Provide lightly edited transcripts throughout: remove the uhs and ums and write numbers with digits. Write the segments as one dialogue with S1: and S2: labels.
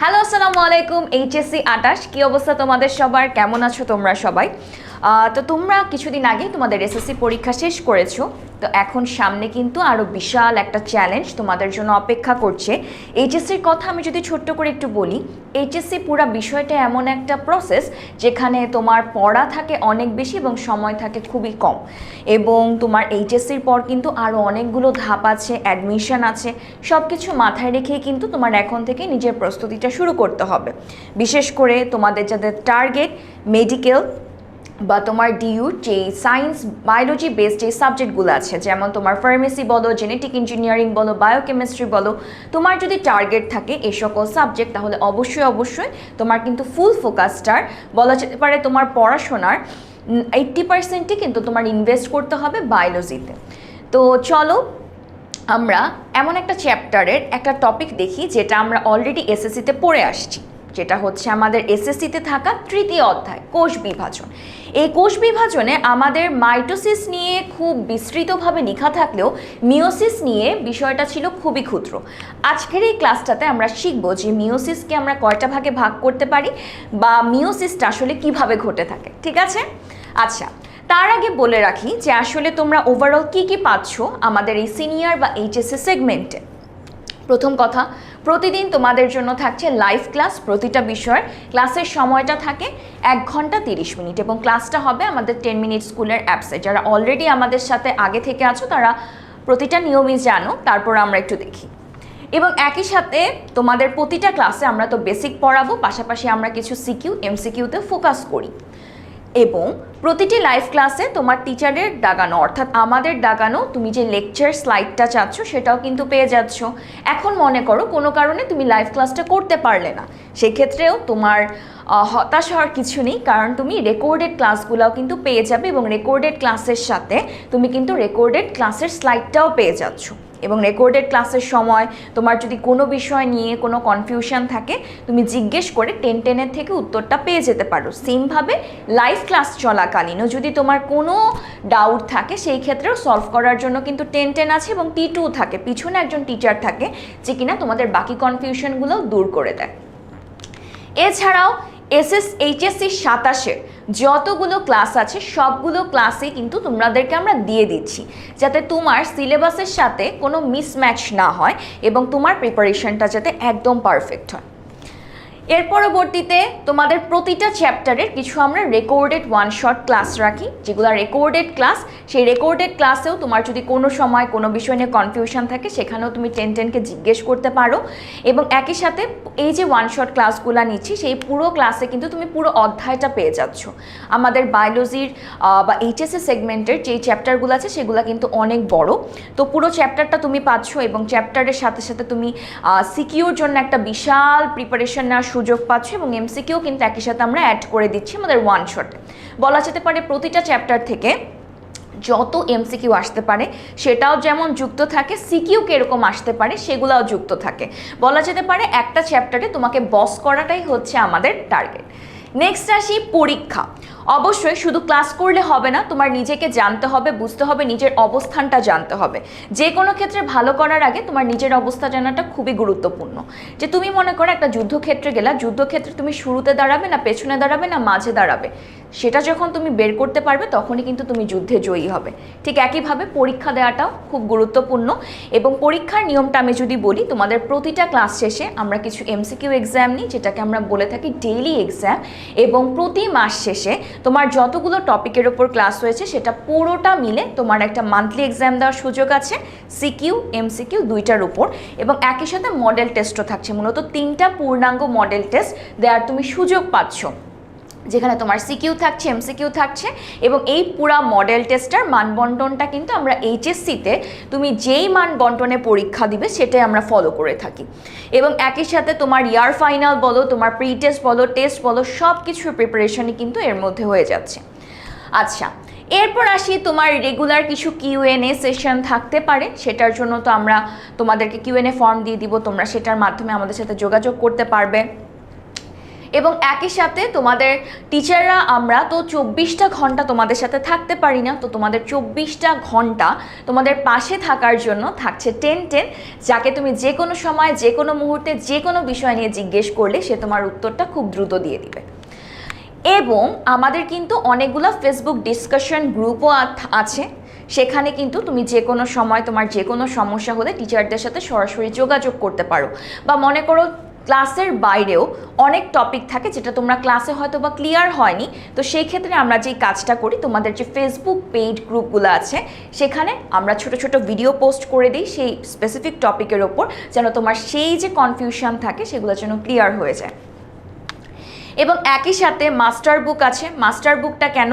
S1: Hello আসসালামু আলাইকুম। HSC ২৮ কি অবস্থা তোমাদের সবার, কেমন আছো তোমরা সবাই? তো তোমরা কিছুদিন আগে তোমাদের এসএসসি পরীক্ষা শেষ করেছো, তো এখন সামনে কিন্তু আরও বিশাল একটা চ্যালেঞ্জ তোমাদের জন্য অপেক্ষা করছে। এইচএসসির কথা আমি যদি ছোট্ট করে একটু বলি, এইচএসসি পুরো বিষয়টা এমন একটা প্রসেস যেখানে তোমার পড়া থাকে অনেক বেশি এবং সময় থাকে খুবই কম, এবং তোমার এইচএসসির পর কিন্তু আরও অনেকগুলো ধাপ আছে, অ্যাডমিশন আছে, সব কিছু মাথায় রেখেই কিন্তু তোমার এখন থেকে নিজের প্রস্তুতিটা শুরু করতে হবে। বিশেষ করে তোমাদের যাদের টার্গেট মেডিকেল বা তোমার ডিইউ যে সায়েন্স বায়োলজি বেসড যে সাবজেক্টগুলো আছে, যেমন তোমার ফার্মেসি বলো, জেনেটিক ইঞ্জিনিয়ারিং বলো, বায়োকেমিস্ট্রি বলো, তোমার যদি টার্গেট থাকে এই সকল সাবজেক্ট, তাহলে অবশ্যই তোমার কিন্তু ফুল ফোকাসটার বলা যেতে পারে তোমার পড়াশোনার 80%ই কিন্তু তোমার ইনভেস্ট করতে হবে বায়োলজিতে। তো চলো আমরা এমন একটা চ্যাপ্টারের একটা টপিক দেখি যেটা আমরা অলরেডি এসএসসিতে পড়ে আসছি, যেটা হচ্ছে আমাদের এসএসসিতে থাকা তৃতীয় অধ্যায় কোষ বিভাজন। এই কোষ বিভাজনে আমাদের মাইটোসিস নিয়ে খুব বিস্তৃতভাবে লেখা থাকলেও মিওসিস নিয়ে বিষয়টা ছিল খুবই ক্ষুদ্র। আজকের এই ক্লাসটাতে আমরা শিখব যে মিওসিসকে আমরা কয়টা ভাগে ভাগ করতে পারি বা মিওসিসটা আসলে কিভাবে ঘটে থাকে, ঠিক আছে? আচ্ছা, তার আগে বলে রাখি যে আসলে তোমরা ওভারঅল কি পাচ্ছ আমাদের এই সিনিয়র বা এইচএসসি সেগমেন্টে। প্রথম কথা, প্রতিদিন তোমাদের জন্য থাকছে লাইভ ক্লাস। প্রতিটা বিষয়ের ক্লাসের সময়টা থাকে 1 ঘন্টা 30 মিনিট এবং ক্লাসটা হবে আমাদের 10 মিনিট স্কুলের অ্যাপসে। যারা অলরেডি আমাদের সাথে আগে থেকে আছো তারা প্রতিটা নিয়মই জানো, তারপর আমরা একটু দেখি। এবং একই সাথে তোমাদের প্রতিটা ক্লাসে আমরা তো বেসিক পড়াবো, পাশাপাশি আমরা কিছু সিকিউ এমসিকিউতে ফোকাস করি। এবং প্রতিটি লাইভ ক্লাসে তোমার টিচারের দাগানো অর্থাৎ আমাদের দাগানো তুমি যে লেকচার স্লাইডটা চাচ্ছ সেটাও কিন্তু পেয়ে যাচ্ছ। এখন মনে করো কোনো কারণে তুমি লাইভ ক্লাসটা করতে পারলে না, সেক্ষেত্রেও তোমার হতাশ হওয়ার কিছু নেই, কারণ তুমি রেকর্ডেড ক্লাসগুলোও কিন্তু পেয়ে যাবে এবং রেকর্ডেড ক্লাসের সাথে তুমি কিন্তু রেকর্ডেড ক্লাসের স্লাইডটাও পেয়ে যাচ্ছ। এবং রেকর্ডেড ক্লাসের সময় তোমার যদি কোনো বিষয় নিয়ে কোনো কনফিউশন থাকে তুমি জিজ্ঞেস করে 10-10 থেকে উত্তরটা পেয়ে যেতে পারো। সেমভাবে লাইভ ক্লাস চলাকালীনও যদি তোমার কোনো ডাউট থাকে সেই ক্ষেত্রেও সলভ করার জন্য কিন্তু 10-10 আছে এবং T2 থাকে, পিছনে একজন টিচার থাকে যে কিনা তোমাদের বাকি কনফিউশনগুলো দূর করে দেয়। এছাড়াও এইচএসসি 27-এর যতগুলো ক্লাস আছে সবগুলো ক্লাসে কিন্তু তোমাদেরকে আমরা দিয়ে দিচ্ছি, যাতে তোমার সিলেবাসের সাথে কোনো মিসম্যাচ না হয় এবং তোমার প্রিপারেশনটা যাতে একদম পারফেক্ট হয়। এর পরবর্তীতে তোমাদের প্রতিটা চ্যাপ্টারের কিছু আমরা রেকর্ডেড ওয়ান শট ক্লাস রাখি, যেগুলো রেকর্ডেড ক্লাস। সেই রেকর্ডেড ক্লাসেও তোমার যদি কোনো সময় কোনো বিষয় নিয়ে কনফিউশন থাকে সেখানেও তুমি 10-10কে জিজ্ঞেস করতে পারো। এবং একই সাথে এই যে ওয়ান শট ক্লাসগুলো নিচ্ছি সেই পুরো ক্লাসে কিন্তু তুমি পুরো অধ্যায়টা পেয়ে যাচ্ছ। আমাদের বায়োলজির বা এইচএসসি সেগমেন্টের যেই চ্যাপ্টারগুলো আছে সেগুলো কিন্তু অনেক বড়, তো পুরো চ্যাপ্টারটা তুমি পাচ্ছ এবং চ্যাপ্টারের সাথে সাথে তুমি সিকিউর জন্য একটা বিশাল প্রিপারেশন নেওয়ার সুযোগ পাচ্ছ এবং এমসিকিউ কিন্তু একই সাথে আমরা অ্যাড করে দিচ্ছি আমাদের ওয়ান শটে। বলা যেতে পারে প্রতিটা চ্যাপ্টার থেকে যত এমসিকিউ আসতে পারে সেটাও যেমন যুক্ত থাকে, সিকিউ কীরকম আসতে পারে সেগুলোও যুক্ত থাকে। বলা যেতে পারে একটা চ্যাপ্টারে তোমাকে বস করাটাই হচ্ছে আমাদের টার্গেট। নেক্সট আসি পরীক্ষা। অবশ্যই শুধু ক্লাস করলে হবে না, তোমার নিজেকে জানতে হবে, বুঝতে হবে, নিজের অবস্থানটা জানতে হবে। যে কোনো ক্ষেত্রে ভালো করার আগে তোমার নিজের অবস্থা জানাটা খুবই গুরুত্বপূর্ণ। যে তুমি মনে করো একটা যুদ্ধক্ষেত্রে গেলা, যুদ্ধক্ষেত্রে তুমি শুরুতে দাঁড়াবে না পেছনে দাঁড়াবে না মাঝে দাঁড়াবে, সেটা যখন তুমি বের করতে পারবে তখনই কিন্তু তুমি যুদ্ধে জয়ী হবে। ঠিক একইভাবে পরীক্ষা দেওয়াটাও খুব গুরুত্বপূর্ণ। এবং পরীক্ষার নিয়মটা আমি যদি বলি, তোমাদের প্রতিটা ক্লাস শেষে আমরা কিছু এমসিকিউ এক্সাম নিই, যেটাকে আমরা বলে থাকি ডেইলি এক্সাম। এবং প্রতি মাস শেষে তোমার যতগুলো টপিকের ওপর ক্লাস হয়েছে সেটা পুরোটা মিলে তোমার একটা মান্থলি এক্সাম দেওয়ার সুযোগ আছে, সিকিউ এমসিকিউ দুইটার উপর। এবং একই সাথে মডেল টেস্টও থাকছে, মূলত 3টা পূর্ণাঙ্গ মডেল টেস্ট দেওয়ার তুমি সুযোগ পাচ্ছ, যেখানে তোমার সিকিউ থাকছে এমসিকিউ থাকছে। এবং এই পুরা মডেল টেস্টার মান বন্টনটা কিন্তু আমরা এইচএসসিতে তুমি যেই মান বন্টনে পরীক্ষা দিবে সেটাই আমরা ফলো করে থাকি। এবং একই সাথে তোমার ইয়ার ফাইনাল বলো, তোমার প্রি টেস্ট বলো, টেস্ট বলো, সব কিছুর প্রিপারেশনই কিন্তু এর মধ্যে হয়ে যাচ্ছে। আচ্ছা, এরপর আসি তোমার রেগুলার কিছু কিউএনএ সেশন থাকতে পারে, সেটার জন্য তো আমরা তোমাদেরকে কিউএনএ ফর্ম দিয়ে দিব, তোমরা সেটার মাধ্যমে আমাদের সাথে যোগাযোগ করতে পারবে। এবং একই সাথে তোমাদের টিচাররা আমরা তো 24টা ঘন্টা তোমাদের সাথে থাকতে পারি না, তো তোমাদের 24টা ঘন্টা তোমাদের পাশে থাকার জন্য থাকছে 10-10, যাকে তুমি যে কোনো সময় যে কোনো মুহূর্তে যে কোনো বিষয় নিয়ে জিজ্ঞেস করলে সে তোমার উত্তরটা খুব দ্রুত দিয়ে দিবে। এবং আমাদের কিন্তু অনেকগুলো ফেসবুক ডিসকাশন গ্রুপও আছে, সেখানে কিন্তু তুমি যে কোনো সময় তোমার যে কোনো সমস্যা হলে টিচারদের সাথে সরাসরি যোগাযোগ করতে পারো। বা মনে করো ক্লাসের বাইরেও অনেক টপিক থাকে যেটা তোমরা ক্লাসে হয়তো বা ক্লিয়ার হয়নি, তো সেই ক্ষেত্রে আমরা যেই কাজটা করি, তোমাদের যে ফেসবুক পেইড গ্রুপগুলো আছে সেখানে আমরা ছোট ছোট ভিডিও পোস্ট করে দিই সেই স্পেসিফিক টপিকের ওপর, যেন তোমার সেই যে কনফিউশন থাকে সেগুলো যেন ক্লিয়ার হয়ে যায়। এবং একই সাথে মাস্টার বুক আছে। মাস্টার বুকটা কেন?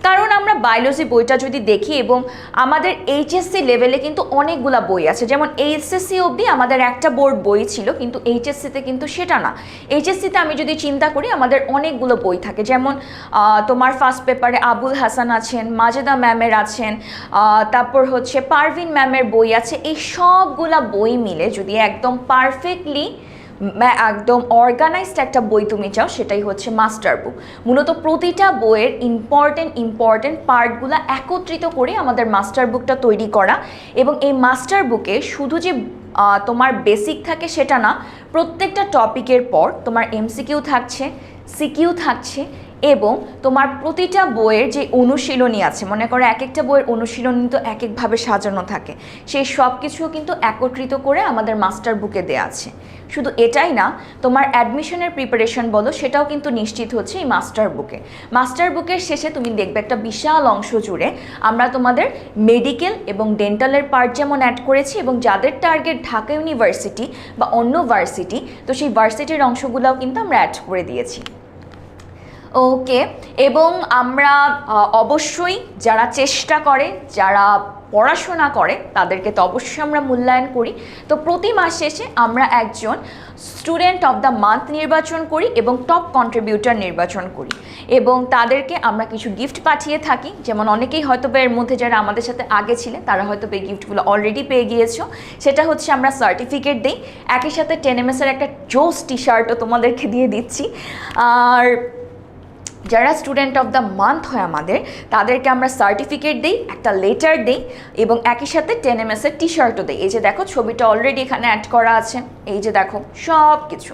S1: কারণ আমরা বায়োলজি বইটা যদি দেখি, এবং আমাদের এইচএসসি লেভেলে কিন্তু অনেকগুলো বই আছে, যেমন এইচএসসি অবধি আমাদের একটা বোর্ড বই ছিল, কিন্তু এইচএসসিতে কিন্তু সেটা না। এইচএসসিতে আমি যদি চিন্তা করি আমাদের অনেকগুলো বই থাকে, যেমন তোমার ফার্স্ট পেপারে আবুল হাসান আছেন, মাজেদা ম্যামের আছেন, তারপর হচ্ছে পারভিন ম্যামের বই আছে। এই সবগুলা বই মিলে যদি একদম পারফেক্টলি একদম অর্গানাইজড একটা বই তুমি চাও, সেটাই হচ্ছে মাস্টার বুক। মূলত প্রতিটা বইয়ের ইম্পর্টেন্ট পার্টগুলো একত্রিত করে আমাদের মাস্টার বুকটা তৈরি করা। এবং এই মাস্টার বুকে শুধু যে তোমার বেসিক থাকে সেটা না, প্রত্যেকটা টপিকের পর তোমার এমসিকিউ থাকছে, সিকিউ থাকছে, এবং তোমার প্রতিটা বইয়ের যে অনুশীলনী আছে, মনে করো এক একটা বইয়ের অনুশীলনী তো এক একভাবে সাজানো থাকে, সেই সব কিছুও কিন্তু একত্রিত করে আমাদের মাস্টার বুকে দেওয়া আছে। শুধু এটাই না, তোমার অ্যাডমিশনের প্রিপারেশন বলো সেটাও কিন্তু নিশ্চিত হচ্ছে এই মাস্টার বুকে। মাস্টার বুকের শেষে তুমি দেখবে একটা বিশাল অংশ জুড়ে আমরা তোমাদের মেডিকেল এবং ডেন্টালের পার্ট যেমন অ্যাড করেছি, এবং যাদের টার্গেট ঢাকা ইউনিভার্সিটি বা অন্য ভার্সিটি, তো সেই ভার্সিটির অংশগুলোও কিন্তু আমরা অ্যাড করে দিয়েছি। ওকে, এবং আমরা অবশ্যই যারা চেষ্টা করে, যারা পড়াশোনা করে, তাদেরকে তো অবশ্যই আমরা মূল্যায়ন করি। তো প্রতি মাস শেষে আমরা একজন স্টুডেন্ট অফ দ্য মান্থ নির্বাচন করি এবং টপ কন্ট্রিবিউটর নির্বাচন করি, এবং তাদেরকে আমরা কিছু গিফট পাঠিয়ে থাকি। যেমন অনেকেই হয়তো এর মধ্যে যারা আমাদের সাথে আগে ছিলেন তারা হয়তো এই গিফটগুলো অলরেডি পেয়ে গিয়েছো। সেটা হচ্ছে আমরা সার্টিফিকেট দিই, একই সাথে 10MS-এর একটা জোস টি শার্টও তোমাদেরকে দিয়ে দিচ্ছি। আর যারা স্টুডেন্ট অফ দ্য মান্থ হয় আমাদের, তাদেরকে আমরা সার্টিফিকেট দিই, একটা লেটার দিই, এবং একই সাথে 10MS-এর টি শার্টও দিই। এই যে দেখো ছবিটা অলরেডি এখানে অ্যাড করা আছে, এই যে দেখো সব কিছু।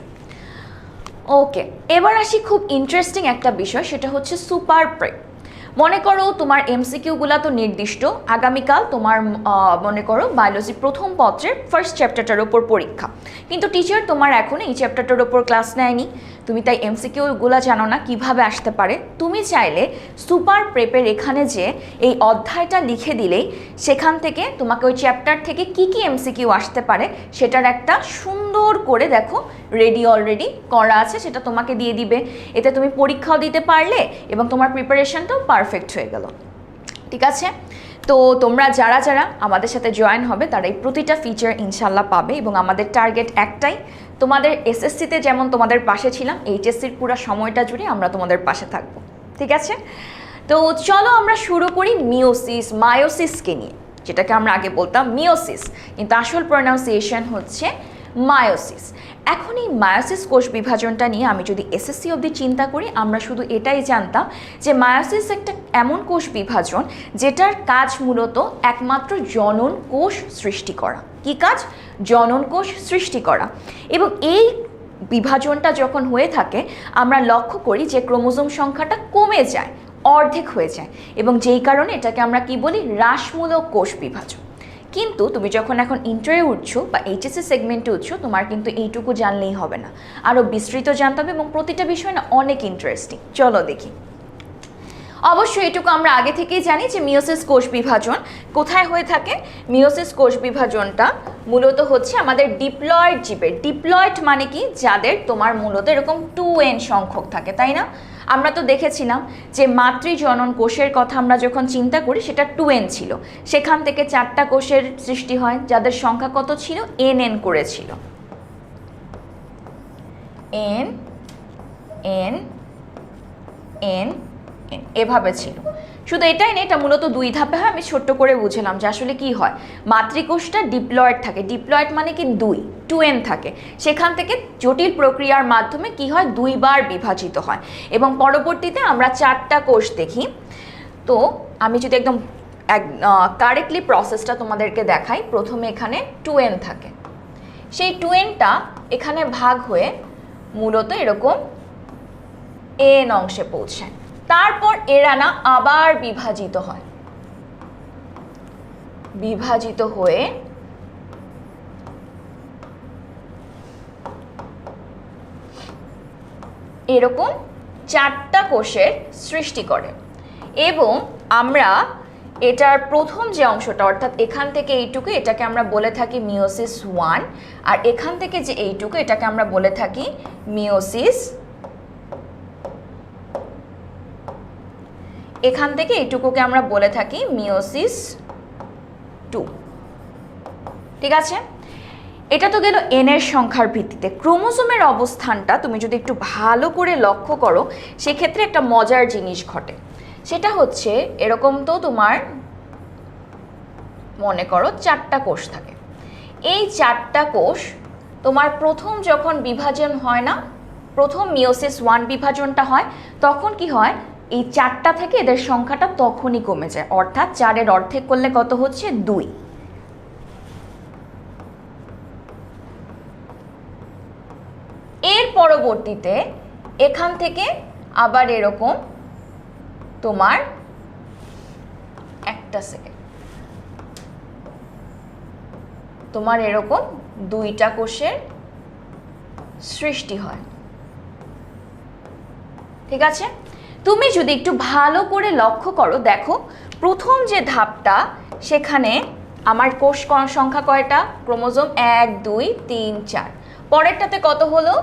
S1: ওকে, এবার আসি খুব ইন্টারেস্টিং একটা বিষয়, সেটা হচ্ছে সুপার প্রেপ। মনে করো তোমার এমসিকিউগুলো তো নির্দিষ্ট, আগামীকাল তোমার মনে করো বায়োলজি প্রথম পত্রের ফার্স্ট চ্যাপ্টারটার ওপর পরীক্ষা, কিন্তু টিচার তোমার এখন এই চ্যাপ্টারটার ওপর ক্লাস নেয়নি, তুমি তাই এমসিকিউগুলো জানো না কিভাবে আসতে পারে। তুমি চাইলে সুপার প্রেপের এখানে যে এই অধ্যায়টা লিখে দিলেই সেখান থেকে তোমাকে ওই চ্যাপ্টার থেকে কি কি এমসিকিউ আসতে পারে সেটার একটা সুন্দর করে দেখো রেডি অলরেডি করা আছে, সেটা তোমাকে দিয়ে দিবে। এতে তুমি পরীক্ষাও দিতে পারলে এবং তোমার প্রিপারেশনটাও পারফেক্ট হয়ে গেল। ঠিক আছে, তো তোমরা যারা যারা আমাদের সাথে জয়েন হবে তারা এই প্রতিটা ফিচার ইনশাল্লাহ পাবে, এবং আমাদের টার্গেট একটাই, তোমাদের এসএসসিতে যেমন তোমাদের পাশে ছিলাম, এইচএসসির পুরো সময়টা জুড়ে আমরা তোমাদের পাশে থাকবো। ঠিক আছে, তো চলো আমরা শুরু করি মায়োসিসকে নিয়ে, যেটাকে আমরা আগে বলতাম মিওসিস, কিন্তু আসল প্রনাউন্সিয়েশন হচ্ছে মায়োসিস। এখন এই মায়োসিস কোষ বিভাজনটা নিয়ে আমি যদি এসএসসি অবধি চিন্তা করি, আমরা শুধু এটাই জানতাম যে মায়োসিস একটা এমন কোষ বিভাজন যেটার কাজ মূলত একমাত্র জনন কোষ সৃষ্টি করা। কি কাজ? জনন কোষ সৃষ্টি করা। এবং এই বিভাজনটা যখন হয়ে থাকে আমরা লক্ষ্য করি যে ক্রোমোজোম সংখ্যাটা কমে যায়, অর্ধেক হয়ে যায়, এবং যেই কারণে এটাকে আমরা কি বলি? হ্রাসমূলক কোষ বিভাজন। কিন্তু তুমি যখন এখন ইন্টারে উঠছো বা এইচএসসি সেগমেন্টে উঠছো, তোমার কিন্তু এইটুকু জানলেই হবে না, আরও বিস্তৃত জানতে হবে, এবং প্রতিটা বিষয় না অনেক ইন্টারেস্টিং। চলো দেখি। অবশ্যই এটুকু আমরা আগে থেকেই জানি যে মিওসিস কোষ বিভাজন কোথায় হয়ে থাকে। মিওসিস কোষ বিভাজনটা মূলত হচ্ছে আমাদের ডিপ্লয়েড জীবের। ডিপ্লয়েড মানে কি? যাদের তোমার মূলত এরকম 2n সংখ্যক থাকে, তাই না? আমরা তো দেখেছিলাম যে মাতৃজনন কোষের কথা আমরা যখন চিন্তা করি সেটা 2n ছিল, সেখান থেকে 4টা কোষের সৃষ্টি হয় যাদের সংখ্যা কত ছিল? nn করেছিল। n n n এন, এভাবে ছিল। শুধু এটাই না, এটা মূলত 2 ধাপে হয়। আমি ছোট্ট করে বুঝলাম যে আসলে কি হয়, মাতৃকোষটা ডিপ্লয়েড থাকে, ডিপ্লয়েড মানে কি 2n থাকে, সেখান থেকে জটিল প্রক্রিয়ার মাধ্যমে কি হয় 2 বার বিভাজিত হয় এবং পরবর্তীতে আমরা 4টা কোষ দেখি। তো আমি যদি একদম কারেক্টলি প্রসেসটা তোমাদেরকে দেখাই, প্রথমে এখানে 2n থাকে, সেই 2nটা এখানে ভাগ হয়ে মূলত এরকম n অংশে পৌঁছায়। তারপর এরা না আবার বিভাজিত হয়, বিভাজিত হয়ে এরকম 4টা কোষের সৃষ্টি করে। এবং আমরা এটার প্রথম যে অংশটা, অর্থাৎ এখান থেকে এইটুকু, এটাকে আমরা বলে থাকি মিওসিস 1, আর এখান থেকে যে এইটুকু, এটাকে আমরা বলে থাকি মিওসিস, এখান থেকে এইটুকুকে আমরা বলে থাকি মিওসিস 2। ঠিক আছে, এটা তো গেল এন এর সংখ্যার ভিত্তিতে। ক্রোমোজোমের অবস্থানটা তুমি যদি একটু ভালো করে লক্ষ্য করো, সেক্ষেত্রে একটা মজার জিনিস ঘটে। সেটা হচ্ছে এরকম, তো তোমার মনে করো 4টা কোষ থাকে। এই 4টা কোষ তোমার প্রথম যখন বিভাজন হয় না, প্রথম মিওসিস 1 বিভাজনটা হয়, তখন কি হয়, এই 4টা থেকে এদের সংখ্যাটা তখনই কমে যায়, অর্থাৎ 4-এর অর্ধেক করলে কত হচ্ছে 2। এর পরবর্তীতে এখান থেকে আবার এরকম তোমার একটা সেকেন্ড, তোমার এরকম 2টা কোষের সৃষ্টি হয়। ঠিক আছে, তুমি যদি একটু ভালো করে লক্ষ্য করো, দেখো প্রথম যে ধাপটা, সেখানে আমার কোষ সংখ্যা কয়টা, ক্রোমোজোম 1 2 3 4, পরেরটাতে কত হলো,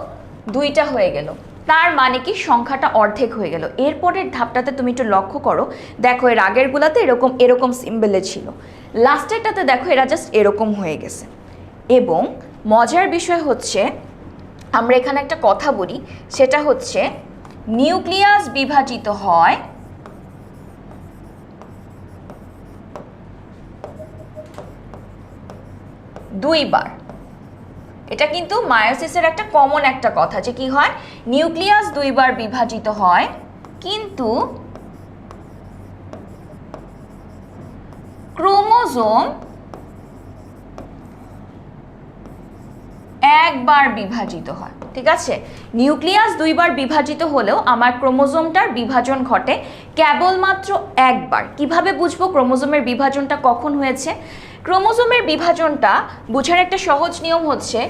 S1: 2টা হয়ে গেল, তার মানে কি সংখ্যাটা অর্ধেক হয়ে গেল। এরপরের ধাপটাতে তুমি একটু লক্ষ্য করো, দেখো এর আগেরগুলোতে এরকম এরকম সিম্বলে ছিল, লাস্টেরটাতে দেখো এরা জাস্ট এরকম হয়ে গেছে। এবং মজার বিষয় হচ্ছে, আমরা এখানে একটা কথা বলি, সেটা হচ্ছে নিউক্লিয়াস বিভাজিত হয় দুইবার। এটা কিন্তু মায়োসিসের একটা কমন একটা কথা, যে কি হয়, নিউক্লিয়াস 2 বার বিভাজিত হয়, কিন্তু ক্রোমোজোম 1 বার বিভাজিত হয়। ঠিক আছে, নিউক্লিয়াস 2 বার বিভাজিত হলেও আমার ক্রোমোজোমটার বিভাজন ঘটে কেবলমাত্র 1 বার। কিভাবে বুঝবো ক্রোমোজোমের বিভাজনটা কখন হয়েছে? ক্রোমোজোমের বিভাজনটা বোঝার একটা সহজ নিয়ম হচ্ছে,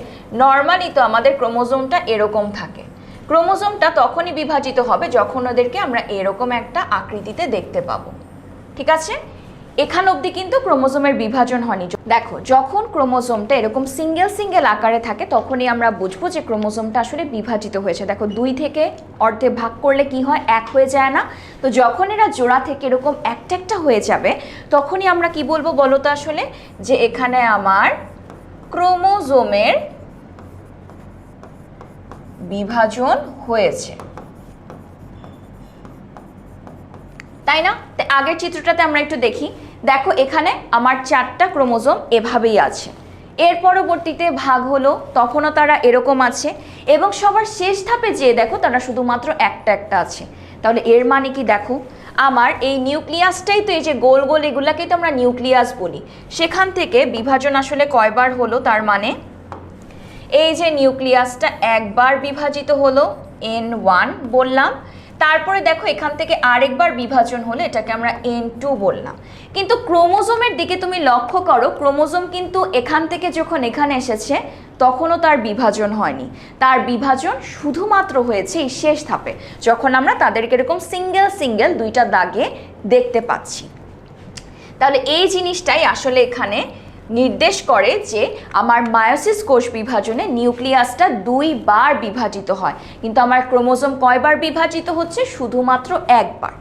S1: নর্মালি তো আমাদের ক্রোমোজোমটা এরকম থাকে, ক্রোমোজোমটা তখনই বিভাজিত হবে যখন ওদেরকে আমরা এরকম একটা আকৃতিতে দেখতে পাবো। ঠিক আছে, এখান অবধি কিন্তু ক্রোমোজোমের বিভাজন হয়নি। দেখো যখন ক্রোমোজোমটা এরকম সিঙ্গেল সিঙ্গেল আকারে থাকে, তখনই আমরা বুঝবো যে ক্রোমোজোমটা আসলে বিভাজিত হয়েছে। দেখো 2 থেকে অর্ধে ভাগ করলে কি হয়, 1 হয়ে যায় না? তো যখন এরা জোড়া থেকে এরকম একটা একটা হয়ে যাবে, তখনই আমরা কি বলবো বলো তো আসলে, যে এখানে আমার ক্রোমোজোমের বিভাজন হয়েছে, তাই না? আগের চিত্রটাতে আমরা একটু দেখি, দেখো এখানে আমার 4টা ক্রোমোজোম এভাবেই আছে, এর পরবর্তীতে ভাগ হলো, তখনও তারা এরকম আছে, এবং সবার শেষ ধাপে যেয়ে দেখো তারা শুধুমাত্র একটা একটা আছে। তাহলে এর মানে কি, দেখো আমার এই নিউক্লিয়াসটাই তো, এই যে গোল গোল এগুলাকেই তো আমরা নিউক্লিয়াস বলি, সেখান থেকে বিভাজন আসলে কয়বার হলো, তার মানে এই যে নিউক্লিয়াসটা 1 বার বিভাজিত হলো, N1 বললাম, তারপরে দেখো এখান থেকে আরেকবার বিভাজন হলো, এটাকে আমরা N2 বললাম। কিন্তু ক্রোমোজোমের দিকে তুমি লক্ষ্য করো, ক্রোমোজোম কিন্তু এখান থেকে যখন এখানে এসেছে তখনও তার বিভাজন হয়নি, তার বিভাজন শুধুমাত্র হয়েছে এই শেষ ধাপে, যখন আমরা তাদেরকে এরকম সিঙ্গেল সিঙ্গেল 2টা দাগে দেখতে পাচ্ছি। তাহলে এই জিনিসটাই আসলে এখানে নির্দেশ করে যে আমার মায়োসিস কোষ বিভাজনে নিউক্লিয়াসটা 2 বার বিভাজিত হয়, কিন্তু আমার ক্রোমোজোম কয়বার বিভাজিত হচ্ছে? শুধুমাত্র একবার।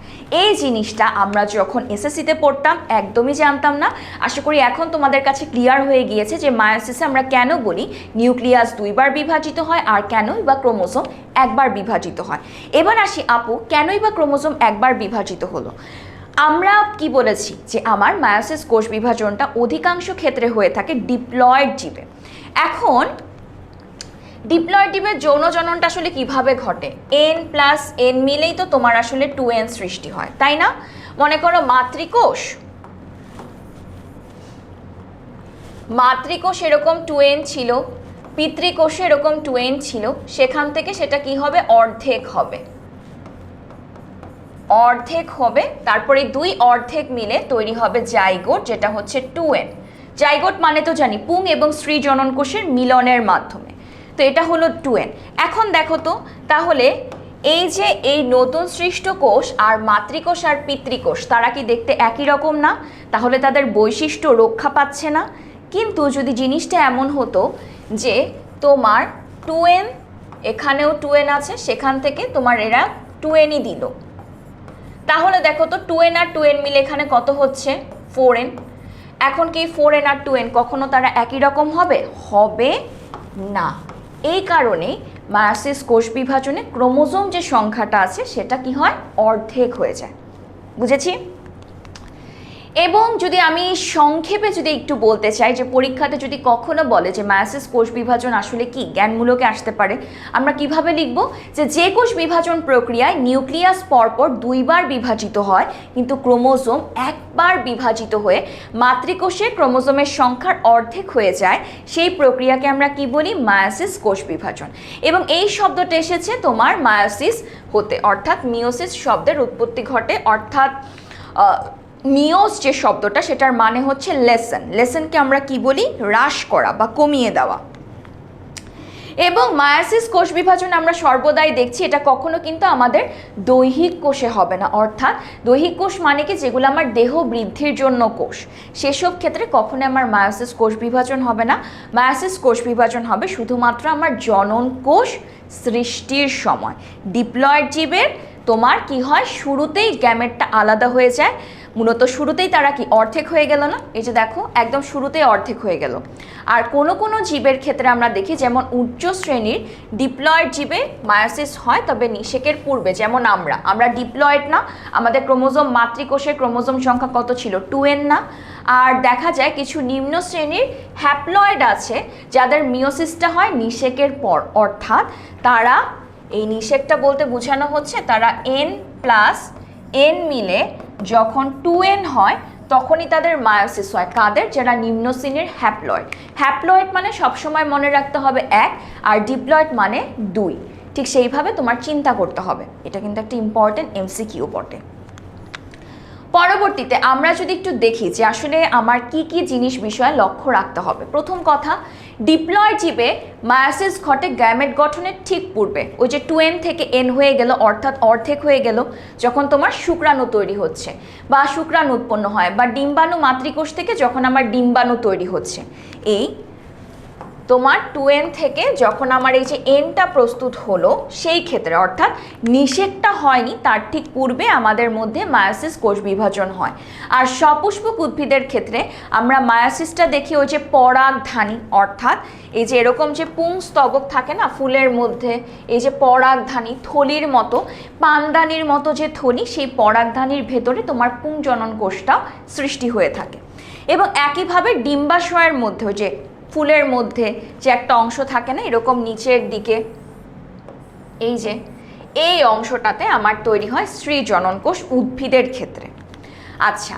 S1: এই জিনিসটা আমরা যখন এসএসসিতে পড়তাম একদমই জানতাম না। আশা করি এখন তোমাদের কাছে ক্লিয়ার হয়ে গিয়েছে যে মায়োসিসে আমরা কেন বলি নিউক্লিয়াস 2 বার বিভাজিত হয় আর কেনই বা ক্রোমোজোম একবার বিভাজিত হয়। এবার আসি আপু, কেনই বা ক্রোমোজোম একবার বিভাজিত হলো? আমরা কি বলেছি যে আমার মায়োসিস কোষ বিভাজনটা অধিকাংশ ক্ষেত্রে হয়ে থাকে ডিপ্লয়েড জীবে। এখন ডিপ্লয়েড জীবের যৌন জননটা আসলে কিভাবে ঘটে? n+n মিলেই তো তোমার আসলে 2n সৃষ্টি হয়, তাই না? মনে করো মাতৃকোষ এরকম 2n ছিল, পিতৃকোষে এরকম 2n ছিল, সেখান থেকে সেটা কি হবে? অর্ধেক হবে, তারপরে 2 অর্ধেক মিলে তৈরি হবে জাইগোট, যেটা হচ্ছে 2n। জাইগোট মানে তো জানি পুং এবং স্ত্রী জনন কোষের মিলনের মাধ্যমে, তো এটা হলো 2n। এখন দেখো তো, তাহলে এই যে এই নতুন সৃষ্ট কোষ আর মাতৃকোষ আর পিতৃকোষ তারা কি দেখতে একই রকম না? তাহলে তাদের বৈশিষ্ট্য রক্ষা পাচ্ছে না। কিন্তু যদি জিনিসটা এমন হতো যে তোমার 2n, এখানেও 2n আছে, সেখান থেকে তোমার এরা 2nই দিল, তাহলে দেখো তো 2n আর 2n মিলে এখানে কত হচ্ছে? 4n। এখন কি 4n আর 2n কখনো তারা একই রকম হবে? হবে না। এই কারণে মায়োসিস কোষ বিভাজনে ক্রোমোজোম যে সংখ্যাটা আছে সেটা কি হয়? অর্ধেক হয়ে যায়। বুঝেছি? এবং যদি আমি সংক্ষেপে যদি একটু বলতে চাই যে পরীক্ষাতে যদি কখনো বলে যে মায়োসিস কোষ বিভাজন আসলে কি, জ্ঞানমূলকে আসতে পারে, আমরা কিভাবে লিখব? যে কোষ বিভাজন প্রক্রিয়ায় নিউক্লিয়াস পরপর 2 বার বিভাজিত হয় কিন্তু ক্রোমোজোম একবার বিভাজিত হয়ে মাতৃকোষে ক্রোমোজোমের সংখ্যার অর্ধেক হয়ে যায়, সেই প্রক্রিয়াকে আমরা কি বলি? মায়োসিস কোষ বিভাজন। এবং এই শব্দটা এসেছে তোমার মায়োসিস হতে, অর্থাৎ মিওসিস শব্দের উৎপত্তি ঘটে, অর্থাৎ মিওস যে শব্দটা সেটার মানে হচ্ছে লেসনকে আমরা কি বলি? হ্রাস করা বা কমিয়ে দেওয়া। এবং মায়োসিস কোষ বিভাজন আমরা সর্বদাই দেখছি এটা কখনো কিন্তু আমাদের দৈহিক কোষে হবে না, অর্থাৎ দৈহিক কোষ মানে কি? যেগুলো আমার দেহ বৃদ্ধির জন্য কোষ, সেসব ক্ষেত্রে কখনো আমার মায়োসিস কোষ বিভাজন হবে না। মায়োসিস কোষ বিভাজন হবে শুধুমাত্র আমার জনন কোষ সৃষ্টির সময়। ডিপ্লয়েড জীবের তোমার কি হয়? শুরুতেই গ্যামেটটা আলাদা হয়ে যায়, মূলত শুরুতেই তারা কি অর্ধেক হয়ে গেল না? এই যে দেখো একদম শুরুতেই অর্ধেক হয়ে গেল। আর কোনো জীবের ক্ষেত্রে আমরা দেখি যেমন উচ্চ শ্রেণীর ডিপ্লয়েড জীবে মায়োসিস হয়, তবে নিষেকের পূর্বে, যেমন আমরা ডিপ্লয়েড না, আমাদের ক্রোমোজোম মাতৃকোষের ক্রোমোজোম সংখ্যা কত ছিল? 2n না। আর দেখা যায় কিছু নিম্ন শ্রেণীর হ্যাপ্লয়েড আছে যাদের মিওসিসটা হয় নিষেকের পর, অর্থাৎ তারা, এই নিষেকটা বলতে বোঝানো হচ্ছে তারা n+n মিলে যখন 2n হয় তখনই তাদের মায়োসিস হয়। কাদের? যারা নিম্ন শ্রেণীর হ্যাপ্লয়েড মানে সবসময় মনে রাখতে হবে 1, আর ডিপ্লয়েড মানে 2। ঠিক সেইভাবে তোমার চিন্তা করতে হবে, এটা কিন্তু একটা ইম্পর্টেন্ট এমসিকিউ বটে। পরবর্তীতে আমরা যদি একটু দেখি যে আসলে আমার কি কি জিনিস বিষয়ে লক্ষ্য রাখতে হবে। প্রথম কথা, ডিপ্লয়েড জীবে মায়োসিস ঘটে গ্যামেট গঠনের ঠিক পূর্বে, ওই যে 2n থেকে n হয়ে গেল, অর্থাৎ অর্ধেক হয়ে গেল, যখন তোমার শুক্রাণু তৈরি হচ্ছে বা শুক্রাণু উৎপন্ন হয়, বা ডিম্বাণু মাতৃকোষ থেকে যখন আমার ডিম্বাণু তৈরি হচ্ছে, এই তোমার 2n থেকে যখন আমার এই যে nটা প্রস্তুত হলো সেই ক্ষেত্রে, অর্থাৎ নিষেকটা হয়নি তার ঠিক পূর্বে আমাদের মধ্যে মায়োসিস কোষ বিভাজন হয়। আর সপুষ্পক উদ্ভিদের ক্ষেত্রে আমরা মায়োসিসটা দেখি ওই যে পরাগধানী, অর্থাৎ এই যে এরকম যে পুংস্তবক থাকে না ফুলের মধ্যে, এই যে পরাগধানী থলির মতো, পানদানির মতো যে থলি, সেই পরাগধানীর ভেতরে তোমার পুংজনন কোষটাও সৃষ্টি হয়ে থাকে। এবং একইভাবে ডিম্বাশয়ের মধ্যে যে ফুলের মধ্যে যে একটা অংশ থাকে না এরকম নিচের দিকে, এই যে এই অংশটাতে আমার তৈরি হয় স্ত্রী জনন কোষ উদ্ভিদের ক্ষেত্রে। আচ্ছা,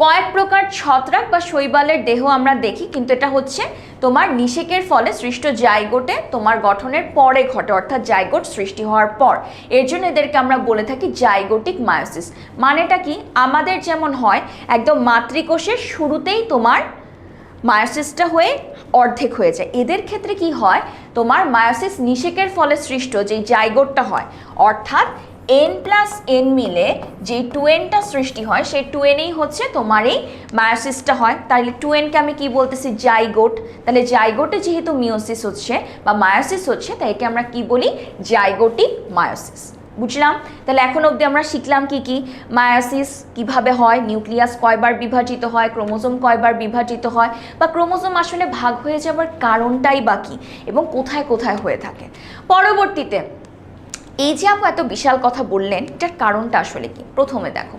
S1: কয়েক প্রকার ছত্রাক বা শৈবালের দেহ আমরা দেখি, কিন্তু এটা হচ্ছে তোমার নিষেকের ফলে সৃষ্ট জাইগোটে তোমার গঠনের পরে ঘটে, অর্থাৎ জাইগোট সৃষ্টি হওয়ার পর। এর জন্য এদেরকে আমরা বলে থাকি জাইগোটিক মায়োসিস। মানেটা কি? আমাদের যেমন হয় একদম মাতৃকোষের শুরুতেই তোমার মায়োসিসটা হয়ে অর্ধেক হয়ে যায়, এদের ক্ষেত্রে কি হয়? তোমার মায়োসিস নিষেকের ফলে সৃষ্ট যে জাইগোটটা হয়, অর্থাৎ n+n মিলে যে 2n-টা সৃষ্টি হয় সেই 2n-এই হচ্ছে তোমার এই মায়োসিসটা হয়। তাহলে 2n-কে আমি কি বলতেছি? জাইগোট। তাহলে জাইগোটে যেহেতু মিওসিস হচ্ছে বা মায়োসিস হচ্ছে, তাই একে আমরা কি বলি? Zygotic meiosis. বুঝলাম? তাহলে এখন অবধি আমরা শিখলাম কি কি? মায়োসিস কিভাবে হয়, নিউক্লিয়াস কয়বার বিভাজিত হয়, ক্রোমোজোম কয়বার বিভাজিত হয়, বা ক্রোমোজোম আসলে ভাগ হয়ে যাবার কারণটাই বা কী এবং কোথায় কোথায় হয়ে থাকে। পরবর্তীতে এই যে আপু এত বিশাল কথা বললেন, এটার কারণটা আসলে কি? প্রথমে দেখো,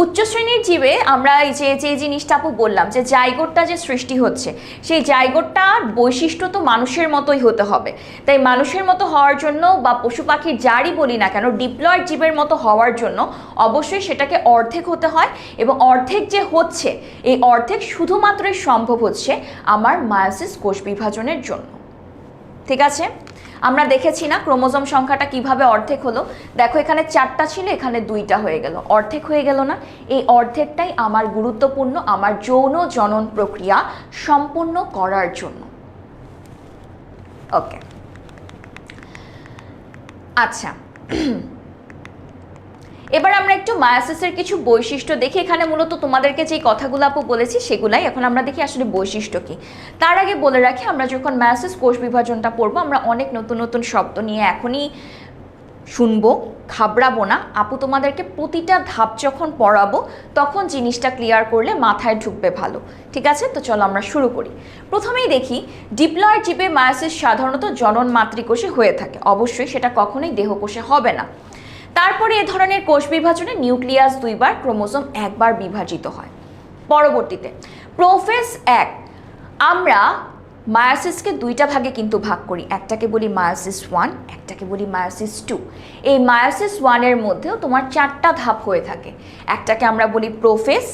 S1: উচ্চ শ্রেণীর জীবে আমরা এই যে জিনিসটা আপু বললাম যে জাইগোটটা যে সৃষ্টি হচ্ছে, সেই জাইগোটটার বৈশিষ্ট্য তো মানুষের মতোই হতে হবে। তাই মানুষের মতো হওয়ার জন্য বা পশু পাখির যারই বলি না কেন, ডিপ্লয়েড জীবের মতো হওয়ার জন্য অবশ্যই সেটাকে অর্ধেক হতে হয়। এবং অর্ধেক যে হচ্ছে, এই অর্ধেক শুধুমাত্রই সম্ভব হচ্ছে আমার মায়োসিস কোষ বিভাজনের জন্য। ঠিক আছে? আমরা দেখেছি না ক্রোমোজোম সংখ্যাটা কিভাবে অর্ধেক হলো? দেখো, এখানে 4টা ছিল, এখানে 2টা হয়ে গেল, অর্ধেক হয়ে গেল না? এই অর্ধেকটাই আমার গুরুত্বপূর্ণ আমার যৌন জনন প্রক্রিয়া সম্পূর্ণ করার জন্য। ওকে, আচ্ছা, এবার আমরা একটু মায়োসিসের কিছু বৈশিষ্ট্য দেখি। এখানে মূলত তোমাদেরকে যে কথাগুলো আপু বলেছি সেগুলাই, এখন আমরা দেখি আসলে বৈশিষ্ট্য কি। তার আগে বলে রাখি, আমরা যখন মায়োসিস কোষ বিভাজনটা পড়বো, আমরা অনেক নতুন নতুন শব্দ নিয়ে এখনই শুনবো, ঘাবড়াবো না। আপু তোমাদেরকে প্রতিটা ধাপ যখন পড়াবো তখন জিনিসটা ক্লিয়ার করলে মাথায় ঢুকবে ভালো। ঠিক আছে? তো চলো আমরা শুরু করি। প্রথমেই দেখি, ডিপ্লয়েড জীবে মায়োসিস সাধারণত জনন মাতৃকোষে হয়ে থাকে। অবশ্যই সেটা কখনোই দেহকোষে হবে না। তারপরে এ ধরনের কোষ বিভাজনে নিউক্লিয়াস 2বার, ক্রোমোজোম 1বার বিভাজিত হয়। পরবর্তীতে প্রোফেজ 1, আমরা মায়োসিসকে 2টা ভাগে কিন্তু ভাগ করি। একটাকে বলি মায়োসিস 1, একটাকে বলি মায়োসিস 2। এই মায়োসিস 1-এর মধ্যেও তোমার 4টা ধাপ হয়ে থাকে। একটাকে আমরা বলি প্রোফেজ,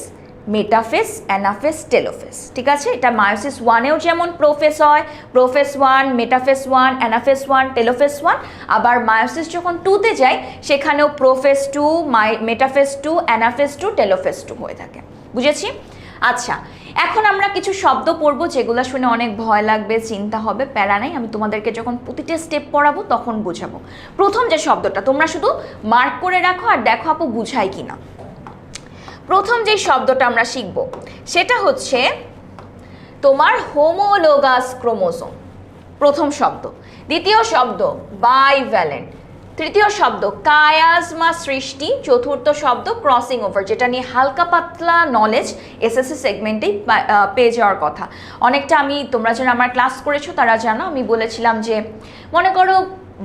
S1: মেটাফেজ, অ্যানাফেজ, টেলোফেজ। ঠিক আছে? এটা মায়োসিস 1-এও যেমন প্রোফেজ হয়, প্রোফেজ 1, মেটাফেজ 1, অ্যানাফেজ 1, টেলোফেজ 1। আবার মায়োসিস যখন 2-তে যায় সেখানেও প্রোফেজ 2, মেটাফেজ 2, অ্যানাফেজ 2, টেলোফেজ 2 হয়ে থাকে। বুঝেছি? আচ্ছা, এখন আমরা কিছু শব্দ পড়বো যেগুলো শুনে অনেক ভয় লাগবে, চিন্তা হবে, প্যারা নাই। আমি তোমাদেরকে যখন প্রতিটা স্টেপ পড়াবো তখন বুঝাবো। প্রথম যে শব্দটা তোমরা শুধু মার্ক করে রাখো আর দেখো আপু বুঝাই কিনা। প্রথম যে শব্দটা আমরা শিখব সেটা হচ্ছে তোমার হোমোলোগাস ক্রোমোজোম, প্রথম শব্দ। দ্বিতীয় শব্দ বাইভ্যালেন্ট। তৃতীয় শব্দ কায়াজমা সৃষ্টি। চতুর্থ শব্দ ক্রসিং ওভার, যেটা নিয়ে হালকা পাতলা নলেজ এসএসসি সেগমেন্টেই পেয়ে যাওয়ার কথা। অনেকটা তোমরা যারা আমার ক্লাস করেছো তারা জানো, আমি বলেছিলাম যে মনে করো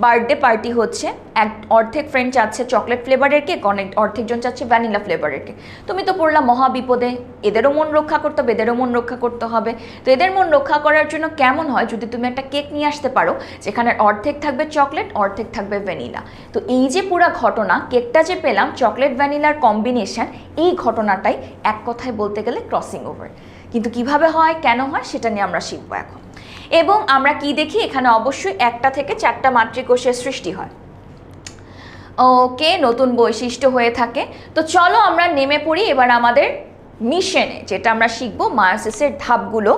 S1: বার্থডে পার্টি হচ্ছে, অর্ধেক ফ্রেন্ড চাচ্ছে চকলেট ফ্লেভারের কেক, অর্ধেকজন চাচ্ছে ভ্যানিলা ফ্লেভারের কেক। তুমি তো পড়লা মহা বিপদে, এদেরও মন রক্ষা করতে হবে, এদেরও মন রক্ষা করতে হবে। তো এদের মন রক্ষা করার জন্য কেমন হয় যদি তুমি একটা কেক নিয়ে আসতে পারো যেখানে অর্ধেক থাকবে চকলেট, অর্ধেক থাকবে ভ্যানিলা। তো এই যে পুরো ঘটনা, কেকটা যে পেলাম চকলেট ভ্যানিলার কম্বিনেশন, এই ঘটনাটাই এক কথায় বলতে গেলে ক্রসিং ওভার। কিন্তু কিভাবে হয়, কেন হয়, সেটা নিয়ে আমরা শিখবো এখন। এবং আমরা কি দেখি, এখানে অবশ্যই 1টা থেকে 4টা মাতৃকোষের সৃষ্টি হয়। ওকে, নতুন বৈশিষ্ট্য হয়ে থাকে। তো চলো আমরা নেমে পড়ি এবার আমাদের মিশনে, যেটা আমরা শিখবো মায়োসিসের ধাপগুলো।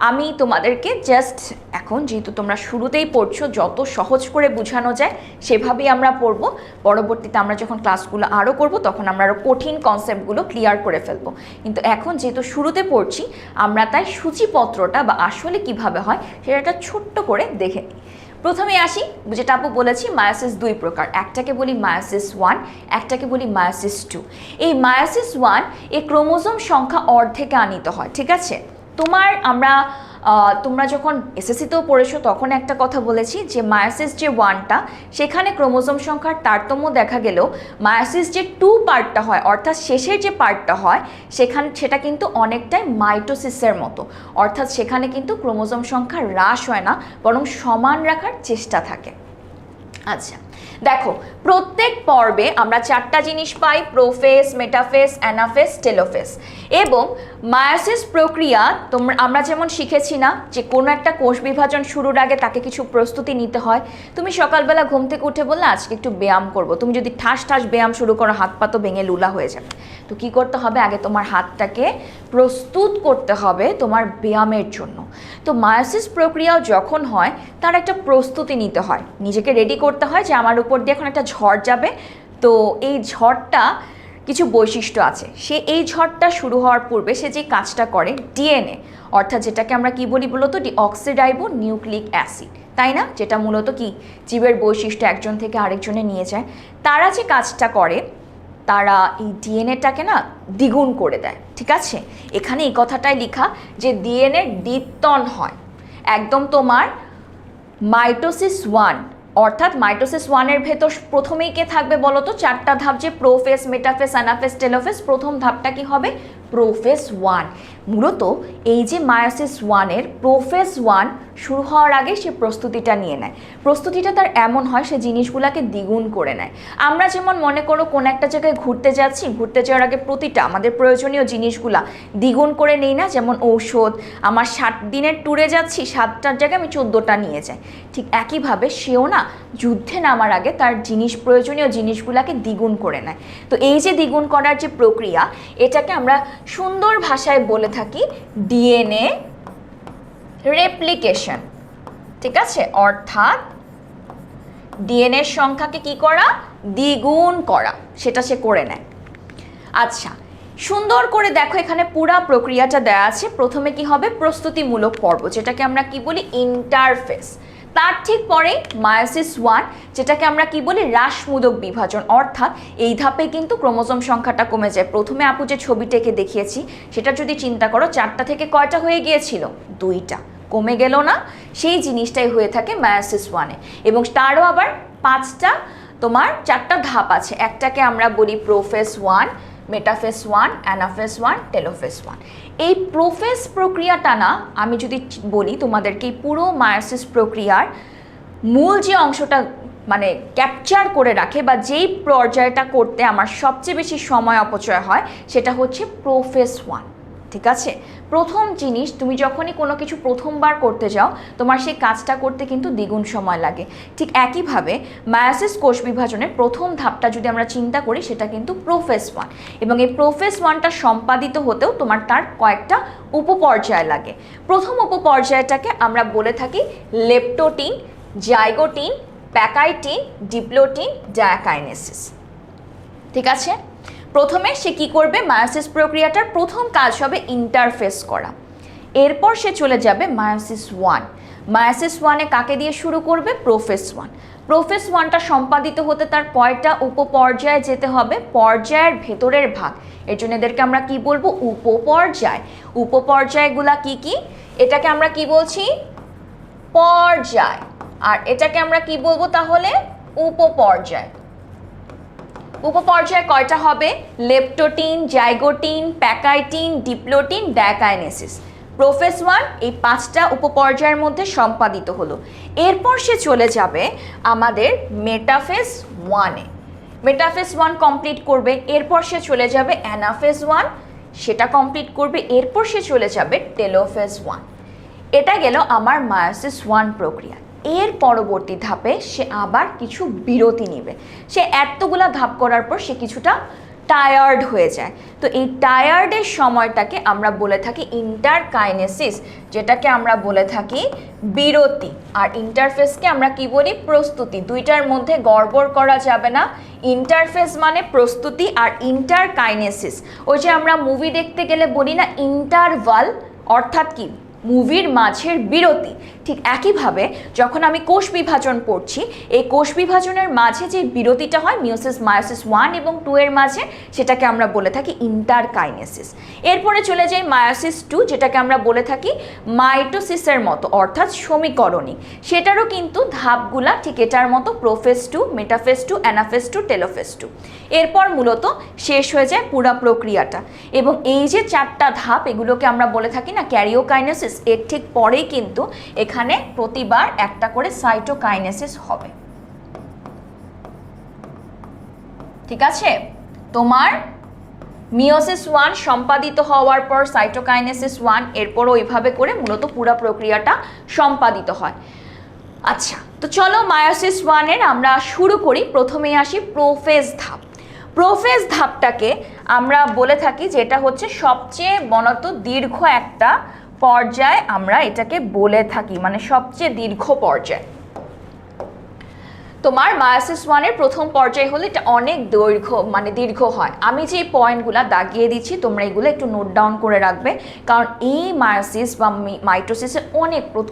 S1: আমি তোমাদেরকে জাস্ট এখন, যেহেতু তোমরা শুরুতেই পড়ছো, যত সহজ করে বোঝানো যায় সেভাবেই আমরা পড়বো। পরবর্তীতে আমরা যখন ক্লাসগুলো আরও করবো তখন আমরা আরও কঠিন কনসেপ্টগুলো ক্লিয়ার করে ফেলবো। কিন্তু এখন যেহেতু শুরুতে পড়ছি, আমরা তাই সূচিপত্রটা বা আসলে কিভাবে হয় সেটা একটা ছোট্ট করে দেখে নিই। প্রথমে আসি, যেটা আপু বলেছি মায়োসিস 2 প্রকার। একটাকে বলি মায়োসিস 1, একটাকে বলি মায়োসিস 2। এই মায়োসিস 1 এই ক্রোমোজোম সংখ্যা অর্ধেকে আনিত হয়। ঠিক আছে? তোমরা যখন এসএসসিতেও পড়েছো তখন একটা কথা বলেছি যে মায়োসিস যে 1টা, সেখানে ক্রোমোজোম সংখ্যার তারতম্য দেখা গেলেও মায়োসিস যে 2 পার্টটা হয়, অর্থাৎ শেষের যে পার্টটা হয় সেটা কিন্তু অনেকটাই মাইটোসিসের মতো। অর্থাৎ সেখানে কিন্তু ক্রোমোজোম সংখ্যা হ্রাস হয় না, বরং সমান রাখার চেষ্টা থাকে। আচ্ছা, দেখো প্রত্যেক পর্বে আমরা 4টা জিনিস পাই, প্রোফেজ, মেটাফেজ, অ্যানাফেজ, টেলোফেজ। এবং মায়োসিস প্রক্রিয়া আমরা যেমন শিখেছি না যে কোনো একটা কোষ বিভাজন শুরুর আগে তাকে কিছু প্রস্তুতি নিতে হয়। তুমি সকালবেলা ঘুম থেকে উঠে বললে আজকে একটু ব্যায়াম করব, তুমি যদি ঠাস ব্যায়াম শুরু করো হাত পা তো ভেঙে লুলা হয়ে যাবে। তো কি করতে হবে, আগে তোমার হাতটাকে প্রস্তুত করতে হবে তোমার ব্যায়ামের জন্য। তো মায়োসিস প্রক্রিয়াও যখন হয় তার একটা প্রস্তুতি নিতে হয়, নিজেকে রেডি করতে হয় যে আমার উপর দিয়ে এখন একটা ঝড় যাবে, তো এই ঝড়টা কিছু বৈশিষ্ট্য আছে। সে এই ঝড়টা শুরু হওয়ার পূর্বে সে যে কাজটা করে ডিএনএ, অর্থাৎ যেটাকে আমরা কি বলি বলতো, ডিঅক্সিরাইবো নিউক্লিক অ্যাসিড, তাই না, যেটা মূলত কি জীবের বৈশিষ্ট্য একজন থেকে আরেকজনে নিয়ে যায়। তারা যে কাজটা করে, তারা এই ডিএনএটাকে না দ্বিগুণ করে দেয়। ঠিক আছে, এখানে এই কথাটাই লেখা যে ডিএনএ দ্বিতন হয়। একদম তোমার মাইটোসিস 1, অর্থাৎ মাইটোসিস 1-এর ভেতর প্রথমেই কে থাকবে বলো তো, 4টা ধাপ, যে প্রোফেজ, মেটাফেজ, অ্যানাফেজ, টেলোফেজ। প্রথম ধাপটা কি হবে? প্রোফেজ 1। মূলত এই যে মায়োসিস 1-এর প্রোফেজ 1 শুরু হওয়ার আগে সে প্রস্তুতিটা নিয়ে নেয়। প্রস্তুতিটা তার এমন হয় সে জিনিসগুলোকে দ্বিগুণ করে নেয়। আমরা যেমন মনে করো কোন একটা জায়গায় ঘুরতে যাচ্ছি, ঘুরতে যাওয়ার আগে প্রতিটা আমাদের প্রয়োজনীয় জিনিসগুলা দ্বিগুণ করে নেই না, যেমন ঔষধ, আমার 60 দিনের ট্যুরে যাচ্ছি, 7টার জায়গায় আমি 14টা নিয়ে যাই। ঠিক একইভাবে সেও না যুদ্ধে নামার আগে তার প্রয়োজনীয় জিনিসগুলোকে দ্বিগুণ করে নেয়। তো এই যে দ্বিগুণ করার যে প্রক্রিয়া, এটাকে আমরা সুন্দর ভাষায় বলে থাকি ডিএনএ রেপ্লিকেশন। ঠিক আছে, অর্থাৎ ডিএনএর সংখ্যাকে কি করা? দ্বিগুণ করা, সেটা সে করে নেয়। আচ্ছা, সুন্দর করে দেখো, এখানে পুরা প্রক্রিয়াটা দেয়া আছে। প্রথমে কি হবে? প্রস্তুতিমূলক পর্ব, যেটাকে আমরা কি বলি? ইন্টারফেস। তার ঠিক পরে মায়োসিস 1, যেটাকে আমরা কি বলি? হ্রাসমূলক বিভাজন। অর্থাৎ এই ধাপে কিন্তু ক্রোমোজোম সংখ্যাটা কমে যায়। প্রথমে আপু যে ছবিটাকে দেখিয়েছি সেটা যদি চিন্তা করো, 4টা থেকে কয়টা হয়ে গিয়েছিল? 2টা, কমে গেল না? সেই জিনিসটাই হয়ে থাকে মায়োসিস 1-এ। এবং তারও আবার 5টা তোমার 4টা ধাপ আছে। একটাকে আমরা বলি প্রোফেজ 1, মেটাফেজ 1, অ্যানাফেজ 1, টেলোফেজ 1। এই প্রোফেজ প্রক্রিয়াটা না, আমি যদি বলি তোমাদেরকে, এই পুরো মায়োসিস প্রক্রিয়ার মূল যে অংশটা মানে ক্যাপচার করে রাখে, বা যেই পর্যায়টা করতে আমার সবচেয়ে বেশি সময় অপচয় হয়, সেটা হচ্ছে প্রোফেজ 1। ঠিক আছে, প্রথম জিনিস, তুমি যখনই কোনো কিছু প্রথমবার করতে যাও, তোমার সেই কাজটা করতে কিন্তু দ্বিগুণ সময় লাগে। ঠিক একইভাবে মায়োসিস কোষ বিভাজনের প্রথম ধাপটা যদি আমরা চিন্তা করি, সেটা কিন্তু প্রোফেজ 1। এবং এই প্রোফেজ 1টা সম্পাদিত হতেও তোমার তার কয়েকটা উপপর্যায় লাগে। প্রথম উপপর্যায়টাকে আমরা বলে থাকি leptotene, zygotene, pachytene, diplotene, diakinesis. ঠিক আছে, প্রথমে সে কি করবে? মায়োসিস প্রক্রিয়াটার প্রথম কাজ হবে ইন্টারফেস করা। এরপর সে চলে যাবে মায়োসিস 1। মায়োসিস 1-এ কাকে দিয়ে শুরু করবে? প্রোফেজ 1। প্রোফেজ 1টা সম্পাদিত হতে তার কয়টা উপপর্যায়ে যেতে হবে? পর্যায়ের ভেতরের ভাগ, এর জন্য এদেরকে আমরা কি বলবো? উপপর্যায়। উপপর্যায়গুলা কি কি? এটাকে আমরা কি বলছি? পর্যায়। আর এটাকে আমরা কি বলবো তাহলে? উপপর্যায়। উপপর্যায় কয়টা হবে? Leptotene, zygotene, pachytene, diplotene, diakinesis. Prophase 1 এই 5টা উপপর্যায়ের মধ্যে সম্পাদিত হলো। এরপর সে চলে যাবে আমাদের মেটাফেজ 1-এ। মেটাফেজ 1 কমপ্লিট করবে। এরপর সে চলে যাবে অ্যানাফেজ 1, সেটা কমপ্লিট করবে। এরপর সে চলে যাবে টেলোফেজ 1। এটা গেল আমার মায়োসিস 1 প্রক্রিয়া। এর পরবর্তী ধাপে সে আবার কিছু বিরতি নেবে। সে এতগুলা ধাপ করার পর সে কিছুটা টায়ার্ড হয়ে যায়। তো এই টায়ার্ডের সময়টাকে আমরা বলে থাকি ইন্টারকাইনেসিস, যেটাকে আমরা বলে থাকি বিরতি। আর ইন্টারফেসকে আমরা কি বলি? প্রস্তুতি। দুইটার মধ্যে গড়বড় করা যাবে না। ইন্টারফেস মানে প্রস্তুতি, আর ইন্টারকাইনেসিস ওই যে আমরা মুভি দেখতে গেলে বলি না ইন্টারভাল, অর্থাৎ কি? মুভির মাঝের বিরতি। ঠিক একইভাবে যখন আমি কোষ বিভাজন পড়ছি, এই কোষ বিভাজনের মাঝে যে বিরতিটা হয় মায়োসিস 1 এবং 2 এর মাঝে, সেটাকে আমরা বলে থাকি ইন্টারকাইনেসিস। এরপরে চলে যাই মায়োসিস 2, যেটাকে আমরা বলে থাকি মাইটোসিসের মতো, অর্থাৎ সমীকরণী। সেটারও কিন্তু ধাপগুলা ঠিক এটার মতো, প্রোফেজ 2, মেটাফেজ 2, অ্যানাফেজ 2, টেলোফেজ 2। এরপর মূলত শেষ হয়ে যায় পুরা প্রক্রিয়াটা। এবং এই যে 4টা ধাপ, এগুলোকে আমরা বলে থাকি না ক্যারিওকাইনেসিস। এর ঠিক পরেই কিন্তু এখানে প্রতিবার একটা করে সাইটোকাইনেসিস হবে। ঠিক আছে, তোমার মিওসিস 1 সম্পাদিত হওয়ার পর সাইটোকাইনেসিস 1, এরপর ওইভাবে করে মূলত পুরো প্রক্রিয়াটা সম্পাদিত হয়। আচ্ছা, তো চলো মায়োসিস 1-এর আমরা শুরু করি। প্রথমেই আসি প্রোফেজ ধাপ। প্রোফেজ ধাপটাকে আমরা বলে থাকি যে এটা হচ্ছে সবচেয়ে বনত দীর্ঘ একটা পর্যায়, আমরা এটাকে বলে থাকি, মানে সবচেয়ে দীর্ঘ পর্যায়। তো তোমার মায়োসিস ওয়ানের প্রথম পর্যায়ে হলে এটা অনেক দীর্ঘ হয়। আমি যে পয়েন্টগুলো দাগিয়ে দিচ্ছি তোমরা এগুলো একটু নোট ডাউন করে রাখবে, কারণ এই মায়োসিস বা মাইটোসিসের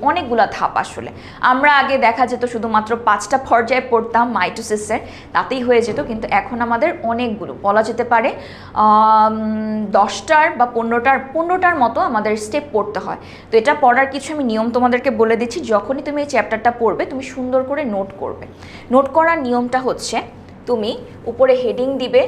S1: অনেকগুলো ধাপ। আসলে আমরা আগে দেখা যেত শুধুমাত্র 5টা পর্যায়ে পড়তাম মাইটোসিসের, তাতেই হয়ে যেত, কিন্তু এখন আমাদের অনেকগুলো বলা যেতে পারে 10টার বা 15টার মতো আমাদের স্টেপ পড়তে হয়। তো এটা পড়ার কিছু আমি নিয়ম তোমাদেরকে বলে দিচ্ছি। যখনই তুমি এই চ্যাপ্টারটা পড়বে তুমি সুন্দর করে নোট করবে। নোট করার নিয়মটা হচ্ছে, তুমি উপরে হেডিং দিবে,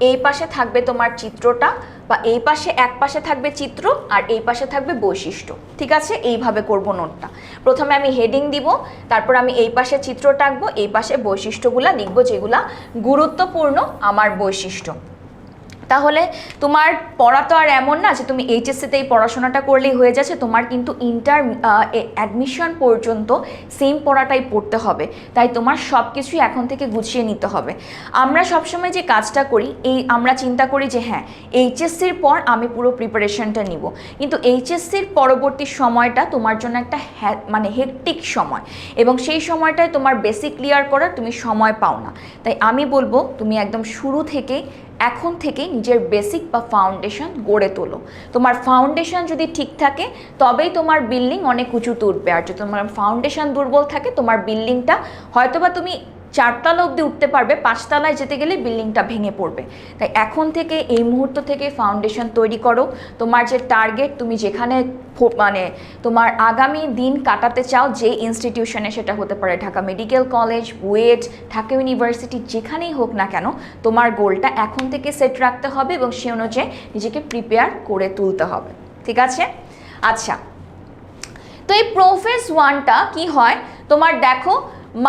S1: এই পাশে থাকবে তোমার চিত্রটা, বা এই পাশে এক পাশে থাকবে চিত্র আর এই পাশে থাকবে বৈশিষ্ট্য। ঠিক আছে, এইভাবে করব নোটটা। প্রথমে আমি হেডিং দিব, তারপর আমি এই পাশে চিত্র টাকবো, এই পাশে বৈশিষ্ট্যগুলা লিখবো যেগুলা গুরুত্বপূর্ণ আমার বৈশিষ্ট্য। তাহলে তোমার পড়া তো আর এমন না যে তুমি এইচএসসিতে এই পড়াশোনাটা করলেই হয়ে যাচ্ছে, তোমার কিন্তু অ্যাডমিশন পর্যন্ত সেম পড়াটাই পড়তে হবে। তাই তোমার সব কিছুই এখন থেকে গুছিয়ে নিতে হবে। আমরা সবসময় যে কাজটা করি, আমরা চিন্তা করি যে হ্যাঁ এইচএসসির পর আমি পুরো প্রিপারেশনটা নিব, কিন্তু এইচএসসির পরবর্তী সময়টা তোমার জন্য একটা হেকটিক সময়, এবং সেই সময়টায় তোমার বেসিক ক্লিয়ার করার তুমি সময় পাও না। তাই আমি বলবো তুমি একদম শুরু থেকে এখন থেকেই নিজের বেসিক বা ফাউন্ডেশন গড়ে তোলো। তোমার ফাউন্ডেশন যদি ঠিক থাকে তবেই তোমার বিল্ডিং অনেক উঁচুতে উঠবে। আর যদি তোমার ফাউন্ডেশন দুর্বল থাকে তোমার বিল্ডিংটা হয়তোবা তুমি 4তলা অবধি উঠতে পারবে, 5তলায় যেতে গেলে বিল্ডিংটা ভেঙে পড়বে। তাই এখন থেকে এই মুহূর্ত থেকে ফাউন্ডেশন তৈরি করো। তোমার যে টার্গেট, তুমি যেখানে তোমার আগামী দিন কাটাতে চাও যে ইনস্টিটিউশনে, সেটা হতে পারে Dhaka medical college, BUET, Dhaka university, যেখানেই হোক না কেন, তোমার গোলটা এখন থেকে সেট রাখতে হবে এবং সে অনুযায়ী নিজেকে প্রিপেয়ার করে তুলতে হবে। ঠিক আছে? আচ্ছা, তো এই প্রোফেজ 1টা কি হয় তোমার দেখো,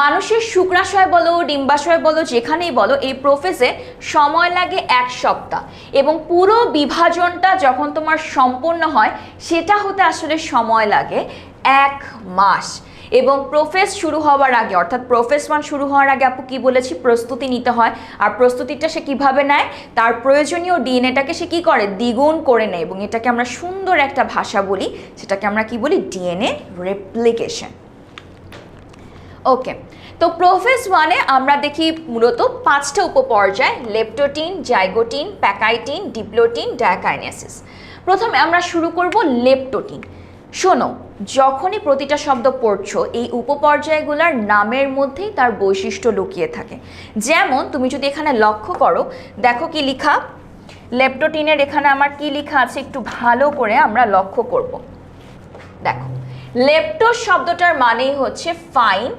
S1: মানুষের শুক্রাশয় বলো, ডিম্বাশয় বলো, যেখানেই বলো, এই প্রোফেজে সময় লাগে 1 সপ্তাহ, এবং পুরো বিভাজনটা যখন তোমার সম্পূর্ণ হয় সেটা হতে আসলে সময় লাগে 1 মাস। এবং প্রোফেজ শুরু হওয়ার আগে, অর্থাৎ প্রোফেজ 1 শুরু হওয়ার আগে আপু কি বলেছি, প্রস্তুতি নিতে হয়। আর প্রস্তুতিটা সে কিভাবে নেয়, তার প্রয়োজনীয় ডিএনএটাকে সে কি করে, দ্বিগুণ করে নেয়, এবং এটাকে আমরা সুন্দর একটা ভাষা বলি, সেটাকে আমরা কি বলি, ডিএনএ রেপ্লিকেশন। ওকে, তো প্রোফেজ 1-এ আমরা দেখি মূলত 5টা উপপর্যায়: leptotene, zygotene, pachytene, diplotene, diakinesis. প্রথমে আমরা শুরু করব লেপ্টোটিন। শোনো, যখনই প্রতিটা শব্দ পড়ছো এই উপপর্যায়গুলোর নামের মধ্যেই তার বৈশিষ্ট্য লুকিয়ে থাকে। যেমন তুমি যদি এখানে লক্ষ্য করো, দেখো কি লেখা, লেপ্টোটিনের এখানে আমার কি লেখা আছে একটু ভালো করে আমরা লক্ষ্য করব। দেখো, লেপ্টো শব্দটার মানেই হচ্ছে ফাইন,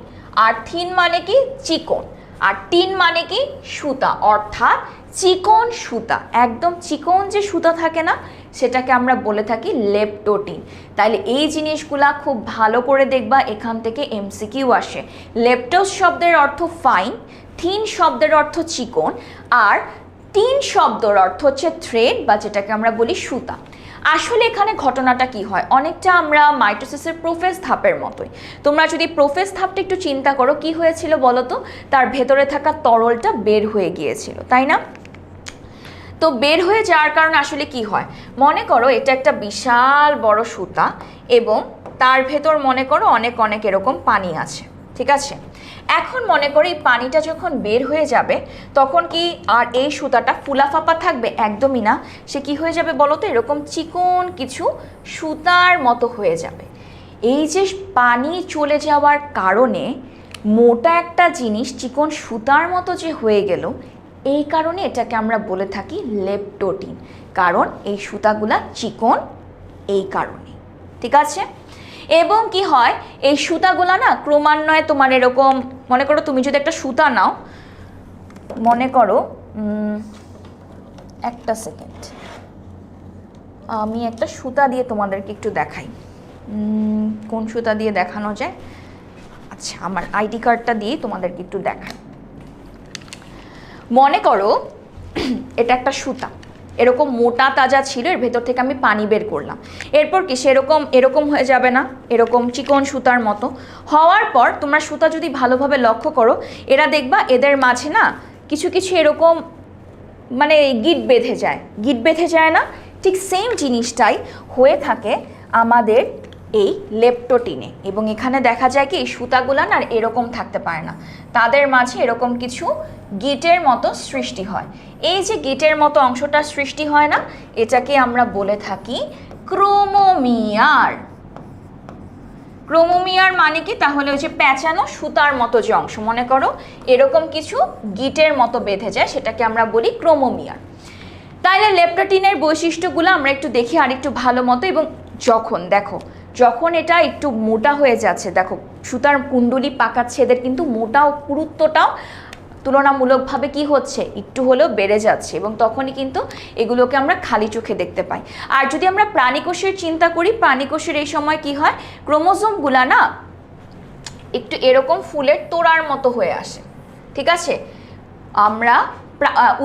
S1: আর থিন মানে কি, চিকন, আর টিন মানে কি, সুতা, অর্থাৎ চিকন সুতা, একদম চিকন যে সুতা থাকে না, সেটাকে আমরা বলে থাকি লেপ্টোটিন। তাহলে এই জিনিসগুলা খুব ভালো করে দেখবা, এখান থেকে এমসিকিউ আসে। লেপ্টোস শব্দের অর্থ ফাইন, থিন শব্দের অর্থ চিকন, আর টিন শব্দের অর্থ হচ্ছে থ্রেড, বা যেটাকে আমরা বলি সুতা। আসলে এখানে ঘটনাটা কি হয়, অনেকটা আমরা মাইটোসিসের প্রোফেজ ধাপের মতোই। তোমরা যদি প্রোফেজ ধাপটা একটু চিন্তা করো, কি হয়েছিল বলো তো, তার ভেতরে থাকা তরলটা বের হয়ে গিয়েছিল, তাই না? তো বের হয়ে যাওয়ার কারণে আসলে কি হয়, মনে করো এটা একটা বিশাল বড় সুতা, এবং তার ভেতর মনে করো অনেক অনেক এরকম পানি আছে। ঠিক আছে, এখন মনে করি এই পানিটা যখন বের হয়ে যাবে তখন কি আর এই সুতাটা ফুলাফাপা থাকবে? একদমই না। সে কি হয়ে যাবে বলো তো, এরকম চিকন কিছু সুতার মতো হয়ে যাবে। এই যে পানি চলে যাওয়ার কারণে মোটা একটা জিনিস চিকন সুতার মতো যে হয়ে গেল, এই কারণে এটাকে আমরা বলে থাকি লেপ্টোটিন, কারণ এই সুতাগুলা চিকন এই কারণে। ঠিক আছে, এবং কি হয়, এই সুতাগুলা না ক্রমান্বয়ে তোমার এরকম, মনে করো তুমি যদি একটা সুতা নাও, মনে করো একটা সেকেন্ড, আমি একটা সুতা দিয়ে তোমাদেরকে একটু দেখাই, কোন সুতা দিয়ে দেখানো যায়। আচ্ছা, আমার আইডি কার্ডটা দিয়ে তোমাদেরকে একটু দেখাই। মনে করো এটা একটা সুতা, এরকম মোটা তাজা ছিল, এর ভেতর থেকে আমি পানি বের করলাম। এরপর কি এরকম হয়ে যাবে না, এরকম চিকন সুতার মতো হওয়ার পর তোমরা সুতা যদি ভালোভাবে লক্ষ্য করো, এরা দেখবা এদের মাঝে না কিছু কিছু এরকম মানে গিঁট বেঁধে যায় না, ঠিক সেম জিনিসটাই হয়ে থাকে আমাদের এই লেপটোটিনে। এবং এখানে দেখা যায় কি সুতাগুলা না এরকম থাকতে পারে না, তাদের মাঝে এরকম কিছু গিটের মতো সৃষ্টি হয়। এই যে গিটের মতো অংশটা সৃষ্টি হয় না, এটাকে আমরা বলে থাকি ক্রোমোমিয়ার। ক্রোমোমিয়ার মানে কি? তাহলে ওই যে প্যাঁচানো সুতার মতো যে অংশ, মনে করো এরকম কিছু গিটের মতো বেঁধে যায়, সেটাকে আমরা বলি ক্রোমোমিয়ার। তাহলে লেপটোটিনের বৈশিষ্ট্যগুলো আমরা একটু দেখি আর একটু ভালো মতো। এবং যখন দেখো, যখন এটা একটু মোটা হয়ে যাচ্ছে, দেখো সুতার কুণ্ডলি পাকাচ্ছে, এদের কিন্তু মোটাও পুরুত্বটাও তুলনামূলকভাবে কি হচ্ছে, একটু হলেও বেড়ে যাচ্ছে, এবং তখনই কিন্তু এগুলোকে আমরা খালি চোখে দেখতে পাই। আর যদি আমরা প্রাণীকোষের চিন্তা করি, প্রাণীকোষের এই সময় কি হয়, ক্রোমোজোমগুলা না একটু এরকম ফুলের তোড়ার মতো হয়ে আসে, ঠিক আছে। আমরা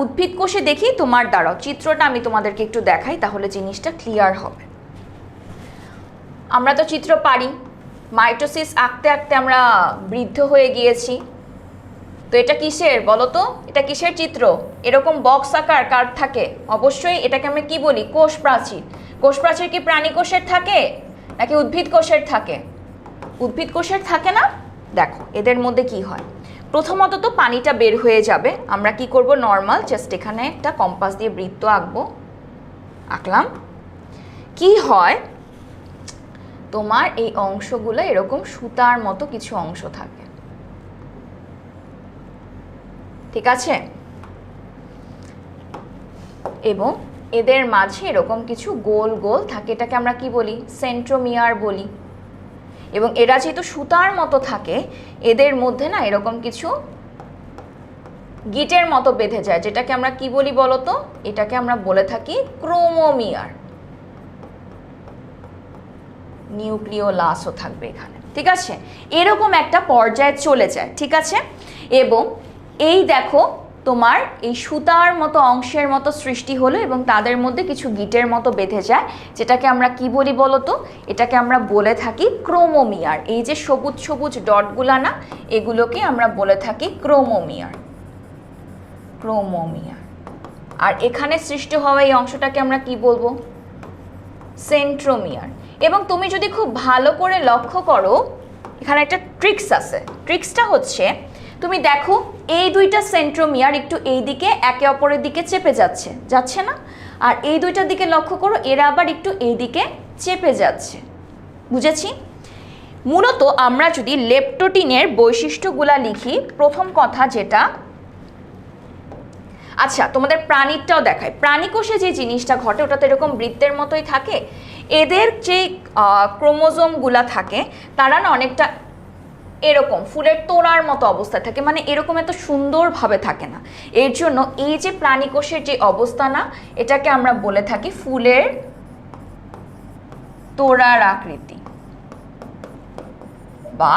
S1: উদ্ভিদ কোষে দেখি, তোমার দ্বারাও চিত্রটা আমি তোমাদেরকে একটু দেখাই, তাহলে জিনিসটা ক্লিয়ার হবে। আমরা তো চিত্র পারি, মাইটোসিস আঁকতে আঁকতে আমরা বৃদ্ধ হয়ে গিয়েছি। তো এটা কিসের বলো তো, এটা কিসের চিত্র? এরকম বক্স আকার কার থাকে? অবশ্যই এটাকে আমরা কি বলি, কোষ প্রাচীর। কোষ প্রাচীর কি প্রাণী কোষের থাকে নাকি উদ্ভিদ কোষের থাকে? উদ্ভিদ কোষের থাকে না। দেখো এদের মধ্যে কি হয়, প্রথমত তো পানিটা বের হয়ে যাবে। আমরা কি করব, নর্মাল জাস্ট এখানে একটা কম্পাস দিয়ে বৃত্ত আঁকবো, আঁকলাম। কি হয়, তোমার এই অংশগুলো এরকম সুতার মতো কিছু অংশ থাকে, ঠিক আছে। এবং এদের মাঝে এরকম কিছু গোল গোল থাকে, এটাকে আমরা কি বলি, সেন্ট্রোমিয়ার বলি। এবং এরা যেহেতু সুতার মতো থাকে, এদের মধ্যে না এরকম কিছু গিটের মতো বেঁধে যায়, যেটাকে আমরা কি বলি বলো তো, এটাকে আমরা বলে থাকি ক্রোমোমিয়ার। নিউক্লিওলাসও থাকবে এখানে, ঠিক আছে। এরকম একটা পর্যায়ে চলে যায়, ঠিক আছে। এবং এই দেখো তোমার এই সুতার মতো অংশের মতো সৃষ্টি হলো, এবং তাদের মধ্যে কিছু গিটের মতো বেঁধে যায়, যেটাকে আমরা কি বলি বলো তো, এটাকে আমরা বলে থাকি ক্রোমোমিয়ার। এই যে সবুজ সবুজ ডটগুলা না, এগুলোকে আমরা বলে থাকি ক্রোমোমিয়ার। ক্রোমোমিয়ার। আর এখানে সৃষ্টি হওয়া এই অংশটাকে আমরা কি বলবো, সেন্ট্রোমিয়ার। এবং তুমি যদি খুব ভালো করে লক্ষ্য করো, এখানে একটা ট্রিক্স আছে। ট্রিক্সটা হচ্ছে, তুমি দেখো এই দুইটা সেন্ট্রোমিয়ার একটু এই দিকে একে অপরের দিকে চেপে যাচ্ছে, যাচ্ছে না? আর এই দুইটার দিকে লক্ষ্য করো, এরা আবার একটু এই দিকে চেপে যাচ্ছে। বুঝেছি? মূলত আমরা যদি লেপটোটিনের বৈশিষ্ট্যগুলা লিখি, প্রথম কথা যেটা, আচ্ছা তোমাদের প্রাণীরটাও দেখায়। প্রাণীকোষে যে জিনিসটা ঘটে ওটা তো এরকম বৃত্তের মতোই থাকে। এদের যে ক্রোমোজোমগুলা থাকে তারা না অনেকটা এরকম ফুলের তোড়ার মতো অবস্থায় থাকে, মানে এরকম এত সুন্দরভাবে থাকে না। এর জন্য এই যে প্রাণীকোষের যে অবস্থা না, এটাকে আমরা বলে থাকি ফুলের তোড়ার আকৃতি বা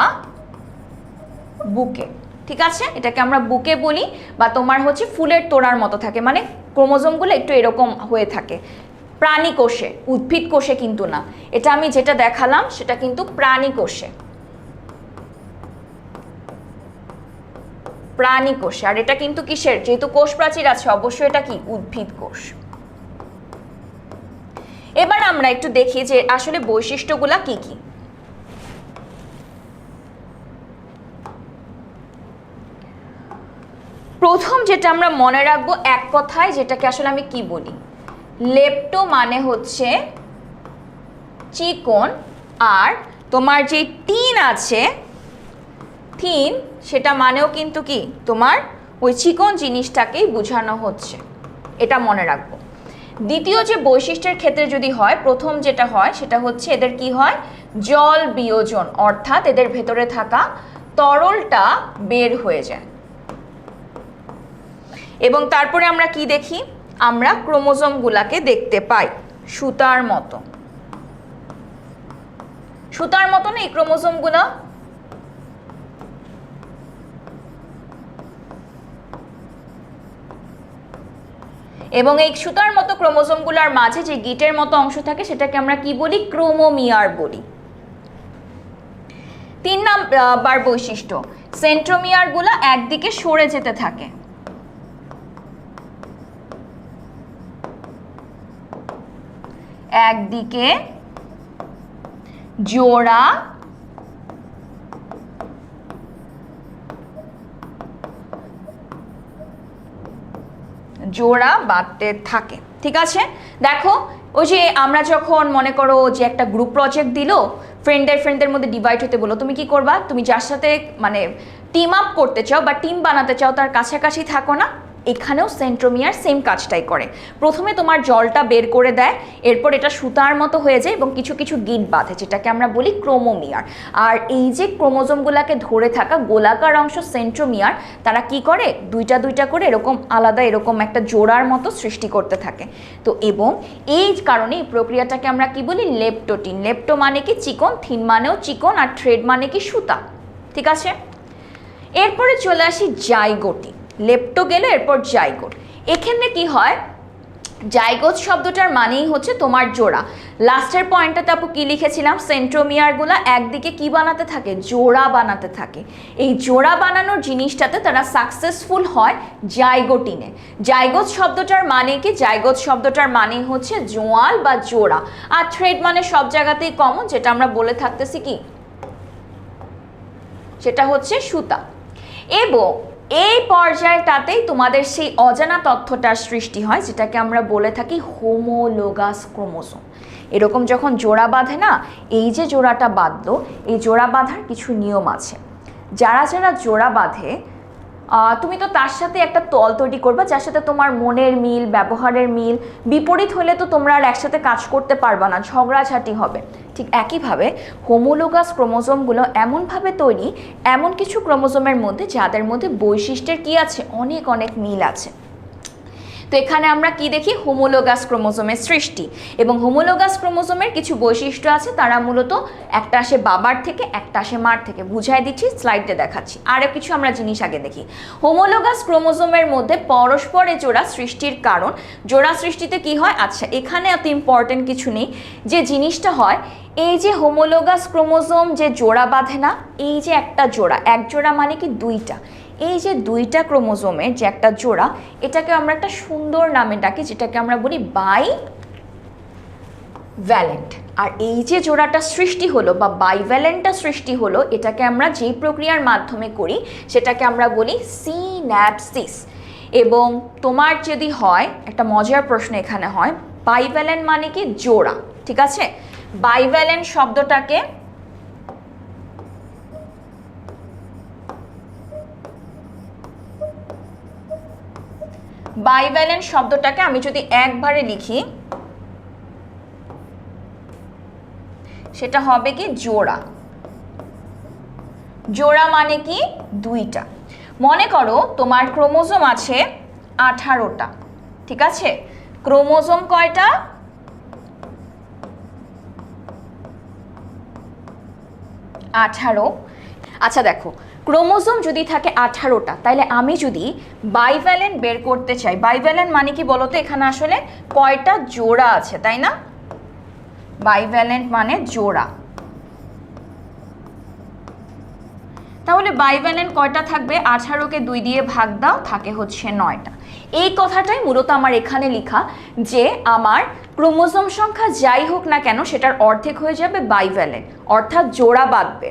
S1: বুকে, ঠিক আছে। এটাকে আমরা বুকে বলি, বা তোমার হচ্ছে ফুলের তোড়ার মতো থাকে, মানে ক্রোমোজোমগুলো একটু এরকম হয়ে থাকে প্রাণী কোষে, উদ্ভিদ কোষে কিন্তু না। এটা আমি যেটা দেখালাম সেটা কিন্তু প্রাণী কোষে, প্রাণী কোষে। আর এটা কিন্তু কিসের, যেহেতু কোষ প্রাচীর আছে, অবশ্যই এটা কি উদ্ভিদ কোষ। এবার আমরা একটু দেখি যে আসলে বৈশিষ্ট্যগুলা কি কি। প্রথম যেটা আমরা মনে রাখবো এক কথায়, যেটাকে আসলে আমি কি বলি, লেপ্টো মানে হচ্ছে চিকন, আর তোমার যে টিন আছে, থিন, সেটা মানেও কিন্তু কি তোমার ওই চিকন জিনিসটাকেই বোঝানো হচ্ছে, এটা মনে রাখবো। দ্বিতীয় যে বৈশিষ্ট্যের ক্ষেত্রে যদি হয়, প্রথম যেটা হয় সেটা হচ্ছে এদের কি হয়, জল বিয়োজন, অর্থাৎ এদের ভেতরে থাকা তরলটা বের হয়ে যায়। এবং তারপরে আমরা কি দেখি, আমরা ক্রোমোজোমগুলাকে দেখতে পাই সুতার মতো। সুতার মতো না এই ক্রোমোজোমগুলো, এবং এই সুতার মতো ক্রোমোজোমগুলোর মাঝে যে গিটের মতো অংশ থাকে সেটাকে আমরা কি বলি, ক্রোমোমিয়ার বলি। 3 নাম্বার বৈশিষ্ট্য, সেন্ট্রোমিয়ারগুলো একদিকে সরে যেতে থাকে। একদিকে জোড়া জোড়া বাঁধতে থাকে। ঠিক আছে, দেখো ওই যে আমরা যখন মনে করো যে একটা গ্রুপ প্রজেক্ট দিল, ফ্রেন্ডদের মধ্যে ডিভাইড হতে বলো, তুমি কি করবা? তুমি যার সাথে মানে টিম আপ করতে চাও বা টিম বানাতে চাও তার কাছাকাছি থাকো না? এখানেও সেন্ট্রোমিয়ার সেম কাজটাই করে। প্রথমে তোমার জলটা বের করে দেয়, এরপর এটা সুতার মতো হয়ে যায় এবং কিছু কিছু গিঁট বাঁধে, যেটাকে আমরা বলি ক্রোমোমিয়ার। আর এই যে ক্রোমোজোমগুলোকে ধরে থাকা গোলাকার অংশ সেন্ট্রোমিয়ার, তারা কি করে দুইটা দুইটা করে এরকম আলাদা এরকম একটা জোড়ার মতো সৃষ্টি করতে থাকে। তো এবং এই কারণে এই প্রক্রিয়াটাকে আমরা কি বলি? লেপ্টোটিন। লেপ্টো মানে কি চিকন, থিন মানেও চিকন, আর থ্রেড মানে কি সুতা। ঠিক আছে, এরপরে চলে আসি জাইগোটি। লেপ্টো গেলে এরপর জাইগোট। এখানে কি হয়? জাইগোট শব্দটার মানেই হচ্ছে তোমার জোড়া। লাস্টের পয়েন্টটাতে আপু কি লিখেছিলাম? সেন্ট্রোমিয়ারগুলো একদিকে কি বানাতে থাকে? জোড়া বানাতে থাকে। এই জোড়া বানানোর জিনিসটাতে তারা সাকসেসফুল হয় জাইগোটিনে। জাইগোট শব্দটার মানে কি? জাইগোট শব্দটার মানে হচ্ছে জোয়াল বা জোড়া। আর থ্রেড মানে সব জায়গাতেই কমন, যেটা আমরা বলে থাকতেছি কি, সেটা হচ্ছে সুতা। এবং এই পর্যায়টাতেই তোমাদের সেই অজানা তথ্যটার সৃষ্টি হয়, যেটাকে আমরা বলে থাকি হোমোলোগাস ক্রোমোজোম। এরকম যখন জোড়া বাঁধে না, এই যে জোড়াটা বাঁধলো, এই জোড়া বাঁধার কিছু নিয়ম আছে। যারা যারা জোড়া বাঁধে, তুমি তো তার সাথে একটা তল তৈরি করবা যার সাথে তোমার মনের মিল, ব্যবহারের মিল। বিপরীত হলে তো তোমরা আর একসাথে কাজ করতে পারবা না, ঝগড়াঝাটি হবে। ঠিক একইভাবে হোমোলোগাস ক্রোমোজোমগুলো এমনভাবে তৈরি, এমন কিছু ক্রোমোজোমের মধ্যে যাদের মধ্যে বৈশিষ্ট্যের কি আছে? অনেক অনেক মিল আছে। তো এখানে আমরা কি দেখি? হোমোলোগাস ক্রোমোজোমের সৃষ্টি। এবং হোমোলোগাস ক্রোমোজোমের কিছু বৈশিষ্ট্য আছে, তারা মূলত একটা আসে বাবার থেকে, একটা আসে মার থেকে। বুঝাই দিচ্ছি, স্লাইডে দেখাচ্ছি। আরও কিছু আমরা জিনিস আগে দেখি। হোমোলোগাস ক্রোমোজোমের মধ্যে পরস্পরে জোড়া সৃষ্টির কারণ, জোড়া সৃষ্টিতে কি হয়? আচ্ছা, এখানে এত ইম্পর্টেন্ট কিছু নেই। যে জিনিসটা হয়, এই যে হোমোলোগাস ক্রোমোজোম যে জোড়া বাঁধে না, এই যে একটা জোড়া, এক জোড়া মানে কি দুইটা, এই যে দুইটা ক্রোমোজোমের যে একটা জোড়া, এটাকে আমরা একটা সুন্দর নামে ডাকি, যেটাকে আমরা বলি বাই ভ্যালেন্ট। আর এই যে জোড়াটা সৃষ্টি হলো বা বাইভ্যালেন্টটা সৃষ্টি হলো, এটাকে আমরা যেই প্রক্রিয়ার মাধ্যমে করি সেটাকে আমরা বলি সিন্যাপসিস। এবং তোমার যদি হয়, একটা মজার প্রশ্ন এখানে হয়, বাইভ্যালেন্ট মানে কি? জোড়া। ঠিক আছে, বাইভ্যালেন্ট শব্দটাকে বাইভ্যালেন্ট শব্দটাকে আমি যদি একবারে লিখি, সেটা হবে কি? জোড়া। জোড়া মানে কি? দুইটা। মনে করো তোমার ক্রোমোজোম আছে 18টা। ঠিক আছে, ক্রোমোজোম কয়টা? 18। আচ্ছা দেখো, ক্রোমোজোম যদি থাকে 18টা, তাহলে আমি যদি বাইভ্যালেন্ট বের করতে চাই, বাইভ্যালেন্ট মানে কি বলতো? এখানে আসলে কয়টা জোড়া আছে, তাই না? বাইভ্যালেন্ট মানে জোড়া। তাহলে বাইভ্যালেন্ট কয়টা থাকবে? 18কে 2 দিয়ে ভাগ দাও, থাকে হচ্ছে 9টা। এই কথাটাই মূলত আমার এখানে লেখা, যে আমার ক্রোমোজোম সংখ্যা যাই হোক না কেন, সেটার অর্ধেক হয়ে যাবে বাইভ্যালেন্ট, অর্থাৎ জোড়া বাঁধবে।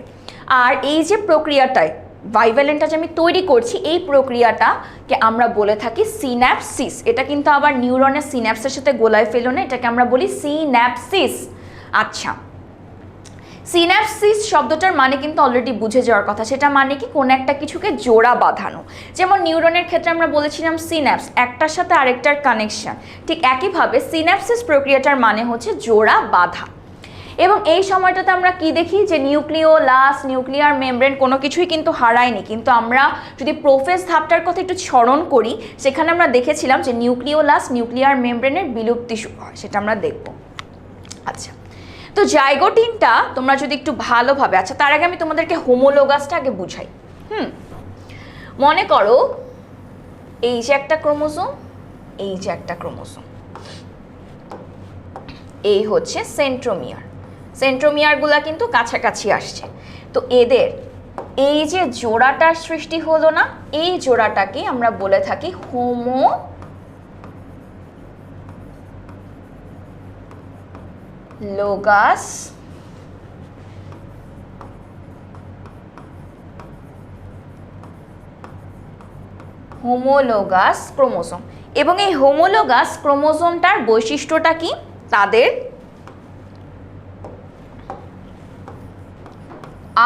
S1: আর এই যে প্রক্রিয়াটায় বাইভ্যালেন্টটা যে আমি তৈরি করছি, এই প্রক্রিয়াটাকে আমরা বলে থাকি সিন্যাপসিস। এটা কিন্তু আবার নিউরনের সিন্যাপসের সাথে গোলায় ফেলো না, এটাকে আমরা বলি সিন্যাপসিস। আচ্ছা, সিন্যাপসিস শব্দটার মানে কিন্তু অলরেডি বুঝে যাওয়ার কথা। সেটা মানে কি? কোনো একটা কিছুকে জোড়া বাঁধানো। যেমন নিউরনের ক্ষেত্রে আমরা বলেছিলাম সিন্যাপস, একটার সাথে আরেকটার কানেকশন। ঠিক একইভাবে সিন্যাপসিস প্রক্রিয়াটার মানে হচ্ছে জোড়া বাঁধা। এবং এই সময়টাতে আমরা কি দেখি? যে নিউক্লিওলাস, নিউক্লিয়ার মেমব্রেন কোনো কিছুই কিন্তু হারায়নি। কিন্তু আমরা যদি প্রোফেজ ধাপটার কথা একটু স্মরণ করি, সেখানে আমরা দেখেছিলাম যে নিউক্লিওলাস, নিউক্লিয়ার মেমব্রেনের বিলুপ্তি শুরু হয়, সেটা আমরা দেখব। আচ্ছা, তো জাইগোটিনটা তোমরা যদি একটু ভালোভাবে, আচ্ছা তার আগে আমি তোমাদেরকে হোমোলোগাসটা আগে বুঝাই। মনে করো এই যে একটা ক্রোমোজোম, এই যে একটা ক্রোমোজোম, এই হচ্ছে সেন্ট্রোমিয়ার। সেন্ট্রোমিয়ারগুলা কিন্তু কাছাকাছি আসছে। তো এদের এই যে জোড়াটার সৃষ্টি হলো না, এই জোড়াটাকে আমরা বলে থাকি হোমোলোগাস হোমোলোগাস ক্রোমোজোম। এবং এই হোমোলোগাস ক্রোমোজোমটার বৈশিষ্ট্যটা কি? তাদের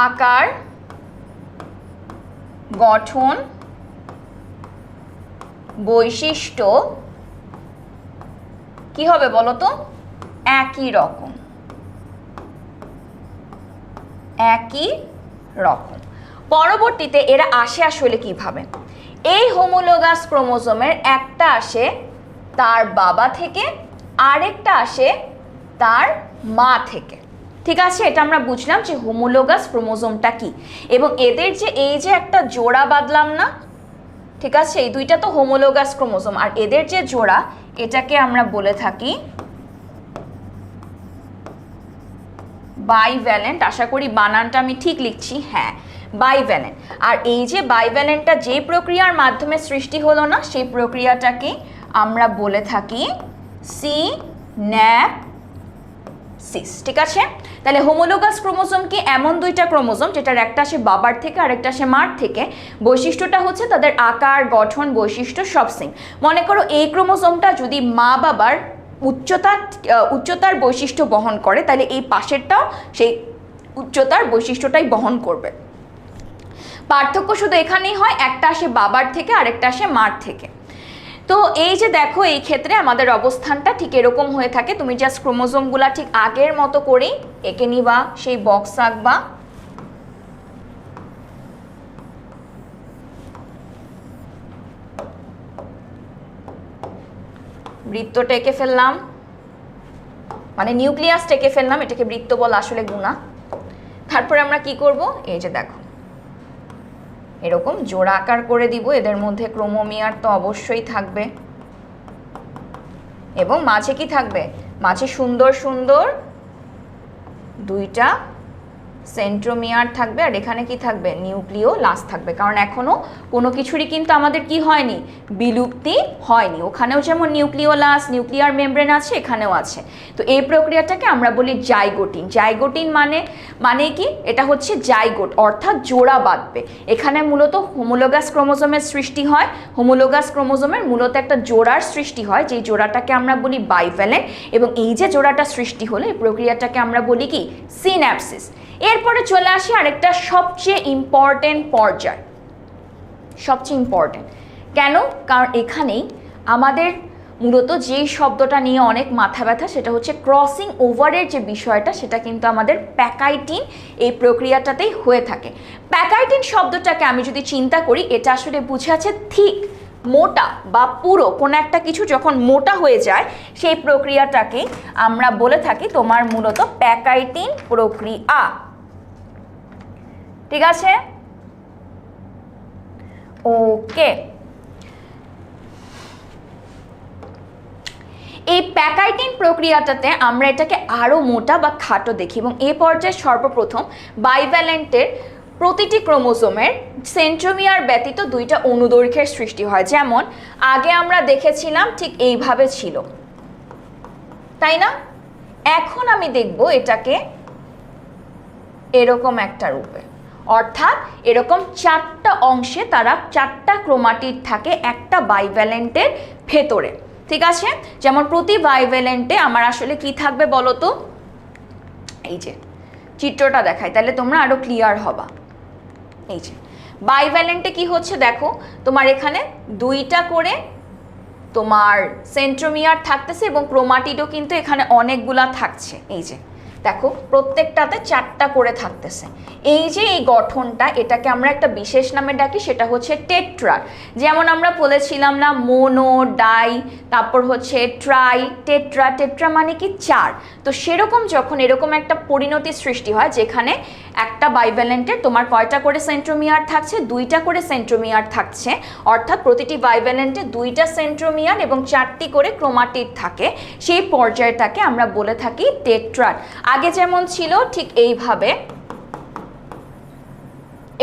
S1: আকার, গঠন, বৈশিষ্ট্য কি হবে বলো তো? একই রকম, একই রকম। পরবর্তীতে এরা আসে আসলে কিভাবে? এই হোমোলোগাস ক্রোমোজোমের একটা আসে তার বাবা থেকে, আরেকটা আসে তার মা থেকে। ঠিক আছে, এটা আমরা বুঝলাম যে হোমোলোগাস ক্রোমোজোমটা কি। এবং এদের যে এই যে একটা জোড়া বাঁধলাম না, ঠিক আছে, এই দুইটা তো হোমোলোগাস ক্রোমোজোম, আর এদের যে জোড়া এটাকে আমরা বলে থাকি বাইভ্যালেন্ট। আশা করি বানানটা আমি ঠিক লিখছি, হ্যাঁ, বাইভ্যালেন্ট। আর এই যে বাইভ্যালেন্টটা যে প্রক্রিয়ার মাধ্যমে সৃষ্টি হলো না, সেই প্রক্রিয়াটাকে আমরা বলে থাকি সিন্যাপসিস। ঠিক আছে, তাহলে হোমোলোগাস ক্রোমোজোম কি? এমন দুইটা ক্রোমোজোম যেটার একটা আসে বাবার থেকে আরেকটা আসে মার থেকে। বৈশিষ্ট্যটা হচ্ছে তাদের আকার, গঠন, বৈশিষ্ট্য সব সেম। মনে করো এই ক্রোমোজোমটা যদি মা বাবার উচ্চতার বৈশিষ্ট্য বহন করে, তাহলে এই পাশেরটাও সেই উচ্চতার বৈশিষ্ট্যটাই বহন করবে। পার্থক্য শুধু এখানেই হয়, একটা আসে বাবার থেকে আরেকটা আসে মার থেকে। তো এই যে দেখো, এই ক্ষেত্রে আমাদের অবস্থানটা ঠিক এরকম হয়ে থাকে। তুমি জাস্ট ক্রোমোজোমগুলা ঠিক আগের মতো করেই এঁকে নিবা, সেই বক্স আঁকবা। বৃত্তটা এঁকে ফেললাম, মানে নিউক্লিয়াসটা এঁকে ফেললাম, এটাকে বৃত্ত বলা আসলে গুণা। তারপরে আমরা কি করব? এই যে দেখো, এরকম জোড়া আকার করে দিব। এদের মধ্যে ক্রোমোমিয়ার তো অবশ্যই থাকবে, এবং মাঝে কি থাকবে? মাঝে সুন্দর সুন্দর দুইটা সেন্ট্রোমিয়ার থাকবে, আর এখানে কি থাকবে? নিউক্লিওলাস থাকবে। কারণ এখনো কোনো কিছুরই কিন্তু আমাদের কি হয়নি? বিলুপ্তি হয়নি। ওখানেও যেমন নিউক্লিওলাস, নিউক্লিয়ার মেমব্রেন আছে, এখানেও আছে। তো এই প্রক্রিয়াটাকে আমরা বলি জাইগোটিন। জাইগোটিন মানে কি? এটা হচ্ছে জাইগোট, অর্থাৎ জোড়া বাঁধবে। এখানে মূলত হোমোলোগাস ক্রোমোজোমের সৃষ্টি হয়। হোমোলোগাস ক্রোমোজোমের মূলত একটা জোড়ার সৃষ্টি হয়, যেই জোড়াটাকে আমরা বলি বাইভ্যালেন্ট। এবং এই যে জোড়াটা সৃষ্টি হলো, এই প্রক্রিয়াটাকে আমরা বলি কি? সিন্যাপসিস। এরপরে চলে আসি আরেকটা সবচেয়ে ইম্পর্টেন্ট পর্যায়। সবচেয়ে ইম্পর্টেন্ট কেন? কারণ এখানেই আমাদের মূলত যেই শব্দটা নিয়ে অনেক মাথা ব্যথা, সেটা হচ্ছে ক্রসিং ওভারের যে বিষয়টা, সেটা কিন্তু আমাদের প্যাকাইটিন এই প্রক্রিয়াটাতেই হয়ে থাকে। প্যাকাইটিন শব্দটাকে আমি যদি চিন্তা করি, এটা আসলে বুঝাচ্ছে থিক, মোটা বা পুরো কোনো একটা কিছু যখন মোটা হয়ে যায়, সেই প্রক্রিয়াটাকে আমরা বলে থাকি তোমার মূলত প্যাকাইটিন প্রক্রিয়া। ঠিক আছে, ওকে। এই প্যাকাইটিন প্রক্রিয়াটাতে আমরা এটাকে আরো মোটা বা খাটো দেখি। এবং এই পর্যায়ে সর্বপ্রথম বাইভ্যালেন্টের প্রতিটি ক্রোমোজোমের সেন্ট্রোমিয়ার ব্যতীত দুইটা অনুদৈর্ঘ্যের সৃষ্টি হয়। যেমন আগে আমরা দেখেছিলাম ঠিক এইভাবে ছিল, তাই না? এখন আমি দেখব এটাকে এরকম একটা রূপে, অর্থাৎ এরকম চারটা অংশে তারা চারটা ক্রোমাটিড থাকে একটা বাইভ্যালেন্টের ভেতরে। ঠিক আছে, যেমন প্রতি বাইভ্যালেন্টে আমার আসলে কি থাকবে বলো তো? এই যে চিত্রটা দেখায়, তাহলে তোমরা আরো ক্লিয়ার হবা। এই যে বাইভ্যালেন্টে কি হচ্ছে দেখো, তোমার এখানে দুইটা করে তোমার সেন্ট্রোমিয়ার থাকতেছে, এবং ক্রোমাটিডও কিন্তু এখানে অনেকগুলা থাকছে। এই যে দেখো, প্রত্যেকটাতে চারটা করে থাকতেছে। এই যে এই গঠনটা, এটাকে আমরা একটা বিশেষ নামে ডাকি, সেটা হচ্ছে টেট্রা। যেমন আমরা বলেছিলাম না, মোনো, ডাই, তারপর হচ্ছে ট্রাই, টেট্রা। টেট্রা মানে কি? চার। তো সেরকম যখন এরকম একটা পরিণতি সৃষ্টি হয়, যেখানে একটা বাইভ্যালেন্টের তোমার কয়টা করে সেন্ট্রোমিয়ার থাকছে? দুইটা করে সেন্ট্রোমিয়ার থাকছে, অর্থাৎ প্রতিটি বাইভ্যালেন্টে দুইটা সেন্ট্রোমিয়ার এবং চারটি করে ক্রোমাটিড থাকে। সেই পর্যায়টাকে আমরা বলে থাকি টেট্রাড। আগে যেমন ছিল ঠিক এইভাবে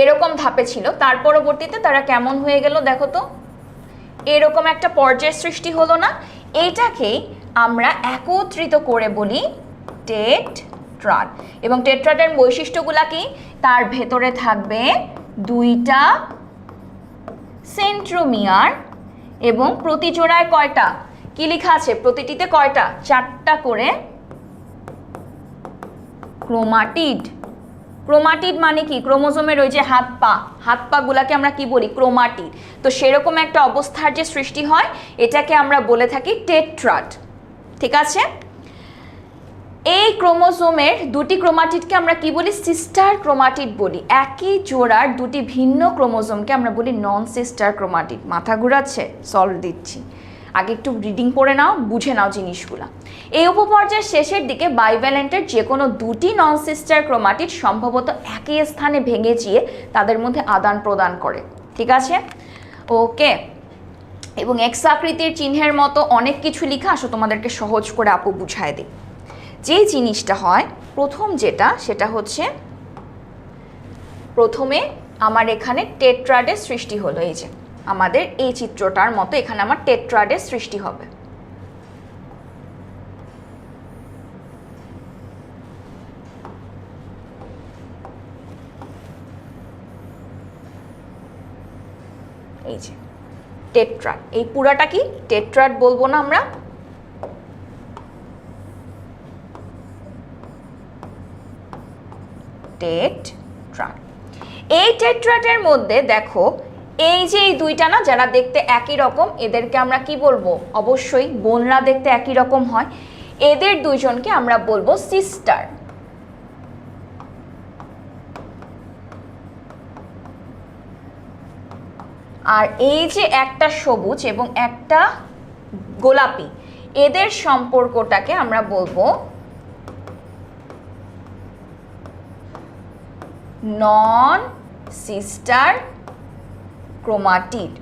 S1: এরকম ধাপে ছিল, তার পরবর্তীতে তারা কেমন হয়ে গেল দেখো তো, এরকম একটা পর্যায়ের সৃষ্টি হলো না? এইটাকেই আমরা একত্রিত করে বলি টেট্রাড। এবং টেট্রাডের বৈশিষ্ট্যগুলা কি? তার ভেতরে থাকবে দুইটা সেন্ট্রোমিয়ার, এবং প্রতি জোড়ায় কয়টা, কি লেখা আছে, প্রতিটিতে কয়টা, 4টা করে ক্রোমাটিড। ক্রোমাটিড মানে কি, ক্রোমোজোমের ওই যে হাত পা গুলাকে আমরা কি বলি, ক্রোমাটিড। তো সেরকম একটা অবস্থার যে সৃষ্টি হয় এটাকে আমরা বলে থাকি টেট্রাড। ঠিক আছে, এই ক্রোমোজোমের দুটি ক্রোমাটিডকে আমরা কি বলি, সিস্টার ক্রোমাটিড বলি। একই জোড়ার দুটি ভিন্ন ক্রোমোজোমকে আমরা বলি নন সিস্টার ক্রোমাটিড। মাথা ঘুরাচ্ছে, সলভ দিচ্ছি, আগে একটু রিডিং পড়ে নাও, বুঝে নাও জিনিসগুলো। এই উপপর্যায়ের শেষের দিকে বাইভ্যালেন্টের যে কোনো দুটি নন সিস্টার ক্রোমাটিড সম্ভবত একই স্থানে ভেঙে গিয়ে তাদের মধ্যে আদান প্রদান করে। ঠিক আছে, ওকে। এবং এক্স আকৃতির চিহ্নের মতো অনেক কিছু লেখা, আসো তোমাদেরকে সহজ করে আপু বুঝায় দিই। যে জিনিসটা হয় প্রথম যেটা, সেটা হচ্ছে প্রথমে আমার এখানে টেট্রাডের সৃষ্টি হলো। এই যে আমাদের এই চিত্রটার মতো এখানে আমার টেট্রাডের সৃষ্টি হবে। এই যে টেট্রাড, এই পুরাটা কি টেট্রাড বলবো না আমরা, টেট্রাড। এই টেট্রাডের মধ্যে দেখো এই যে এই দুইটা না, যারা দেখতে একই রকম, এদেরকে আমরা কি বলবো, অবশ্যই বোনরা দেখতে একই রকম হয়, এদের দুইজনকে আমরা বলবো সিস্টার। আর এই যে একটা সবুজ এবং একটা গোলাপি, এদের সম্পর্কটাকে আমরা বলবো নন সিস্টার ক্রোমাটিড।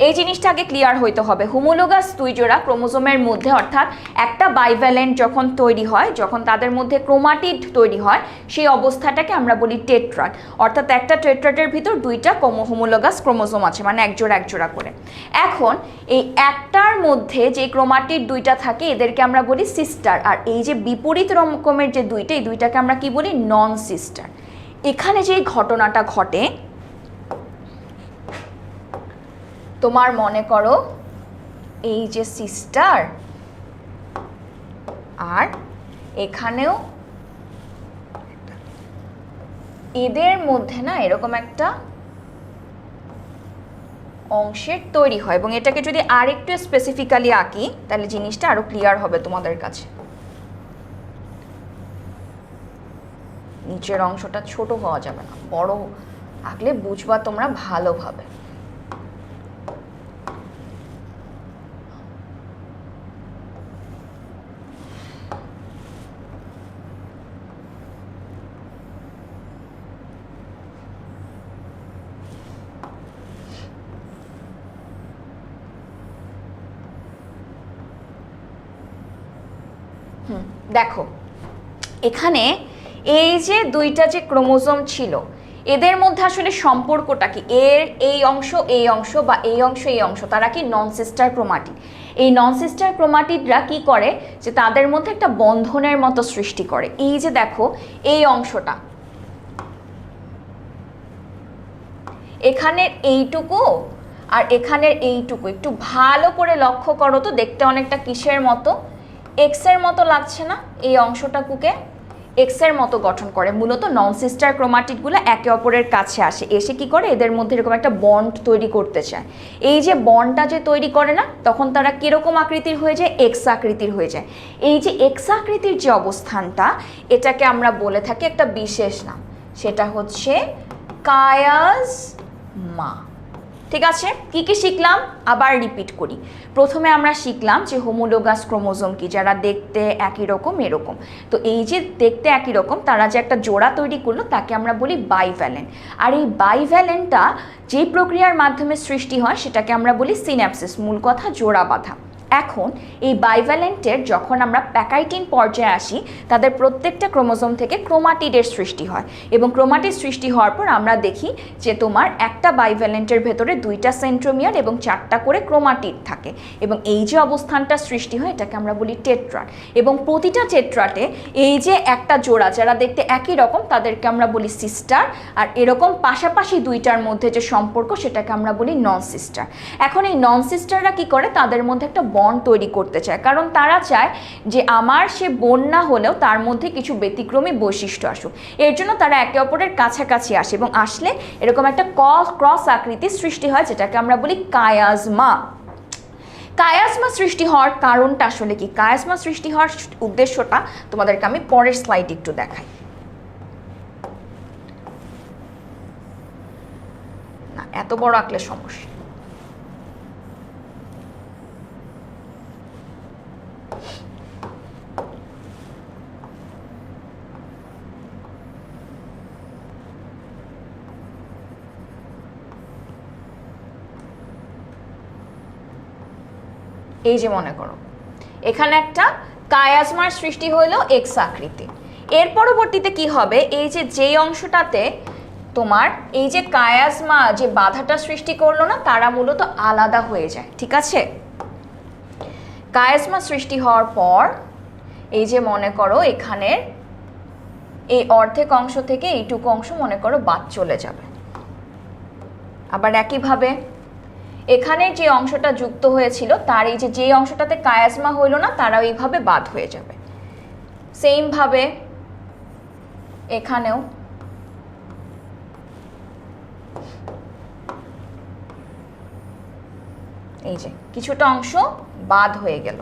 S1: এই জিনিসটা আগে ক্লিয়ার হইতে হবে। হোমোলোগাস দুই জোড়া ক্রোমোজোমের মধ্যে, অর্থাৎ একটা বাইভ্যালেন্ট যখন তৈরি হয়, যখন তাদের মধ্যে ক্রোমাটিড তৈরি হয়, সেই অবস্থাটাকে আমরা বলি টেট্রাড। অর্থাৎ একটা টেট্রাডের ভিতর দুইটা হোমোলোগাস ক্রোমোজোম আছে, মানে এক জোড়া করে। এখন এই একটার মধ্যে যে ক্রোমাটিড দুইটা থাকে এদেরকে আমরা বলি সিস্টার, আর এই যে বিপরীত রকমের যে দুইটা, এই দুইটাকে আমরা কি বলি, নন সিস্টার। এখানে যে ঘটনাটা ঘটে, তোমার মনে করো এই যে সিস্টার, আর এখানেও এদের মধ্যে না এরকম একটা অংশের তৈরি হয়। এবং এটাকে যদি আর একটু স্পেসিফিক্যালি আঁকি তাহলে জিনিসটা আরো ক্লিয়ার হবে তোমাদের কাছে। নিচের অংশটা ছোট হওয়া যাবে না, বড় আঁকলে বুঝবা তোমরা ভালোভাবে। দেখো এখানে এই যে দুইটা যে ক্রোমোজোম ছিল, এদের মধ্যে আসলে সম্পর্কটা কি, এর এই অংশ এই অংশ বা এই অংশ এই অংশ, তারা কি নন সিস্টার ক্রোমাটিড। এই নন সিস্টার ক্রোমাটিডরা কি করে, যে তাদের মধ্যে একটা বন্ধনের মতো সৃষ্টি করে। এই যে দেখো এই অংশটা, এখানের এইটুকু আর এখানের এইটুকু একটু ভালো করে লক্ষ্য করো তো, দেখতে অনেকটা কিসের মতো, এক্সের মতো লাগছে না? এই অংশটাকে এক্সের মতো গঠন করে। মূলত নন সিস্টার ক্রোমাটিডগুলো একে অপরের কাছে আসে, এসে কি করে, এদের মধ্যে এরকম একটা বন্ড তৈরি করতে চায়। এই যে বন্ডটা যে তৈরি করে না, তখন তারা কিরকম আকৃতির হয়ে যায়, এক্স আকৃতির হয়ে যায়। এই যে এক্স আকৃতির যে অবস্থানটা, এটাকে আমরা বলে থাকি একটা বিশেষ নাম, সেটা হচ্ছে কায়াজমা। ঠিক আছে, কি কি শিখলাম আবার রিপিট করি। প্রথমে আমরা শিখলাম যে হোমোলোগাস ক্রোমোজোম কি, যারা দেখতে একই রকম এরকম। তো এই যে দেখতে একই রকম, তারা যে একটা জোড়া তৈরি করলো তাকে আমরা বলি বাইভ্যালেন্ট। আর এই বাইভ্যালেন্টটা যে প্রক্রিয়ার মাধ্যমে সৃষ্টি হয় সেটাকে আমরা বলি সিন্যাপসিস, মূল কথা জোড়া বাঁধা। এখন এই বাইভ্যালেন্টের যখন আমরা প্যাকাইটিন পর্যায়ে আসি তাদের প্রত্যেকটা ক্রোমোজোম থেকে ক্রোমাটিডের সৃষ্টি হয় এবং ক্রোমাটিড সৃষ্টি হওয়ার পর আমরা দেখি যে তোমার একটা বাইভ্যালেন্টের ভেতরে 2টা সেন্ট্রোমিয়ার এবং 4টা করে ক্রোমাটিড থাকে এবং এই যে অবস্থানটা সৃষ্টি হয় এটাকে আমরা বলি টেট্রাট এবং প্রতিটা টেট্রাটে এই যে একটা জোড়া যারা দেখতে একই রকম তাদেরকে আমরা বলি সিস্টার আর এরকম পাশাপাশি 2টার মধ্যে যে সম্পর্ক সেটাকে আমরা বলি নন সিস্টার। এখন এই নন সিস্টাররা কি করে তাদের মধ্যে একটা বন্ড তৈরি করতে চায় কারণ তারা চায় যে আমার সে বোন না হলেও তার মধ্যে কিছু ব্যতিক্রমী বৈশিষ্ট্য আসুক, এর জন্য তারা একে অপরের কাছাকাছি আসে এবং আসলে এরকম একটা ক্রস আকৃতির সৃষ্টি হয় যেটাকে আমরা বলি কায়াজমা। কায়াজমা সৃষ্টি হওয়ার কারণটা আসলে কি, কায়াজমা সৃষ্টি হওয়ার উদ্দেশ্যটা তোমাদেরকে আমি পরের স্লাইড একটু দেখাই। না এত বড় আঁকলে সমস্যা। এই যে মনে করো এখানে একটা কায়াজমার সৃষ্টি হলো এক্স আকৃতি, এর পরবর্তীতে কি হবে এই যে যেই অংশটাতে তোমার এই যে কায়াজমা যে বাধাটা সৃষ্টি করলো না তারা মূলত আলাদা হয়ে যায়, ঠিক আছে। কায়াজমা সৃষ্টি হওয়ার পর এই যে মনে করো এখানের এই অর্ধেক অংশ থেকে এইটুকু অংশ মনে করো বাদ চলে যাবে, আবার একইভাবে এখানে যে অংশটা যুক্ত হয়েছিল তার এই যে অংশটাতে কায়াজমা হইল না তারা এইভাবে বাদ হয়ে যাবে। সেম ভাবে এখানেও এই যে কিছুটা অংশ বাদ হয়ে গেল,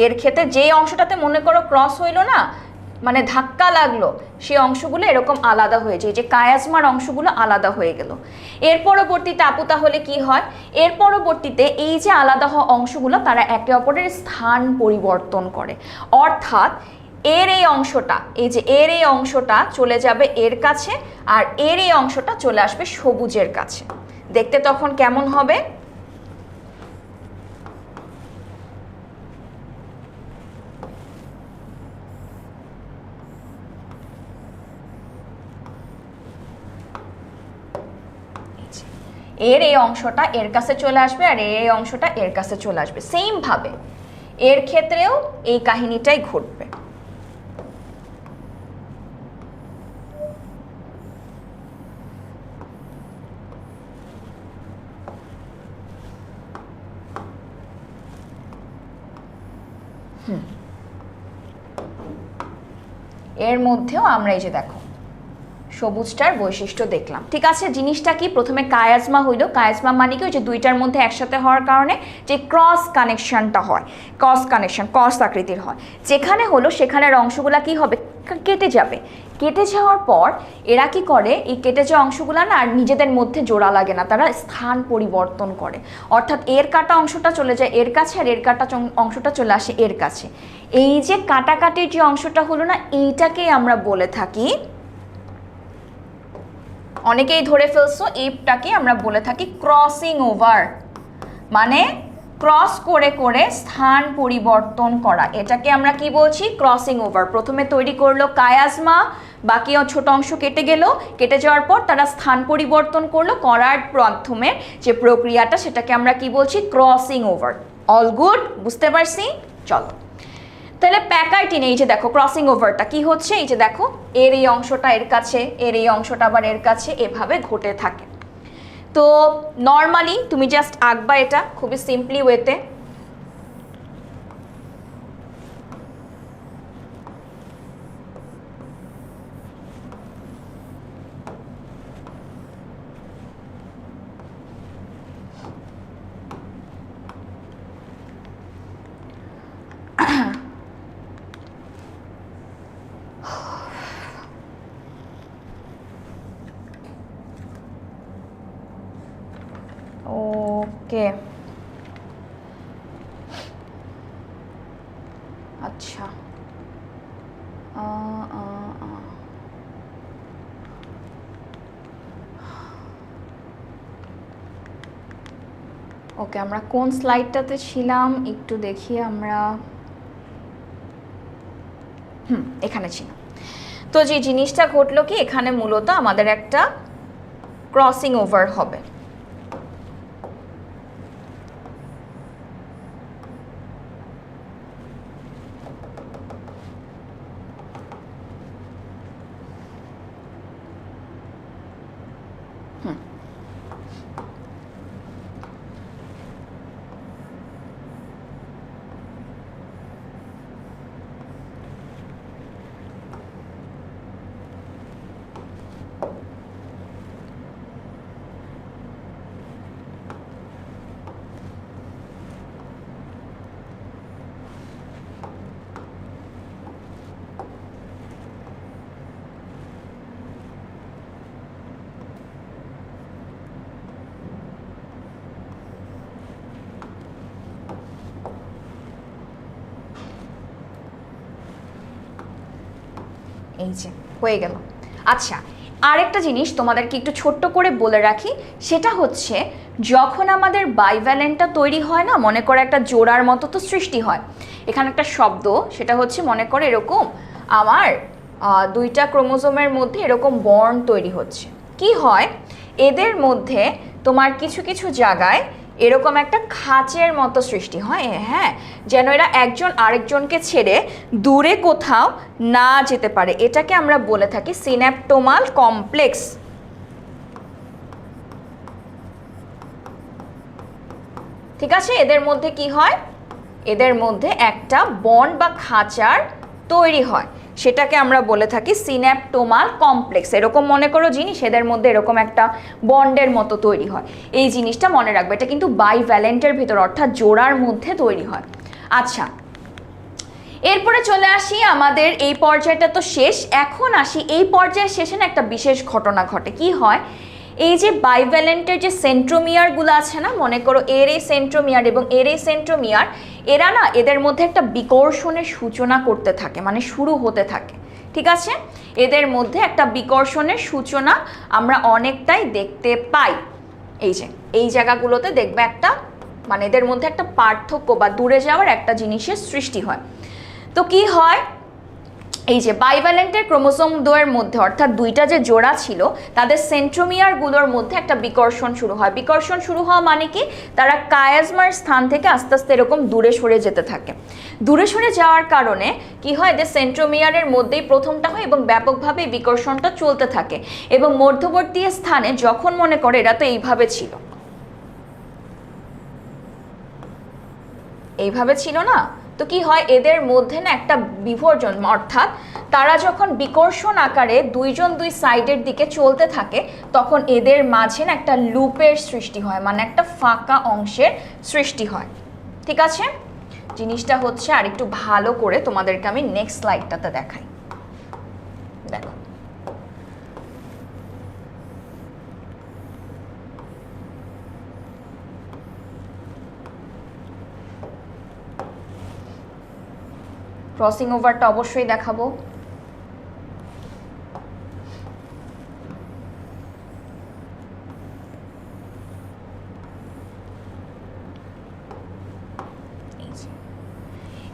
S1: এর ক্ষেত্রে যে অংশটাতে মনে করো ক্রস হইল না মানে ধাক্কা লাগলো সেই অংশগুলো এরকম আলাদা হয়ে যায়, যে কায়াজমার অংশগুলো আলাদা হয়ে গেল। এর পরবর্তীতে আপু তাহলে কি হয়, এর পরবর্তীতে এই যে আলাদা হওয়া অংশগুলো তারা একে অপরের স্থান পরিবর্তন করে, অর্থাৎ এর এই অংশটা এই যে এর এই অংশটা চলে যাবে এর কাছে আর এর এই অংশটা চলে আসবে সবুজের কাছে, দেখতে তখন কেমন হবে। এর এই অংশটা এর কাছে চলে আসবে আর এর এই অংশটা এর কাছে চলে আসবে, সেম ভাবে এর ক্ষেত্রেও এই কাহিনীটাই ঘটবে। এর মধ্যেও আমরা এই যে দেখো সবুজটার বৈশিষ্ট্য দেখলাম, ঠিক আছে। জিনিসটা কি, প্রথমে কায়াজমা হইল, কায়াজমা মানে কি ওই যে 2টার মধ্যে একসাথে হওয়ার কারণে যে ক্রস কানেকশনটা হয়, ক্রস কানেকশন ক্রস আকৃতির হয়, যেখানে হলো সেখানের অংশগুলা কি হবে কেটে যাবে, কেটে যাওয়ার পর এরা কি করে এই কেটে যাওয়া অংশগুলো না আর নিজেদের মধ্যে জোড়া লাগে না, তারা স্থান পরিবর্তন করে, অর্থাৎ এর কাটা অংশটা চলে যায় এর কাছে আর এর কাটা অংশটা চলে আসে এর কাছে। এই যে কাটাকাটির যে অংশটা হলো না এইটাকে আমরা বলে থাকি, অনেকেই ধরে ফেলছো এইটাকে আমরা বলে থাকি ক্রসিং ওভার, মানে ক্রস করে করে স্থান পরিবর্তন করা, এটাকে আমরা কি বলছি ক্রসিং ওভার। প্রথমে তৈরি করলো কায়াজমা, বাকি ছোট অংশ কেটে গেল, কেটে যাওয়ার পর তারা স্থান পরিবর্তন করলো, করার মাধ্যমে যে প্রক্রিয়াটা সেটাকে আমরা কি বলছি ক্রসিং ওভার। অল গুড, বুঝতে পারছি? চলো তাহলে প্যাকাইটিন এই যে দেখো ক্রসিং ওভারটা কি হচ্ছে, এই যে দেখো এর এই অংশটা এর কাছে, এর এই অংশটা আবার এর কাছে, এভাবে ঘটে থাকে। তো নর্মালি তুমি জাস্ট আঁকবা এটা খুবই সিম্পলি ওয়েতে। ওকে আচ্ছা ওকে ওকে, আমরা কোন স্লাইডটাতে ছিলাম একটু দেখি আমরা। এখানে ছিলাম। তো যে জিনিসটা ঘটলো কি, এখানে মূলত আমাদের একটা ক্রসিং ওভার হবে। এই যে হয়ে গেল। আচ্ছা, আরেকটা জিনিস তোমাদেরকে একটু ছোট্ট করে বলে রাখি, সেটা হচ্ছে যখন আমাদের বাইভ্যালেন্টটা তৈরি হয় না, মনে করে একটা জোড়ার মতো তো সৃষ্টি হয়। এখানে একটা শব্দ, সেটা হচ্ছে মনে করে এরকম আমার দুইটা ক্রোমোজোমের মধ্যে এরকম বন্ড তৈরি হচ্ছে। কি হয়, এদের মধ্যে তোমার কিছু কিছু জায়গায় এরকম একটা খাঁচের মতো সৃষ্টি হয়, হ্যাঁ, যেন এরা একজন আরেকজনকে ছেড়ে দূরে কোথাও না যেতে পারে। এটাকে আমরা বলে থাকি সিন্যাপটোমাল কমপ্লেক্স। ঠিক আছে, এদের মধ্যে কি হয়, এদের মধ্যে একটা বন্ড বা খাঁচার তৈরি হয়, সেটাকে আমরা বলে থাকি সিন্যাপটোমাল কমপ্লেক্স। এরকম মনে করো জিনিস, এদের মধ্যে এরকম একটা বন্ডের মতো তৈরি হয়। এই জিনিসটা মনে রাখবে, এটা কিন্তু বাইভ্যালেন্টের ভিতর অর্থাৎ জোড়ার মধ্যে তৈরি হয়। আচ্ছা, এরপরে চলে আসি, আমাদের এই পর্যায়টা তো শেষ। এখন আসি এই পর্যায়ের শেষে না একটা বিশেষ ঘটনা ঘটে। কি হয়, এই যে বাইভ্যালেন্টের যে সেন্ট্রোমিয়ারগুলো আছে না, মনে করো এর এই সেন্ট্রোমিয়ার এবং এর এই সেন্ট্রোমিয়ার, এরা না এদের মধ্যে একটা বিকর্ষণের সূচনা করতে থাকে, মানে শুরু হতে থাকে। ঠিক আছে, এদের মধ্যে একটা বিকর্ষণের সূচনা আমরা অনেকটাই দেখতে পাই। এই যে এই জায়গাগুলোতে দেখবে একটা, মানে এদের মধ্যে একটা পার্থক্য বা দূরে যাওয়ার একটা জিনিসের সৃষ্টি হয়। তো কি হয়, এই যে বাইভ্যালেন্টের ক্রোমোসোম দ্বয়ের মধ্যে অর্থাৎ দুইটা যে জোড়া ছিল তাদের সেন্ট্রোমিয়ারগুলোর মধ্যে একটা বিকর্ষণ শুরু হয়। বিকর্ষণ শুরু হওয়া মানে কি, তারা কায়াজমার স্থান থেকে আস্তে আস্তে এরকম দূরে সরে যেতে থাকে। দূরে সরে যাওয়ার কারণে কি হয়, এদের সেন্ট্রোমিয়ারের মধ্যেই প্রথমটা হয় এবং ব্যাপকভাবে বিকর্ষণটা চলতে থাকে। এবং মধ্যবর্তী স্থানে যখন মনে করে এরা তো এইভাবে ছিল, এইভাবে ছিল না, তো কি হয়, এদের মধ্যে না একটা বিভাজন, অর্থাৎ তারা যখন বিকর্ষণ আকারে দুইজন দুই সাইডের দিকে চলতে থাকে তখন এদের মাঝে না একটা লুপের সৃষ্টি হয়, মানে একটা ফাঁকা অংশের সৃষ্টি হয়। ঠিক আছে, জিনিসটা হচ্ছে আর একটু ভালো করে তোমাদেরকে আমি নেক্সট স্লাইডটাতে দেখাই। দেখো, ক্রসিং ওভারটা অবশ্যই দেখাবো।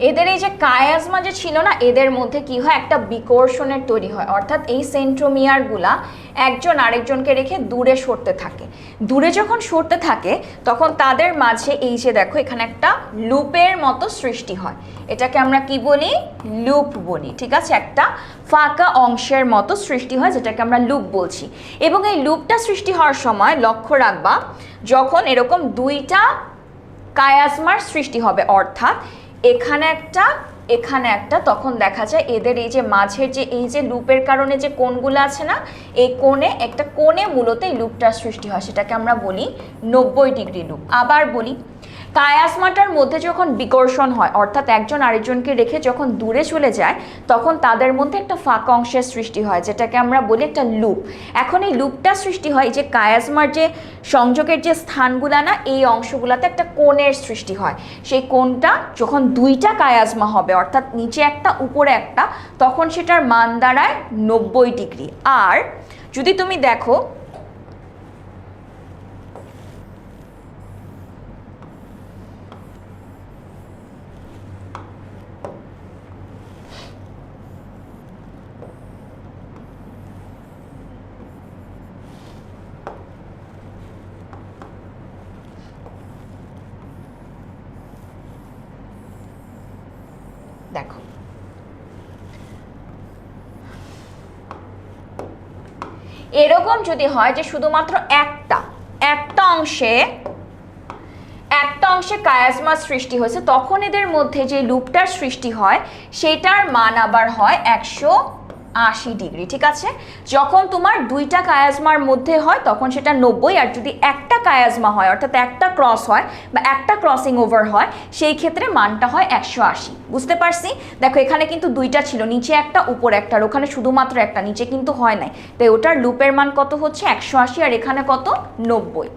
S1: এদের এই যে কায়াজমা যে ছিল না, এদের মধ্যে কি হয়, একটা বিকর্ষণের তৈরি হয়, অর্থাৎ এই সেন্ট্রোমিয়ারগুলা একজন আরেকজনকে রেখে দূরে সরতে থাকে। দূরে যখন সরতে থাকে তখন তাদের মাঝে এই যে দেখো এখানে একটা লুপের মতো সৃষ্টি হয়, এটাকে আমরা কি বলি, লুপ বলি। ঠিক আছে, একটা ফাঁকা অংশের মতো সৃষ্টি হয় যেটাকে আমরা লুপ বলছি। এবং এই লুপটা সৃষ্টি হওয়ার সময় লক্ষ্য রাখবা, যখন এরকম দুইটা কায়াজমার সৃষ্টি হবে, অর্থাৎ এখানে একটা এখানে একটা, তখন দেখা যায় এদের এই যে মাঝের যে এই যে লুপের কারণে যে কোণগুলো আছে না, এই কোণে একটা কোণে মূলত এই লুপটার সৃষ্টি হয়, সেটাকে আমরা বলি 90 ডিগ্রি লুপ। আবার বলি, কায়াজমাটার মধ্যে যখন বিকর্ষণ হয় অর্থাৎ একজন আরেকজনকে রেখে যখন দূরে চলে যায় তখন তাদের মধ্যে একটা ফাঁকা অংশের সৃষ্টি হয়, যেটাকে আমরা বলি একটা লুপ। এখন এই লুপটা সৃষ্টি হয় এই যে কায়াজমার যে সংযোগের যে স্থানগুলা না, এই অংশগুলাতে একটা কোণের সৃষ্টি হয়। সেই কোণটা যখন দুইটা কায়াজমা হবে অর্থাৎ নিচে একটা উপরে একটা, তখন সেটার মান দাঁড়ায় 90 ডিগ্রি। আর যদি তুমি দেখো দেখো এরকম যদি হয় যে শুধুমাত্র একটা অংশে কায়াজমা সৃষ্টি হয়েছে, তখন এদের মধ্যে যে লুপটার সৃষ্টি হয় সেটার মান আবার হয় 180 ডিগ্রি। ঠিক আছে, যখন তোমার দুইটা কায়াজমার মধ্যে হয় তখন সেটা 90, আর যদি একটা কায়াজমা হয় অর্থাৎ একটা ক্রস হয় বা একটা ক্রসিং ওভার হয় সেই ক্ষেত্রে মানটা হয় 180। বুঝতে পারছি? দেখো এখানে কিন্তু দুইটা ছিল, নিচে একটা উপর একটা, আর ওখানে শুধুমাত্র একটা, নিচে কিন্তু হয় নাই, তাই ওটার লুপের মান কত হচ্ছে 180, আর এখানে কত 90।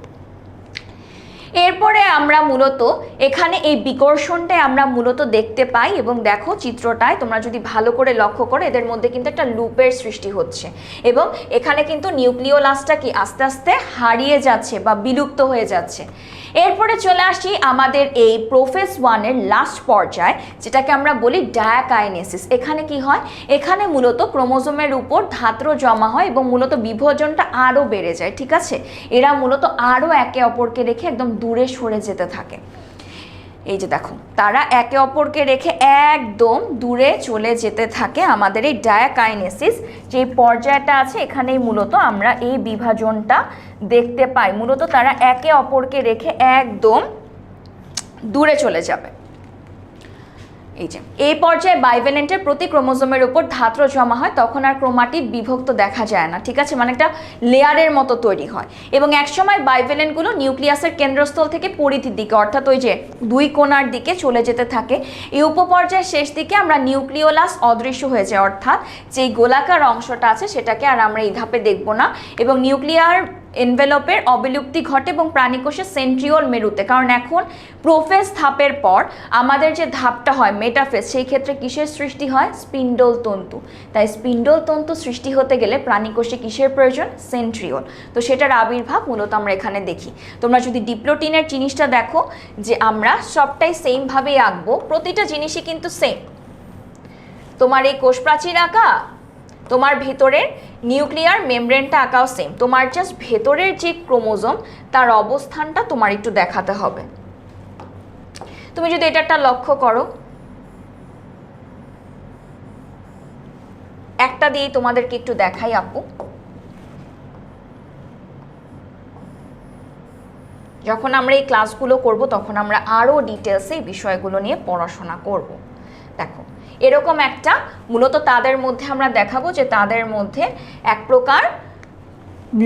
S1: এরপরে আমরা মূলত এখানে এই বিকর্ষণটাই আমরা মূলত দেখতে পাই, এবং দেখো চিত্রটায় তোমরা যদি ভালো করে লক্ষ্য করো এদের মধ্যে কিন্তু একটা লুপের সৃষ্টি হচ্ছে, এবং এখানে কিন্তু নিউক্লিওলাসটা কি আস্তে আস্তে হারিয়ে যাচ্ছে বা বিলুপ্ত হয়ে যাচ্ছে। এরপরে চলে আসি আমাদের এই প্রোফেজ 1-এর লাস্ট পর্যায়, যেটাকে আমরা বলি ডায়াকাইনেসিস। এখানে কি হয়, এখানে মূলত ক্রোমোজোমের উপর ধাত্র জমা হয় এবং মূলত বিভাজনটা আরও বেড়ে যায়। ঠিক আছে, এরা মূলত আরও একে অপরকে রেখে একদম দূরে সরে যেতে থাকে। এই যে দেখো তারা একে অপরকে রেখে একদম দূরে চলে যেতে থাকে। আমাদের এই ডায়াকাইনেসিস যে পর্যায়টা আছে এখানেই মূলত আমরা এই বিভাজনটা দেখতে পাই। মূলত তারা একে অপরকে রেখে একদম দূরে চলে যাবে। এই যে এই পর্যায়ে বাইভ্যালেন্টের প্রতি ক্রোমোজোমের উপর ধাত্র জমা হয়, তখন আর ক্রোমাটিড বিভক্ত দেখা যায় না। ঠিক আছে, মানে একটা লেয়ারের মতো তৈরি হয়, এবং একসময় বাইভ্যালেন্টগুলো নিউক্লিয়াসের কেন্দ্রস্থল থেকে পরিধির দিকে অর্থাৎ ওই যে দুই কোণার দিকে চলে যেতে থাকে। এই উপপর্যায়ের শেষ দিকে আমরা নিউক্লিওলাস অদৃশ্য হয়ে যায়, অর্থাৎ যেই গোলাকার অংশটা আছে সেটাকে আর আমরা এই ধাপে দেখব না, এবং নিউক্লিয়ার এনভেলপের অবিলুপ্তি ঘটে এবং প্রাণীকোষের সেন্ট্রিওল মেরুতে। কারণ এখন প্রোফেজ ধাপের পর আমাদের যে ধাপটা হয় মেটাফেজ, সেই ক্ষেত্রে কিসের সৃষ্টি হয়, স্পিন্ডল তন্তু। তাই স্পিন্ডল তন্তু সৃষ্টি হতে গেলে প্রাণীকোষে কিসের প্রয়োজন, সেন্ট্রিওল। তো সেটার আবির্ভাব মূলত আমরা এখানে দেখি। তোমরা যদি ডিপ্লোটিনের জিনিসটা দেখো যে আমরা সবটাই সেমভাবেই আঁকবো, প্রতিটা জিনিসই কিন্তু সেম। তোমার এই কোষ প্রাচীর আঁকা, তোমার ভেতরের নিউক্লিয়ার মেমব্রেনটা আঁকাও সেম, তোমার জাস্ট ভেতরের যে ক্রোমোজোম তার অবস্থানটা তোমার একটু দেখাতে হবে। তুমি যদি এটা একটা লক্ষ্য করো, একটা দিয়ে তোমাদেরকে একটু দেখাই আপু। যখন আমরা এই ক্লাসগুলো করব তখন আমরা আরও ডিটেলসে এই বিষয়গুলো নিয়ে পড়াশোনা করব। দেখো এরকম একটা মূলত তাদের মধ্যে আমরা দেখাবো যে তাদের মধ্যে এক প্রকার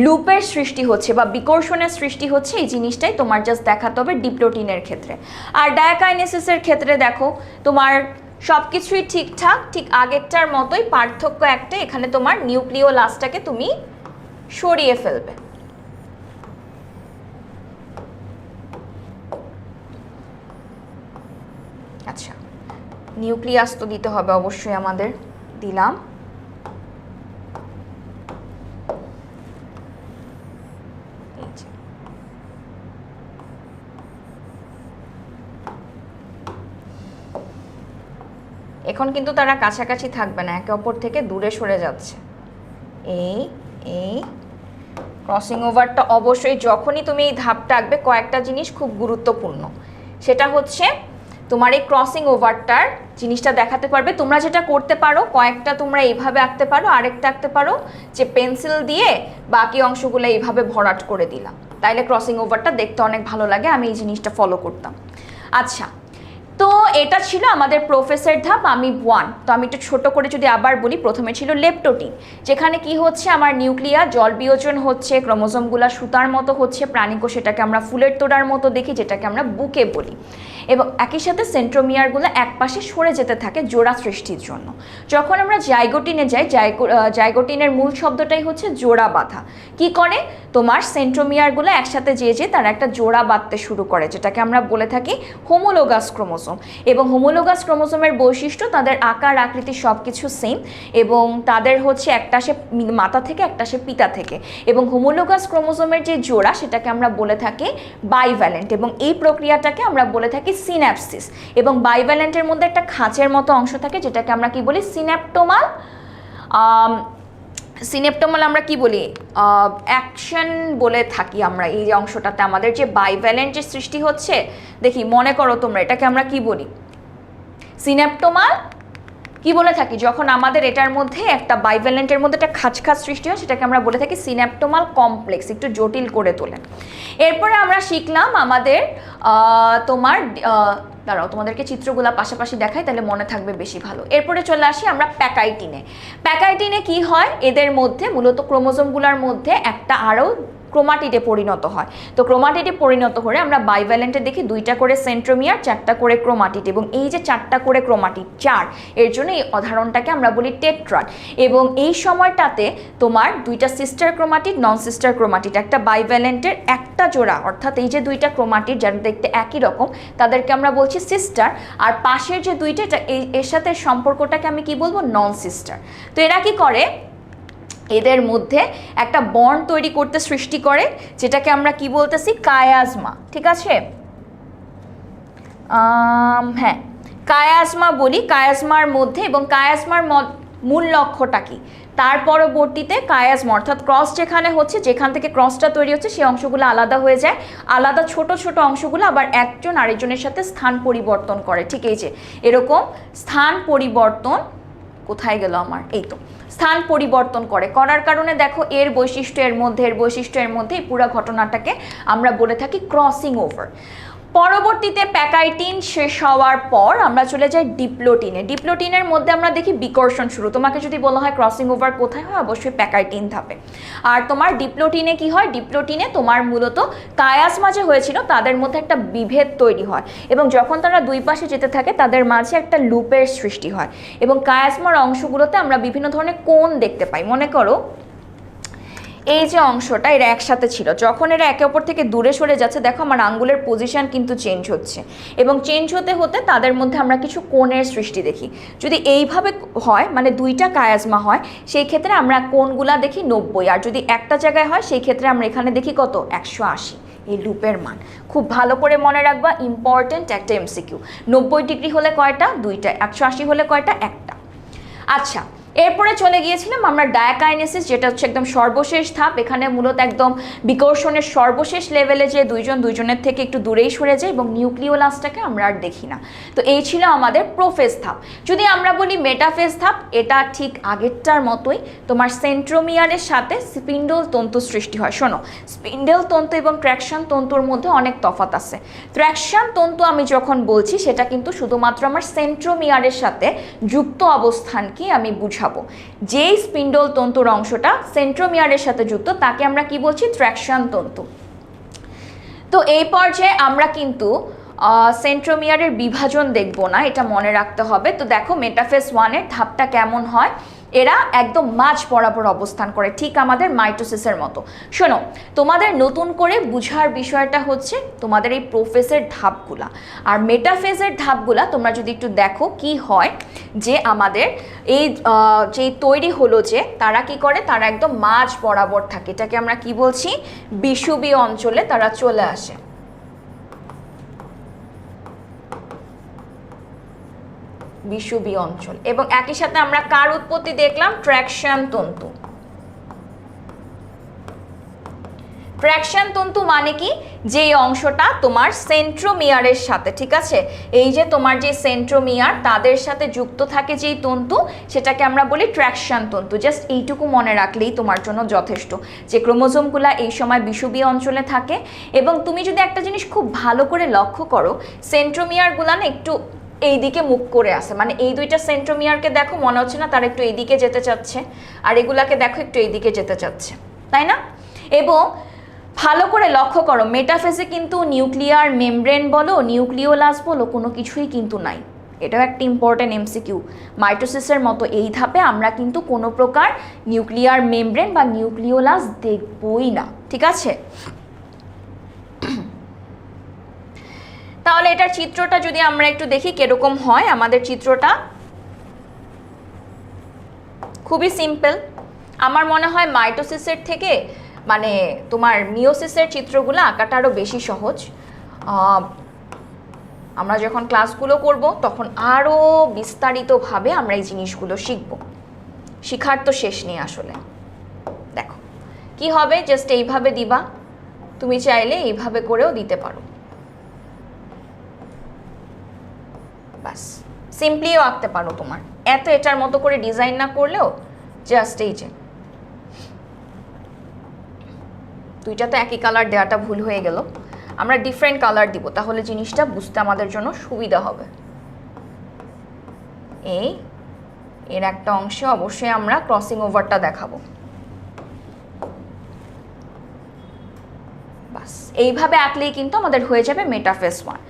S1: লুপের সৃষ্টি হচ্ছে বা বিকর্ষণের সৃষ্টি হচ্ছে, এই জিনিসটাই তোমার জাস্ট দেখাতে হবে ডিপ্লোটিনের ক্ষেত্রে। আর ডায়াকাইনেসিসের ক্ষেত্রে দেখো তোমার সব কিছুই ঠিকঠাক, ঠিক আগেরটার মতোই, পার্থক্য একটা, এখানে তোমার নিউক্লিওলাসটাকে তুমি সরিয়ে ফেলবে। আচ্ছা, নিউক্লিয়াস তো দিতে হবে অবশ্যই আমাদের, দিলাম। এখন কিন্তু তারা কাছাকাছি থাকবে না, একে অপর থেকে দূরে সরে যাচ্ছে। এই ক্রসিং ওভারটা অবশ্যই যখনই তুমি এই ধাপটা আঁকবে কয়েকটা জিনিস খুব গুরুত্বপূর্ণ, সেটা হচ্ছে তোমার এই ক্রসিং ওভারটার জিনিসটা দেখাতে পারবে। তোমরা যেটা করতে পারো কয়েকটা তোমরা এইভাবে আঁকতে পারো, আরেকটা আঁকতে পারো যে পেন্সিল দিয়ে বাকি অংশগুলো এইভাবে ভরাট করে দিলাম, তাইলে ক্রসিং ওভারটা দেখতে অনেক ভালো লাগে। আমি এই জিনিসটা ফলো করতাম। আচ্ছা, তো এটা ছিল আমাদের প্রোফেসের ধাপ, আমি 1। তো আমি একটু ছোট করে যদি আবার বলি, প্রথমে ছিল লেপ্টোটিন, যেখানে কি হচ্ছে আমার নিউক্লিয়ার জল বিয়োজন হচ্ছে, ক্রোমোজোমগুলা সুতার মতো হচ্ছে, প্রাণীকোষ সেটাকে আমরা ফুলের তোড়ার মতো দেখি, যেটাকে আমরা বুকে বলি, এবং একই সাথে সেন্ট্রোমিয়ারগুলো একপাশে সরে যেতে থাকে জোড়া সৃষ্টির জন্য। যখন আমরা জাইগোটিনে যাই, জাইগোটিনের মূল শব্দটাই হচ্ছে জোড়া বাঁধা। কি করে, তোমার সেন্ট্রোমিয়ারগুলো একসাথে যেয়ে তারা একটা জোড়া বাঁধতে শুরু করে, যেটাকে আমরা বলে থাকি হোমোলোগাস ক্রোমোজোম। এবং হোমোলোগাস ক্রোমোজোমের বৈশিষ্ট্য তাদের আকার আকৃতি সব কিছু সেম, এবং তাদের হচ্ছে একটা সে মাতা থেকে একটা সে পিতা থেকে, এবং হোমোলোগাস ক্রোমোজোমের যে জোড়া সেটাকে আমরা বলে থাকি বাইভ্যালেন্ট, এবং এই প্রক্রিয়াটাকে আমরা বলে থাকি সিন্যাপসিস। এবং বাইভ্যালেন্টের মধ্যে একটা খাঁচের মতো অংশ থাকে, যেটাকে আমরা কি বলি, সিন্যাপ্টোমাল। সিনেপ্টোমাল আমরা কি বলি, অ্যাকশন বলে থাকি আমরা এই যে অংশটাতে আমাদের যে বাইভ্যালেন্ট যে সৃষ্টি হচ্ছে। দেখি মনে করো তোমরা, এটাকে আমরা কি বলি, সিনেপ্টোমাল কি বলে থাকি, যখন আমাদের এটার মধ্যে একটা বাইভ্যালেন্টের মধ্যে একটা খাঁজ সৃষ্টি হয় সেটাকে আমরা বলে থাকি সিন্যাপটোমাল কমপ্লেক্স, একটু জটিল করে তোলেন। এরপরে আমরা শিখলাম আমাদের তোমার দাঁড়াও তোমাদেরকে চিত্রগুলা পাশাপাশি দেখাই তাহলে মনে থাকবে বেশি ভালো। এরপরে চলে আসি আমরা প্যাকাইটিনে। প্যাকাইটিনে কি হয়, এদের মধ্যে মূলত ক্রোমোজোমগুলোর মধ্যে একটা আরও ক্রোমাটিডে পরিণত হয়। তো ক্রোমাটিডে পরিণত হলে আমরা বাইভ্যালেন্টে দেখি 2টা করে সেন্ট্রোমিয়ার, 4টা করে ক্রোমাটিড, এবং এই যে 4টা করে ক্রোমাটিড 4, এর জন্য এই উদাহরণটাকে আমরা বলি টেট্রাড। এবং এই সময়টাতে তোমার 2টা সিস্টার ক্রোমাটিড, নন সিস্টার ক্রোমাটিড, একটা বাইভ্যালেন্টের একটা জোড়া, অর্থাৎ এই যে 2টা ক্রোমাটিড যারা দেখতে একই রকম তাদেরকে আমরা বলছি সিস্টার, আর পাশের যে 2টা এর সাথে সম্পর্কটাকে আমি কি বলবো, নন সিস্টার। তো এরা কি করে, এদের মধ্যে একটা বন্ড তৈরি করতে সৃষ্টি করে, যেটাকে আমরা কি বলতেছি, কায়াজমা। ঠিক আছে, হ্যাঁ কায়াজমা বলি। কায়াজমার মধ্যে, এবং কায়াজমার মূল লক্ষ্যটা কি, তার পরবর্তীতে কায়াজমা অর্থাৎ ক্রস যেখানে হচ্ছে, যেখান থেকে ক্রসটা তৈরি হচ্ছে সেই অংশগুলো আলাদা হয়ে যায়, আলাদা ছোট ছোট অংশগুলো আবার একজন আরেকজনের সাথে স্থান পরিবর্তন করে। ঠিক এই যে এরকম স্থান পরিবর্তন, কোথায় গেল আমার, এই তো স্থান পরিবর্তন করার কারণে দেখো এর বৈশিষ্ট্য এর মধ্যে, এর বৈশিষ্ট্য এর মধ্যে, এই পুরো ঘটনাটাকে আমরা বলে থাকি ক্রসিং ওভার। পরবর্তীতে প্যাকাইটিন শেষ হওয়ার পর আমরা চলে যাই ডিপ্লোটিনে। ডিপ্লোটিনের মধ্যে আমরা দেখি বিকর্ষণ শুরু। তোমাকে যদি বলা হয় ক্রসিং ওভার কোথায় হয়, অবশ্যই প্যাকাইটিন ধাপে। আর তোমার ডিপ্লোটিনে কি হয়, ডিপ্লোটিনে তোমার মূলত কায়াজমা যে হয়েছিল তাদের মধ্যে একটা বিভেদ তৈরি হয়, এবং যখন তারা দুই পাশে যেতে থাকে তাদের মাঝে একটা লুপের সৃষ্টি হয়, এবং কায়াজমার অংশগুলোতে আমরা বিভিন্ন ধরনের কোণ দেখতে পাই। মনে করো এই যে অংশটা এরা একসাথে ছিল, যখন এরা একে অপর থেকে দূরে সরে যাচ্ছে দেখো আমার আঙ্গুলের পজিশন কিন্তু চেঞ্জ হচ্ছে, এবং চেঞ্জ হতে হতে তাদের মধ্যে আমরা কিছু কোণের সৃষ্টি দেখি। যদি এইভাবে হয় মানে 2টা কায়াজমা হয়, সেই ক্ষেত্রে আমরা কোণগুলা দেখি 90, আর যদি একটা জায়গায় হয় সেই ক্ষেত্রে আমরা এখানে দেখি কত, 180। এই লুপের মান খুব ভালো করে মনে রাখবা, ইম্পর্টেন্ট একটা এমসিকিউ। 90 ডিগ্রি হলে কয়টা, 2টা, 180 হলে কয়টা, একটা। আচ্ছা, এরপরে চলে গিয়েছিলাম আমরা ডায়াকাইনেসিস, যেটা হচ্ছে একদম সর্বশেষ ধাপ। এখানে মূলত একদম বিকর্ষণের সর্বশেষ লেভেলে যে দুইজনের থেকে একটু দূরেই সরে যায়, এবং নিউক্লিওলাসটাকে আমরা আর দেখি না। তো এই ছিল আমাদের প্রোফেজ ধাপ। যদি আমরা বলি মেটাফেজ ধাপ, এটা ঠিক আগেরটার মতোই, তোমার সেন্ট্রোমিয়ারের সাথে স্পিন্ডল তন্তু সৃষ্টি হয়। শোনো, স্পিন্ডল তন্তু এবং ট্র্যাকশন তন্তুর মধ্যে অনেক তফাৎ আছে। ট্র্যাকশন তন্তু আমি যখন বলছি সেটা কিন্তু শুধুমাত্র আমার সেন্ট্রোমিয়ারের সাথে যুক্ত অবস্থানকে আমি বুঝাবো। যেই স্পিন্ডল তন্তুর অংশটা সেন্ট্রোমিয়ারের সাথে যুক্ত তাকে আমরা কি বলছি, ট্র্যাকশন তন্তু। তো এই পর্যায়ে আমরা কিন্তু সেন্ট্রোমিয়ারের বিভাজন দেখব না, এটা মনে রাখতে হবে। তো দেখো মেটাফেজ 1-এর ধাপটা কেমন হয়, এরা একদম মাঝ বরাবর অবস্থান করে, ঠিক আমাদের মাইটোসিসের মতো। শোনো, তোমাদের নতুন করে বুঝার বিষয়টা হচ্ছে তোমাদের এই প্রোফেজের ধাপগুলা আর মেটাফেজের ধাপগুলা। তোমরা যদি একটু দেখো কি হয়, যে আমাদের এই যে তৈরি হলো যে তারা কি করে, তারা একদম মাঝ বরাবর থাকে, এটাকে আমরা কি বলছি, বিষুবীয় অঞ্চলে তারা চলে আসে। বিষুবীয় অঞ্চল, এবং একই সাথে আমরা কার উৎপত্তি দেখলাম, ট্র্যাকশন তন্তু। ট্র্যাকশন তন্তু মানে কি, যে অংশটা তোমার সেন্ট্রোমিয়ারের সাথে, ঠিক আছে, এই যে তোমার যে সেন্ট্রোমিয়ার তাদের সাথে যুক্ত থাকে যেই তন্তু, সেটাকে আমরা বলি ট্র্যাকশন তন্তু। জাস্ট এইটুকু মনে রাখলেই তোমার জন্য যথেষ্ট, যে ক্রোমোজোমগুলা এই সময় বিষুবীয় অঞ্চলে থাকে। এবং তুমি যদি একটা জিনিস খুব ভালো করে লক্ষ্য করো, সেন্ট্রোমিয়ারগুলা না একটু এইদিকে মুখ করে আসে, মানে এই 2টা সেন্ট্রোমিয়ারকে দেখো মনে হচ্ছে না তারা একটু এইদিকে যেতে চাচ্ছে, আর এগুলাকে দেখো একটু এইদিকে যেতে চাচ্ছে, তাই না? এবং ভালো করে লক্ষ্য করো, মেটাফেজে কিন্তু নিউক্লিয়ার মেমব্রেন বলো, নিউক্লিওলাস বলো, কোনো কিছুই কিন্তু নাই। এটাও একটা ইম্পর্টেন্ট এমসিকিউ। মাইটোসিসের মতো এই ধাপে আমরা কিন্তু কোনো প্রকার নিউক্লিয়ার মেমব্রেন বা নিউক্লিওলাস দেখবই না, ঠিক আছে? তাহলে এটার চিত্রটা যদি আমরা একটু দেখি কিরকম হয়, আমাদের চিত্রটা খুবই সিম্পল। আমার মনে হয় মাইটোসিসের থেকে মানে তোমার মিওসিসের চিত্রগুলো আঁকাটা আরও বেশি সহজ। আমরা যখন ক্লাসগুলো করব তখন আরও বিস্তারিতভাবে আমরা এই জিনিসগুলো শিখব। শিখার তো শেষ নেই আসলে। দেখো কি হবে, জাস্ট এইভাবে দিবা, তুমি চাইলে এইভাবে করেও দিতে পারো। বাস, সিম্পলিও আঁকতে পারো তোমার, এত এটার মতো করে ডিজাইন না করলেও জাস্ট এই যে দুইটা তো একই কালার দেওয়াটা ভুল হয়ে গেল, আমরা ডিফারেন্ট কালার দিব, তাহলে জিনিসটা বুঝতে আমাদের জন্য সুবিধা হবে। এই এর একটা অংশে অবশ্যই আমরা ক্রসিং ওভারটা দেখাবো। বাস, এইভাবে আঁকলেই কিন্তু আমাদের হয়ে যাবে মেটাফেস 1।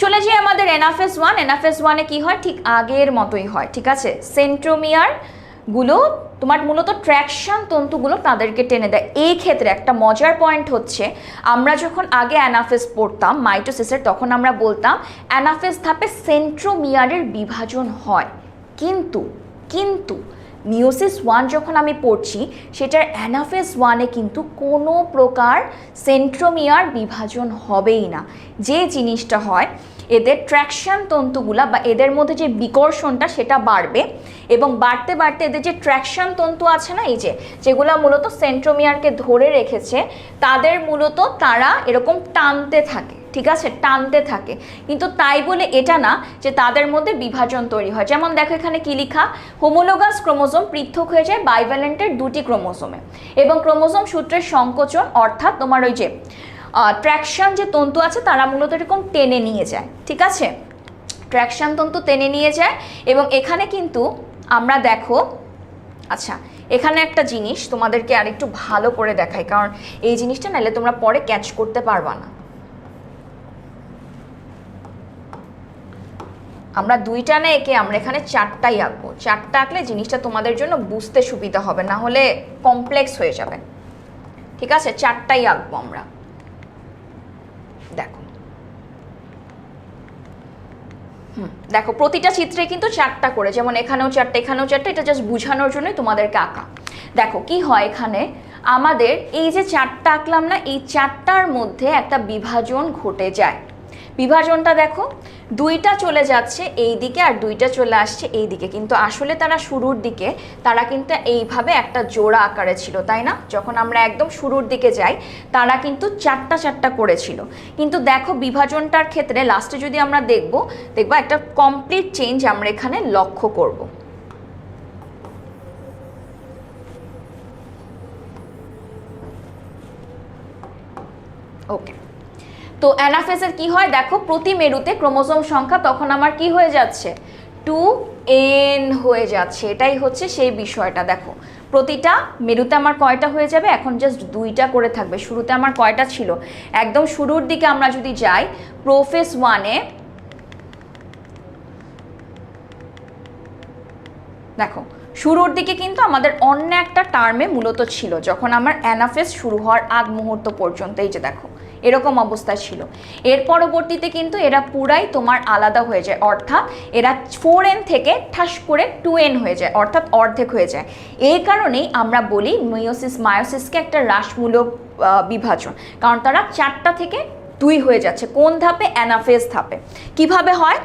S1: চলে যাই আমাদের এনাফেস 1। এনাফেস 1-এ কি হয়, ঠিক আগের মতোই হয়, ঠিক আছে। সেন্ট্রোমিয়ার গুলো তোমার মূলত ট্র্যাকশন তন্তুগুলো তাদেরকে টেনে দেয়। এই ক্ষেত্রে একটা মজার পয়েন্ট হচ্ছে, আমরা যখন আগে অ্যানাফেস পড়তাম মাইটোসিসের, তখন আমরা বলতাম অ্যানাফেস ধাপে সেন্ট্রোমিয়ারের বিভাজন হয়, কিন্তু মিওসিস 1 যখন আমি পড়ছি সেটার অ্যানাফেস 1-এ কিন্তু কোনো প্রকার সেন্ট্রোমিয়ার বিভাজন হবেই না। যে জিনিসটা হয়, এদের ট্র্যাকশন তন্তুগুলা বা এদের মধ্যে যে বিকর্ষণটা সেটা বাড়বে, এবং বাড়তে বাড়তে এদের যে ট্র্যাকশন তন্তু আছে না, এই যে যেগুলো মূলত সেন্ট্রোমিয়ারকে ধরে রেখেছে, তাদের মূলত তারা এরকম টানতে থাকে, ঠিক আছে, টানতে থাকে। কিন্তু তাই বলে এটা না যে তাদের মধ্যে বিভাজন তৈরি হয়। যেমন দেখো এখানে কি লেখা, হোমোলোগাস ক্রোমোজোম পৃথক হয়ে যায় বাইভ্যালেন্টের 2টি ক্রোমোজোমে, এবং ক্রোমোজোম সূত্রের সংকোচন অর্থাৎ তোমার ওই যে ট্র্যাকশন যে তন্তু আছে তারা মূলত এরকম টেনে নিয়ে যায়, ঠিক আছে, ট্র্যাকশন তন্তু টেনে নিয়ে যায়। এবং এখানে কিন্তু আমরা দেখো, আচ্ছা এখানে একটা জিনিস তোমাদেরকে আরেকটু ভালো করে দেখাই, কারণ এই জিনিসটা নাহলে তোমরা পরে ক্যাচ করতে পারবা না। আমরা 2টা না একে আমরা এখানে 4টাই আঁকবো, 4টা আঁকলে জিনিসটা তোমাদের জন্য বুঝতে সুবিধা হবে, না হলে কমপ্লেক্স হয়ে যাবে, ঠিক আছে। 4টাই আঁকবো আমরা। দেখো দেখো প্রতিটা চিত্রে কিন্তু 4টা করে, যেমন এখানেও 4টা, এখানেও 4টা, এটা জাস্ট বোঝানোর জন্যই তোমাদেরকে আঁকা। দেখো কি হয়, এখানে আমাদের এই যে 4টা আঁকলাম না, এই 4টার মধ্যে একটা বিভাজন ঘটে যায়। বিভাজনটা দেখো, 2টা চলে যাচ্ছে এই দিকে আর 2টা চলে আসছে এই দিকে, কিন্তু আসলে তারা শুরুর দিকে তারা কিন্তু এইভাবে একটা জোড়া আকারে ছিল, তাই না? যখন আমরা একদম শুরুর দিকে যাই তারা কিন্তু 4টা করেছিল, কিন্তু দেখো বিভাজনটার ক্ষেত্রে লাস্টে যদি আমরা দেখবো একটা কমপ্লিট চেঞ্জ আমরা এখানে লক্ষ্য করব। ওকে, তো অ্যানাফেসের কি হয় দেখো, প্রতি মেরুতে ক্রোমোজোম সংখ্যা তখন আমার কি হয়ে যাচ্ছে, 2n হয়ে যাচ্ছে। এটাই হচ্ছে সেই বিষয়টা। দেখো প্রতিটা মেরুতে আমার কয়টা হয়ে যাবে, এখন জাস্ট 2টা করে থাকবে। শুরুতে আমার কয়টা ছিল, একদম শুরুর দিকে আমরা যদি যাই প্রোফেস 1-এ, দেখো শুরুর দিকে কিন্তু আমাদের অন্য একটা টার্মে মূলত ছিল, যখন আমার অ্যানাফেস শুরু হওয়ার আগ মুহূর্ত পর্যন্ত, এই যে দেখো এরকম অবস্থা ছিল। এর পরবর্তীতে কিন্তু এরা পুরাই তোমার আলাদা হয়ে যায়, অর্থাৎ এরা 4n থেকে ঠাস করে 2n হয়ে যায়, অর্থাৎ অর্ধেক হয়ে যায়। এই কারণেই আমরা বলি মায়োসিসকে একটা হ্রাসমূলক বিভাজন, কারণ তারা 4টা থেকে 2 হয়ে যাচ্ছে। কোন ধাপে? অ্যানাফেস ধাপে। কিভাবে হয়?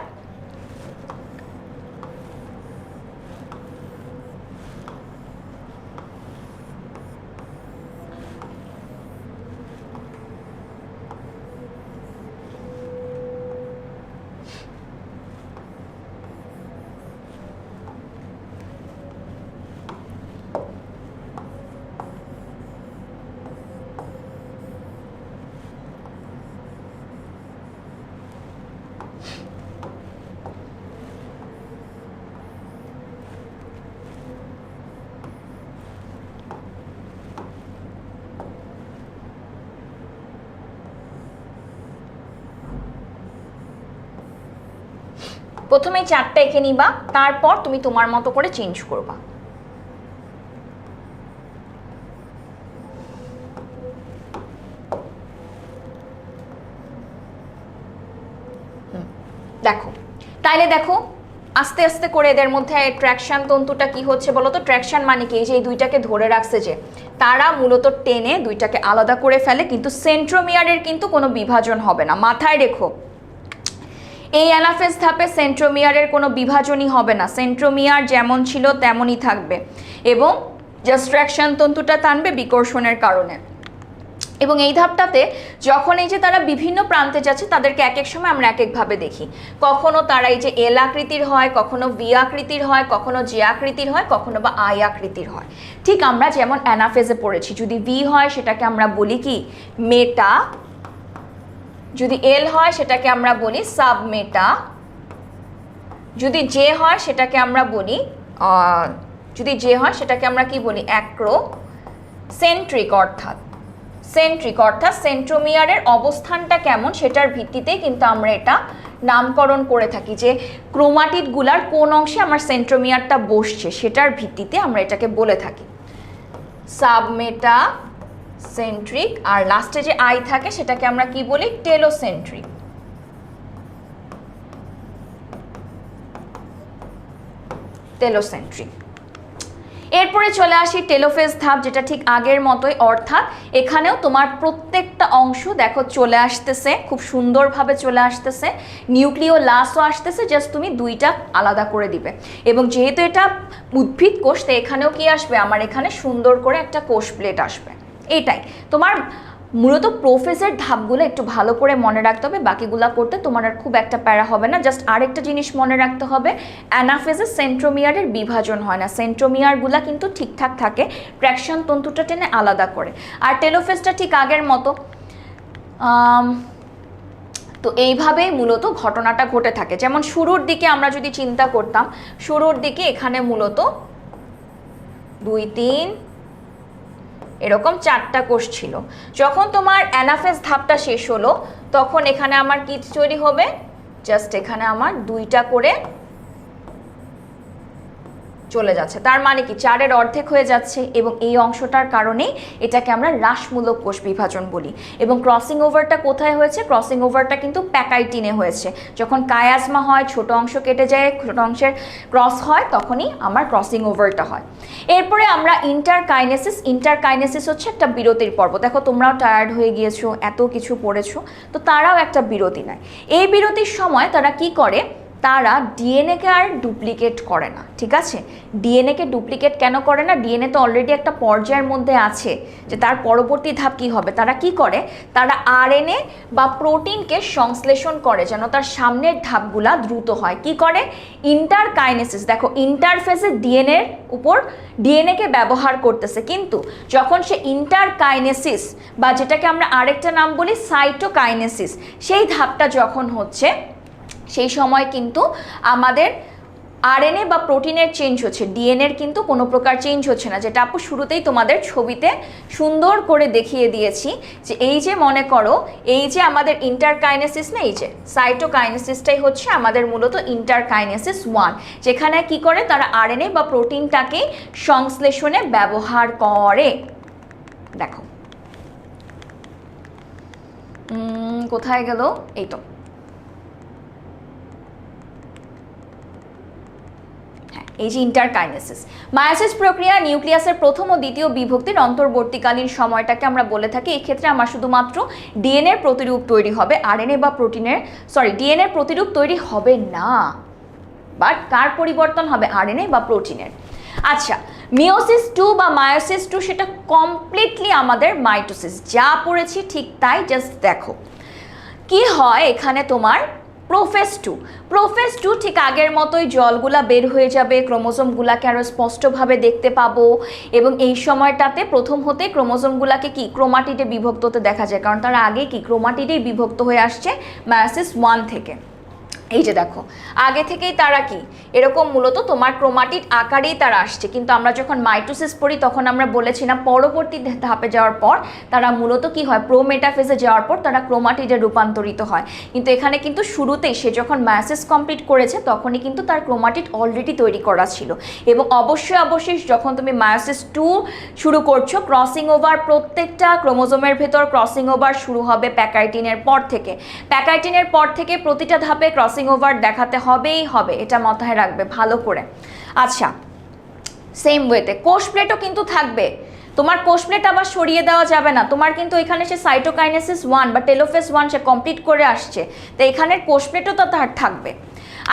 S1: প্রথমে 4টা এঁকে নিবা, তারপর তুমি তোমার মতো করে চেঞ্জ করবা। দেখো তাইলে দেখো আস্তে আস্তে করে এদের মধ্যে ট্র্যাকশন তন্তুটা কি হচ্ছে বলো তো? ট্র্যাকশন মানে কি? এই যে এই 2টাকে ধরে রাখছে, যে তারা মূলত টেনে 2টাকে আলাদা করে ফেলে, কিন্তু সেন্ট্রোমিয়ারের কিন্তু কোনো বিভাজন হবে না। মাথায় রেখো, এই অ্যানাফেস ধাপে সেন্ট্রোমিয়ারের কোনো বিভাজনই হবে না। সেন্ট্রোমিয়ার যেমন ছিল তেমনই থাকবে, এবং জাস্ট ট্র্যাকশন তন্তুটা টানবে বিকর্ষণের কারণে। এবং এই ধাপটাতে যখন এই যে তারা বিভিন্ন প্রান্তে যাচ্ছে তাদেরকে এক এক সময় আমরা এক একভাবে দেখি। কখনো তারা এই যে এল আকৃতির হয়, কখনো ভি আকৃতির হয়, কখনো জে আকৃতির হয়, কখনো বা আই আকৃতির হয়। ঠিক আমরা যেমন অ্যানাফেজে পড়েছি, যদি ভি হয় সেটাকে আমরা বলি কি মেটা, যদি এল হয় সেটাকে আমরা বলি সাবমেটা, যদি জে হয় সেটাকে আমরা বলি কি বলি অ্যাক্রোসেন্ট্রিক, অর্থাৎ সেন্ট্রোমিয়ারের অবস্থানটা কেমন সেটার ভিত্তিতে কিন্তু আমরা এটা নামকরণ করে থাকি, যে ক্রোমাটিডগুলার কোন অংশে আমার সেন্ট্রোমিয়ারটা বসছে সেটার ভিত্তিতে আমরা এটাকে বলে থাকি সাবমেটা সেন্ট্রিক। আর লাস্টে যে আই থাকে সেটাকে আমরা কি বলি টেলোসেন্ট্রিক। এরপরে চলে আসি টেলোফেজ ধাপ, যেটা ঠিক আগের মতোই, অর্থাৎ এখানেও তোমার প্রত্যেকটা অংশ দেখো চলে আসতেছে, খুব সুন্দরভাবে চলে আসতেছে, নিউক্লিওলাসও আসতেছে, জাস্ট তুমি দুইটা আলাদা করে দিবে। এবং যেহেতু এটা উদ্ভিদ কোষ, তো এখানেও কি আসবে আমার এখানে সুন্দর করে একটা কোষ প্লেট আসবে। এটাই তোমার মূলত প্রোফেজের ধাপগুলো একটু ভালো করে মনে রাখতে হবে, বাকিগুলা করতে তোমার আর খুব একটা প্যারা হবে না। জাস্ট আরেকটা জিনিস মনে রাখতে হবে, অ্যানাফেজে সেন্ট্রোমিয়ারের বিভাজন হয় না, সেন্ট্রোমিয়ারগুলা কিন্তু ঠিকঠাক থাকে, ট্র্যাকশন তন্তুটা টেনে আলাদা করে। আর টেলোফেজটা ঠিক আগের মতো। তো এইভাবেই মূলত ঘটনাটা ঘটে থাকে। যেমন শুরুর দিকে আমরা যদি চিন্তা করতাম, শুরুর দিকে এখানে মূলত 2, 3 এরকম 4টা কোষ ছিল। যখন তোমার অ্যানাফেজ ধাপটা শেষ হলো তখন এখানে আমার কি তৈরি হবে, জাস্ট এখানে আমার 2টা করে চলে যাচ্ছে, তার মানে কি 4-এর অর্ধেক হয়ে যাচ্ছে। এবং এই অংশটার কারণেই এটাকে আমরা হ্রাসমূলক কোষ বিভাজন বলি। এবং ক্রসিং ওভারটা কোথায় হয়েছে? ক্রসিং ওভারটা কিন্তু প্যাকাইটিনে হয়েছে। যখন কায়াজমা হয়, ছোট অংশ কেটে যায়, ছোট অংশের ক্রস হয়, তখনই আমার ক্রসিং ওভারটা হয়। এরপরে আমরা ইন্টারকাইনেসিস হচ্ছে একটা বিরতির পর্ব। দেখো তোমরাও টায়ার্ড হয়ে গিয়েছো, এত কিছু পড়েছো, তো তারাও একটা বিরতি নেয়। এই বিরতির সময় তারা কি করে, তারা ডিএনএকে আর ডুপ্লিকেট করে না। ঠিক আছে, ডিএনএকে ডুপ্লিকেট কেন করে না? ডিএনএ তো অলরেডি একটা পর্যায়ের মধ্যে আছে, যে তার পরবর্তী ধাপ কি হবে। তারা কি করে, তারা আরএনএ বা প্রোটিনকে সংশ্লেষণ করে যেন তার সামনের ধাপগুলা দ্রুত হয়। কি করে? ইন্টারকাইনেসিস। দেখো ইন্টারফেসে ডিএনএর উপর ডিএনএকে ব্যবহার করতেছে, কিন্তু যখন সে ইন্টারকাইনেসিস বা যেটাকে আমরা আরেকটা নাম বলি সাইটোকাইনেসিস, সেই ধাপটা যখন হচ্ছে, সেই সময় কিন্তু আমাদের আরএনএ বা প্রোটিনের চেঞ্জ হচ্ছে, ডিএনএর কিন্তু কোনো প্রকার চেঞ্জ হচ্ছে না। যেটা আপু শুরুতেই তোমাদের ছবিতে সুন্দর করে দেখিয়ে দিয়েছি, যে এই যে মনে করো এই যে আমাদের ইন্টারকাইনেসিস না, এই যে সাইটোকাইনেসিসটাই হচ্ছে আমাদের মূলত ইন্টারকাইনেসিস 1, যেখানে কি করে তারা আরএনএ বা প্রোটিনটাকে সংশ্লেষণে ব্যবহার করে। দেখো কোথায় গেল, এই তো এই যে ইন্টারকাইনেসিস। মায়োসিস প্রক্রিয়া নিউক্লিয়াসের প্রথম ও দ্বিতীয় বিভক্তির অন্তর্বর্তীকালীন সময়টাকে আমরা বলে থাকি। এই ক্ষেত্রে আমার শুধুমাত্র ডিএনএর প্রতিরূপ তৈরি হবে, আরএনএ বা প্রোটিনের ডিএনএর প্রতিরূপ তৈরি হবে না, বাট কার পরিবর্তন হবে? আরএনএ বা প্রোটিনের। আচ্ছা, মিওসিস 2 বা মায়োসিস 2 সেটা কমপ্লিটলি আমাদের মাইটোসিস, যা পড়েছি ঠিক তাই। জাস্ট দেখো কি হয় এখানে, তোমার প্রোফেজ 2 ঠিক আগের মতোই জলগুলা বের হয়ে যাবে, ক্রোমোজোমগুলাকে আরও স্পষ্টভাবে দেখতে পাবো। এবং এই সময়টাতে প্রথম হতে ক্রোমোজোমগুলাকে কি ক্রোমাটিডে বিভক্ত হতে দেখা যায়, কারণ তারা আগে কি ক্রোমাটিডেই বিভক্ত হয়ে আসছে মায়োসিস 1 থেকে। এই যে দেখো আগে থেকেই তারা কি এরকম মূলত তোমার ক্রোমাটিড আকারেই তারা আসছে, কিন্তু আমরা যখন মাইটোসিস পড়ি তখন আমরা বলেছিলাম পরবর্তী ধাপে যাওয়ার পর তারা মূলত কি হয়, প্রোমেটাফেজে যাওয়ার পর তারা ক্রোমাটিডে রূপান্তরিত হয়। কিন্তু এখানে কিন্তু শুরুতেই সে যখন মায়োসিস কমপ্লিট করেছে তখনই কিন্তু তার ক্রোমাটিড অলরেডি তৈরি করা ছিল। এবং অবশ্যই যখন তুমি মায়োসিস 2 শুরু করছো, ক্রসিং ওভার প্রত্যেকটা ক্রোমোজোমের ভেতর ক্রসিং ওভার শুরু হবে প্যাকাইটিনের পর থেকে। প্যাকাইটিনের পর থেকে প্রতিটা ধাপে ক্রসিং ওভার দেখাতে হবেই হবে, এটা মাথায় রাখবে ভালো করে। আচ্ছা, সেম ওয়েতে কোষ প্লেটও কিন্তু থাকবে। তোমার কোষ প্লেট আবার সরিয়ে দেওয়া যাবে না, তোমার কিন্তু এখানে সে সাইটোকাইনেসিস 1 বা টেলোফেজ 1 সে কমপ্লিট করে আসছে, তো এখানের কোষ প্লেটও তো তার থাকবে।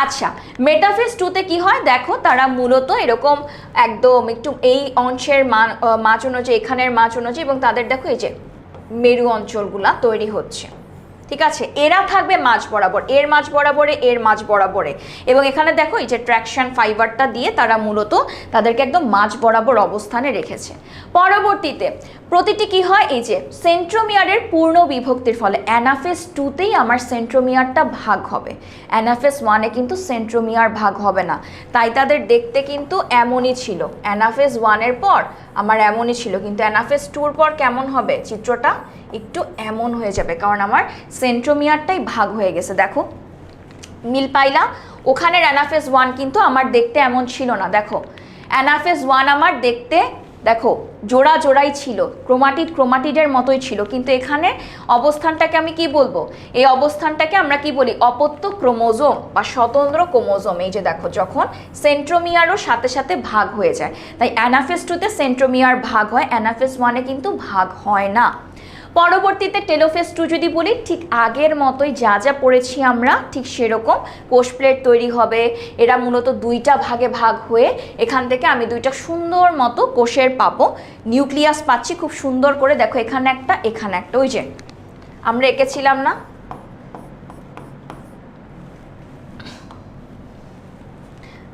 S1: আচ্ছা, মেটাফেজ 2-তে কি হয় দেখো, তারা মূলত এরকম একদম একটু এই অংশের মাঝ অনুযায়ী, এখানের মাঝ অনুযায়ী, এবং তাদের দেখো এই যে মেরু অঞ্চলগুলা তৈরি হচ্ছে, ঠিক আছে। এরা থাকবে মাঝ বরাবর, এর মাঝ বরাবরে, এর মাঝ বরাবরে, এবং এখানে দেখো এই যে ট্র্যাকশন ফাইবারটা দিয়ে তারা মূলত তাদেরকে একদম মাঝ বরাবর অবস্থানে রেখেছে। পরবর্তীতে প্রতিটি কি হয়, এই যে সেন্ট্রোমিয়ারের পূর্ণ বিভক্তির ফলে অ্যানাফেজ 2তেই আমার সেন্ট্রোমিয়ারটা ভাগ হবে, অ্যানাফেজ 1-এ কিন্তু সেন্ট্রোমিয়ার ভাগ হবে না। তাই তাদের দেখতে কিন্তু এমনই ছিল, অ্যানাফেজ 1-এর পর আমার এমনই ছিল, কিন্তু অ্যানাফেজ 2-র পর কেমন হবে চিত্রটা, একটু এমন হয়ে যাবে, কারণ আমার সেন্ট্রোমিয়ারটাই ভাগ হয়ে গেছে। দেখো মিল পাইলা, ওখানের অ্যানাফেজ 1 কিন্তু আমার দেখতে এমন ছিল না, দেখো অ্যানাফেজ 1 আমার দেখতে দেখো জোড়া জোড়াই ছিল, ক্রোমাটিডের মতোই ছিল, কিন্তু এখানে অবস্থানটাকে আমি কি বলবো, এই অবস্থানটাকে আমরা কি বলি, অপত্য ক্রোমোজোম বা স্বতন্ত্র ক্রোমোজোম। এই যে দেখো যখন সেন্ট্রোমিয়ারও সাথে সাথে ভাগ হয়ে যায়, তাই অ্যানাফেজ 2-তে সেন্ট্রোমিয়ার ভাগ হয়, অ্যানাফেজ 1-এ কিন্তু ভাগ হয় না। পরবর্তীতে টেলোফেজ 2 যদি বলি, ঠিক আগের মতোই যা যা পড়েছি আমরা ঠিক সেরকম কোষ প্লেট তৈরি হবে। এরা মূলত দুইটা ভাগে ভাগ হয়ে এখান থেকে আমি দুইটা সুন্দর মতো কোষের পাবো, নিউক্লিয়াস পাচ্ছি খুব সুন্দর করে। দেখো এখানে একটা, এখানে একটা, ওই যে আমরা এঁকেছিলাম না,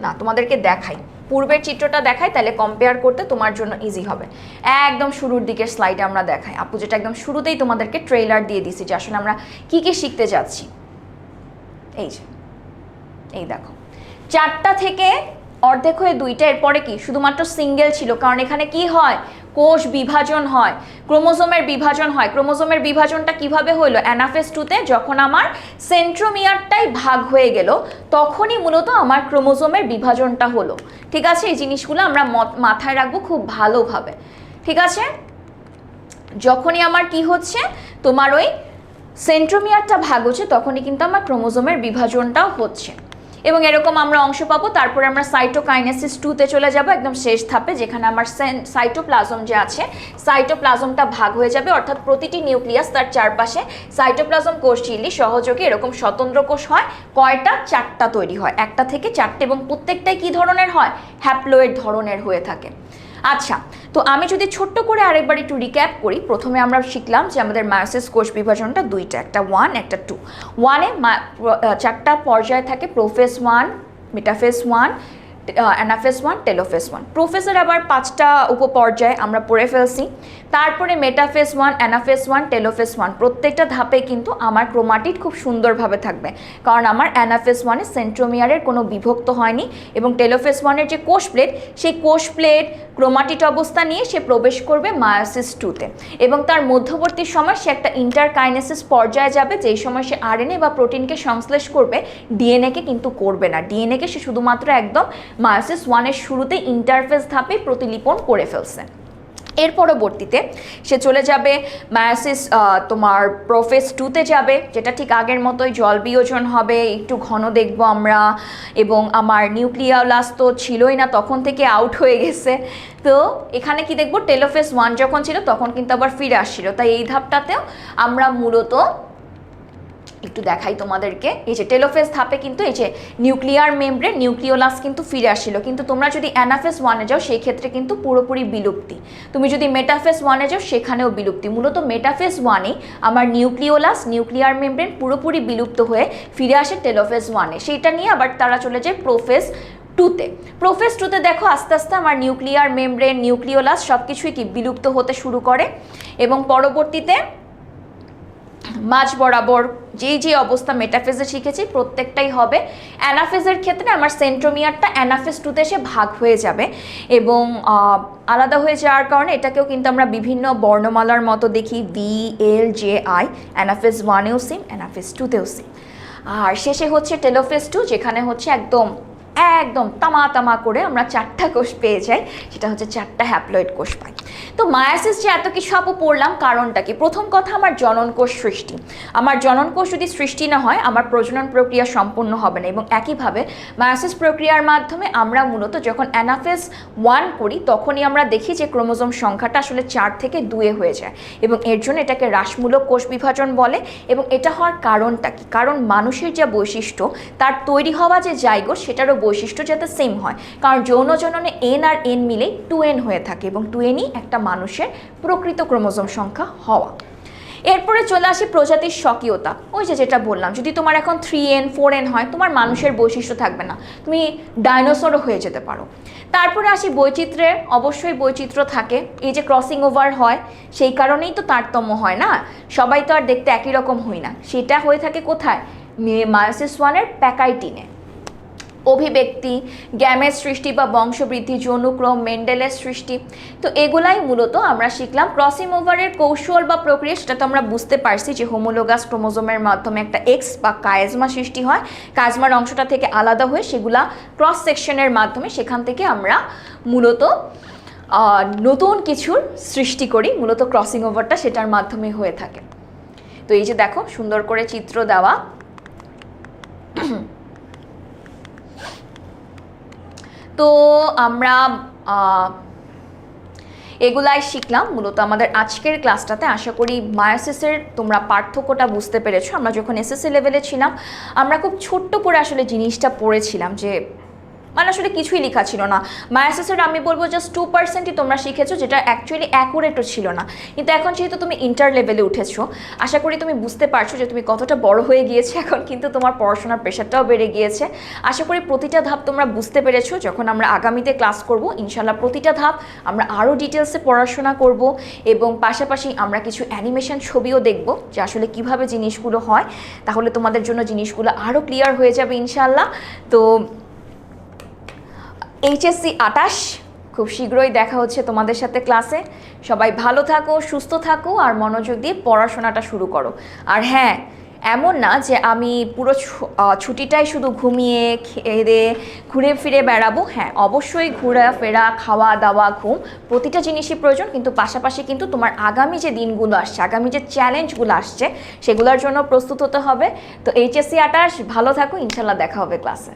S1: না তোমাদেরকে দেখাই, পূর্বের চিত্রটা দেখাই, তাহলে কম্পেয়ার করতে তোমার জন্য ইজি হবে। একদম শুরুর দিকের স্লাইডে আমরা দেখাই, আপু যেটা একদম শুরুতেই তোমাদেরকে ট্রেইলার দিয়ে দিছি যে আসলে আমরা কি কি শিখতে যাচ্ছি। এই যে এই দেখো 4টা থেকে অর্ধেক হয়ে 2টা, এরপরে কি শুধুমাত্র সিঙ্গেল ছিল, কারণ এখানে কি হয়, কোষ বিভাজন হয়, ক্রোমোজোমের বিভাজন হয়। ক্রোমোজোমের বিভাজনটা কিভাবে হলো, অ্যানাফেজ 2-তে যখন আমার সেন্ট্রোমিয়ারটাই ভাগ হয়ে গেল তখনই মূলত আমার ক্রোমোজোমের বিভাজনটা হলো, ঠিক আছে। এই জিনিসগুলো আমরা মাথায় রাখবো খুব ভালোভাবে, ঠিক আছে। যখনই আমার কি হচ্ছে, তোমার ওই সেন্ট্রোমিয়ারটা ভাগ হচ্ছে তখনই কিন্তু আমার ক্রোমোজোমের বিভাজনটাও হচ্ছে, এবং এরকম আমরা অংশ পাবো। তারপরে আমরা সাইটোকাইনেসিস 2-তে চলে যাব, একদম শেষ ধাপে, যেখানে আমার সাইটোপ্লাজম যে আছে, সাইটোপ্লাজমটা ভাগ হয়ে যাবে, অর্থাৎ প্রতিটি নিউক্লিয়াস তার চারপাশে সাইটোপ্লাজম কোষ ঝিল্লি সহযোগে এরকম স্বতন্ত্র কোষ হয়। কয়টা, 4টা তৈরি হয়, 1টা থেকে 4টে, এবং প্রত্যেকটাই কি ধরনের হয়, হ্যাপ্লয়েড ধরনের হয়ে থাকে। আচ্ছা, তো আমি যদি ছোট্ট করে আরেকবার একটু রিক্যাপ করি, প্রথমে আমরা শিখলাম যে আমাদের মায়োসিস কোষ বিভাজনটা দুইটা, একটা 1 একটা 2। 1-এ 4টা পর্যায় থাকে, প্রোফেজ 1, মেটাফেজ 1, অ্যানাফেজ 1, টেলোফেজ 1। প্রোফেজের আবার 5টা উপপর্যায় আমরা পড়ে ফেলছি। তারপরে মেটাফেজ 1, অ্যানাফেজ 1, টেলোফেজ 1, প্রত্যেকটা ধাপে কিন্তু আমার ক্রোমাটিড খুব সুন্দরভাবে থাকবে, কারণ আমার অ্যানাফেজ 1-এ সেন্ট্রোমিয়ারের কোনো বিভক্ত হয়নি, এবং টেলোফেজ 1-এর যে কোষ প্লেট, সেই কোষ প্লেট ক্রোমাটিড অবস্থা নিয়ে সে প্রবেশ করবে মায়োসিস 2-তে, এবং তার মধ্যবর্তী সময় সে একটা ইন্টারকাইনেসিস পর্যায়ে যাবে, যেই সময় সে আরএনএ বা প্রোটিনকে সংশ্লেষ করবে, ডিএনএকে কিন্তু করবে না। ডিএনএকে সে শুধুমাত্র একদম মায়োসিস 1-এর শুরুতে ইন্টারফেজ ধাপে প্রতিলিপন করে ফেলছে। এর পরবর্তীতে সে চলে যাবে মায়োসিস তোমার প্রোফেজ 2-তে যাবে, যেটা ঠিক আগের মতোই জল বিয়োজন হবে, একটু ঘন দেখব আমরা, এবং আমার নিউক্লিয়ালাস তো ছিলই না, তখন থেকে আউট হয়ে গেছে। তো এখানে কি দেখব, টেলোফেজ 1 যখন ছিল তখন কিন্তু আবার ফিরে আসছিল, তাই এই ধাপটাতেও আমরা মূলত একটু দেখাই তোমাদেরকে। এই যে টেলোফেজ ধাপে কিন্তু এই যে নিউক্লিয়ার মেমব্রেন, নিউক্লিওলাস কিন্তু ফিরে আসছিল, কিন্তু তোমরা যদি অ্যানাফেজ 1-এ যাও সেই ক্ষেত্রে কিন্তু পুরোপুরি বিলুপ্তি। তুমি যদি মেটাফেজ 1-এ যাও সেখানেও বিলুপ্তি। মূলত মেটাফেজ 1-এ আমার নিউক্লিওলাস, নিউক্লিয়ার মেমব্রেন পুরোপুরি বিলুপ্ত হয়ে ফিরে আসে টেলোফেজ 1-এ, সেইটা নিয়ে আবার তারা চলে যায় প্রোফেজ 2-তে। প্রোফেজ 2-তে দেখো আস্তে আস্তে আমার নিউক্লিয়ার মেমব্রেন, নিউক্লিওলাস সব কিছুই কি বিলুপ্ত হতে শুরু করে, এবং পরবর্তীতে মাঝ বরাবর যে অবস্থা মেটাফেজে শিখেছি প্রত্যেকটাই হবে। অ্যানাফেজের ক্ষেত্রে আমার সেন্ট্রোমিয়ারটা অ্যানাফেজ 2-তে এসে ভাগ হয়ে যাবে, এবং আলাদা হয়ে যাওয়ার কারণে এটাকেও কিন্তু আমরা বিভিন্ন বর্ণমালার মতো দেখি, VLJI। অ্যানাফেজ 1-এও সেম, অ্যানাফেজ 2-তেও সেম। আর শেষে হচ্ছে টেলোফেজ 2, যেখানে হচ্ছে একদম তামা করে আমরা 4টা কোষ পেয়ে যাই, সেটা হচ্ছে 4টা হ্যাপ্লয়েড কোষ পাই। তো মায়োসিস যে এত কিছু আপু পড়লাম, কারণটা কি? প্রথম কথা, আমার জনন কোষ সৃষ্টি। আমার জনন কোষ যদি সৃষ্টি না হয় আমার প্রজনন প্রক্রিয়া সম্পূর্ণ হবে না, এবং একইভাবে মায়োসিস প্রক্রিয়ার মাধ্যমে আমরা মূলত যখন অ্যানাফেজ 1 করি তখনই আমরা দেখি যে ক্রোমোজোম সংখ্যাটা আসলে 4 থেকে 2-এ হয়ে যায়, এবং এর জন্য এটাকে হ্রাসমূলক কোষ বিভাজন বলে। এবং এটা হওয়ার কারণটা কি? কারণ মানুষের যে বৈশিষ্ট্য, তার তৈরি হওয়া যে জাইগোট সেটারও বৈশিষ্ট্য যাতে সেম হয়, কারণ যৌন জননে N আর N মিলে 2N হয়ে থাকে, এবং 2Nই একটা মানুষের প্রকৃত ক্রোমোজোম সংখ্যা হওয়া। এরপরে চলে আসি প্রজাতির স্বকীয়তা। ওই যে যেটা বললাম, যদি তোমার এখন 3N 4N হয়, তোমার মানুষের বৈশিষ্ট্য থাকবে না, তুমি ডাইনোসরও হয়ে যেতে পারো। তারপরে আসি বৈচিত্র্যে, অবশ্যই বৈচিত্র্য থাকে। এই যে ক্রসিং ওভার হয়, সেই কারণেই তো তারতম্য হয় না, সবাই তো আর দেখতে একই রকম হই না। সেটা হয়ে থাকে কোথায়? মায়োসিস ওয়ানের প্যাকাইটিনে। অভিব্যক্তি, গ্যামেট সৃষ্টি বা বংশবৃদ্ধি, যৌনক্রম, মেন্ডেলের সৃষ্টি, তো এগুলাই মূলত আমরা শিখলাম। ক্রসিং ওভারের কৌশল বা প্রক্রিয়া সেটা তো আমরা বুঝতে পারছি যে হোমোলোগাস ক্রোমোজোমের মাধ্যমে একটা এক্স বা কায়েজমা সৃষ্টি হয়, কাজমার অংশটা থেকে আলাদা হয়ে সেগুলা ক্রস সেকশনের মাধ্যমে সেখান থেকে আমরা মূলত নতুন কিছুর সৃষ্টি করি। মূলত ক্রসিং ওভারটা সেটার মাধ্যমে হয়ে থাকে। তো এই যে দেখো সুন্দর করে চিত্র দেওয়া। তো আমরা এগুলাই শিখলাম মূলত আমাদের আজকের ক্লাসটাতে। আশা করি মায়োসিসের তোমরা পার্থক্যটা বুঝতে পেরেছো। আমরা যখন এসএসসি লেভেলে ছিলাম, আমরা খুব ছোট্ট করে আসলে জিনিসটা পড়েছিলাম, যে মানে আসলে কিছুই লেখা ছিল না। মায়োসিসের আমি বলবো জাস্ট 2%ই তোমরা শিখেছো, যেটা অ্যাকচুয়ালি অ্যাকুরেটও ছিল না। কিন্তু এখন যেহেতু তুমি ইন্টার লেভেলে উঠেছো, আশা করি তুমি বুঝতে পারছো যে তুমি কতটা বড় হয়ে গিয়েছে। এখন কিন্তু তোমার পড়াশোনার প্রেশারটাও বেড়ে গিয়েছে। আশা করি প্রতিটা ধাপ তোমরা বুঝতে পেরেছো। যখন আমরা আগামীতে ক্লাস করব, ইনশাল্লাহ প্রতিটা ধাপ আমরা আরও ডিটেলসে পড়াশোনা করব, এবং পাশাপাশি আমরা কিছু অ্যানিমেশন ছবিও দেখব যে আসলে কিভাবে জিনিসগুলো হয়। তাহলে তোমাদের জন্য জিনিসগুলো আরও ক্লিয়ার হয়ে যাবে ইনশাল্লাহ। তো HSC 28 খুব শীঘ্রই দেখা হচ্ছে তোমাদের সাথে ক্লাসে। সবাই ভালো থাকো, সুস্থ থাকো, আর মনোযোগ দিয়ে পড়াশোনাটা শুরু করো। আর হ্যাঁ, এমন না যে আমি পুরো ছুটিটাই শুধু ঘুমিয়ে খেয়ে ঘুরে ফিরে বেড়াবো। হ্যাঁ, অবশ্যই ঘোরাফেরা, খাওয়া দাওয়া, ঘুম, প্রতিটা জিনিসই প্রয়োজন। কিন্তু পাশাপাশি কিন্তু তোমার আগামী যে দিনগুলো আসছে, আগামী যে চ্যালেঞ্জগুলো আসছে, সেগুলোর জন্য প্রস্তুত হতে হবে। তো HSC 28 ভালো থাকো, ইনশাল্লাহ দেখা হবে ক্লাসে।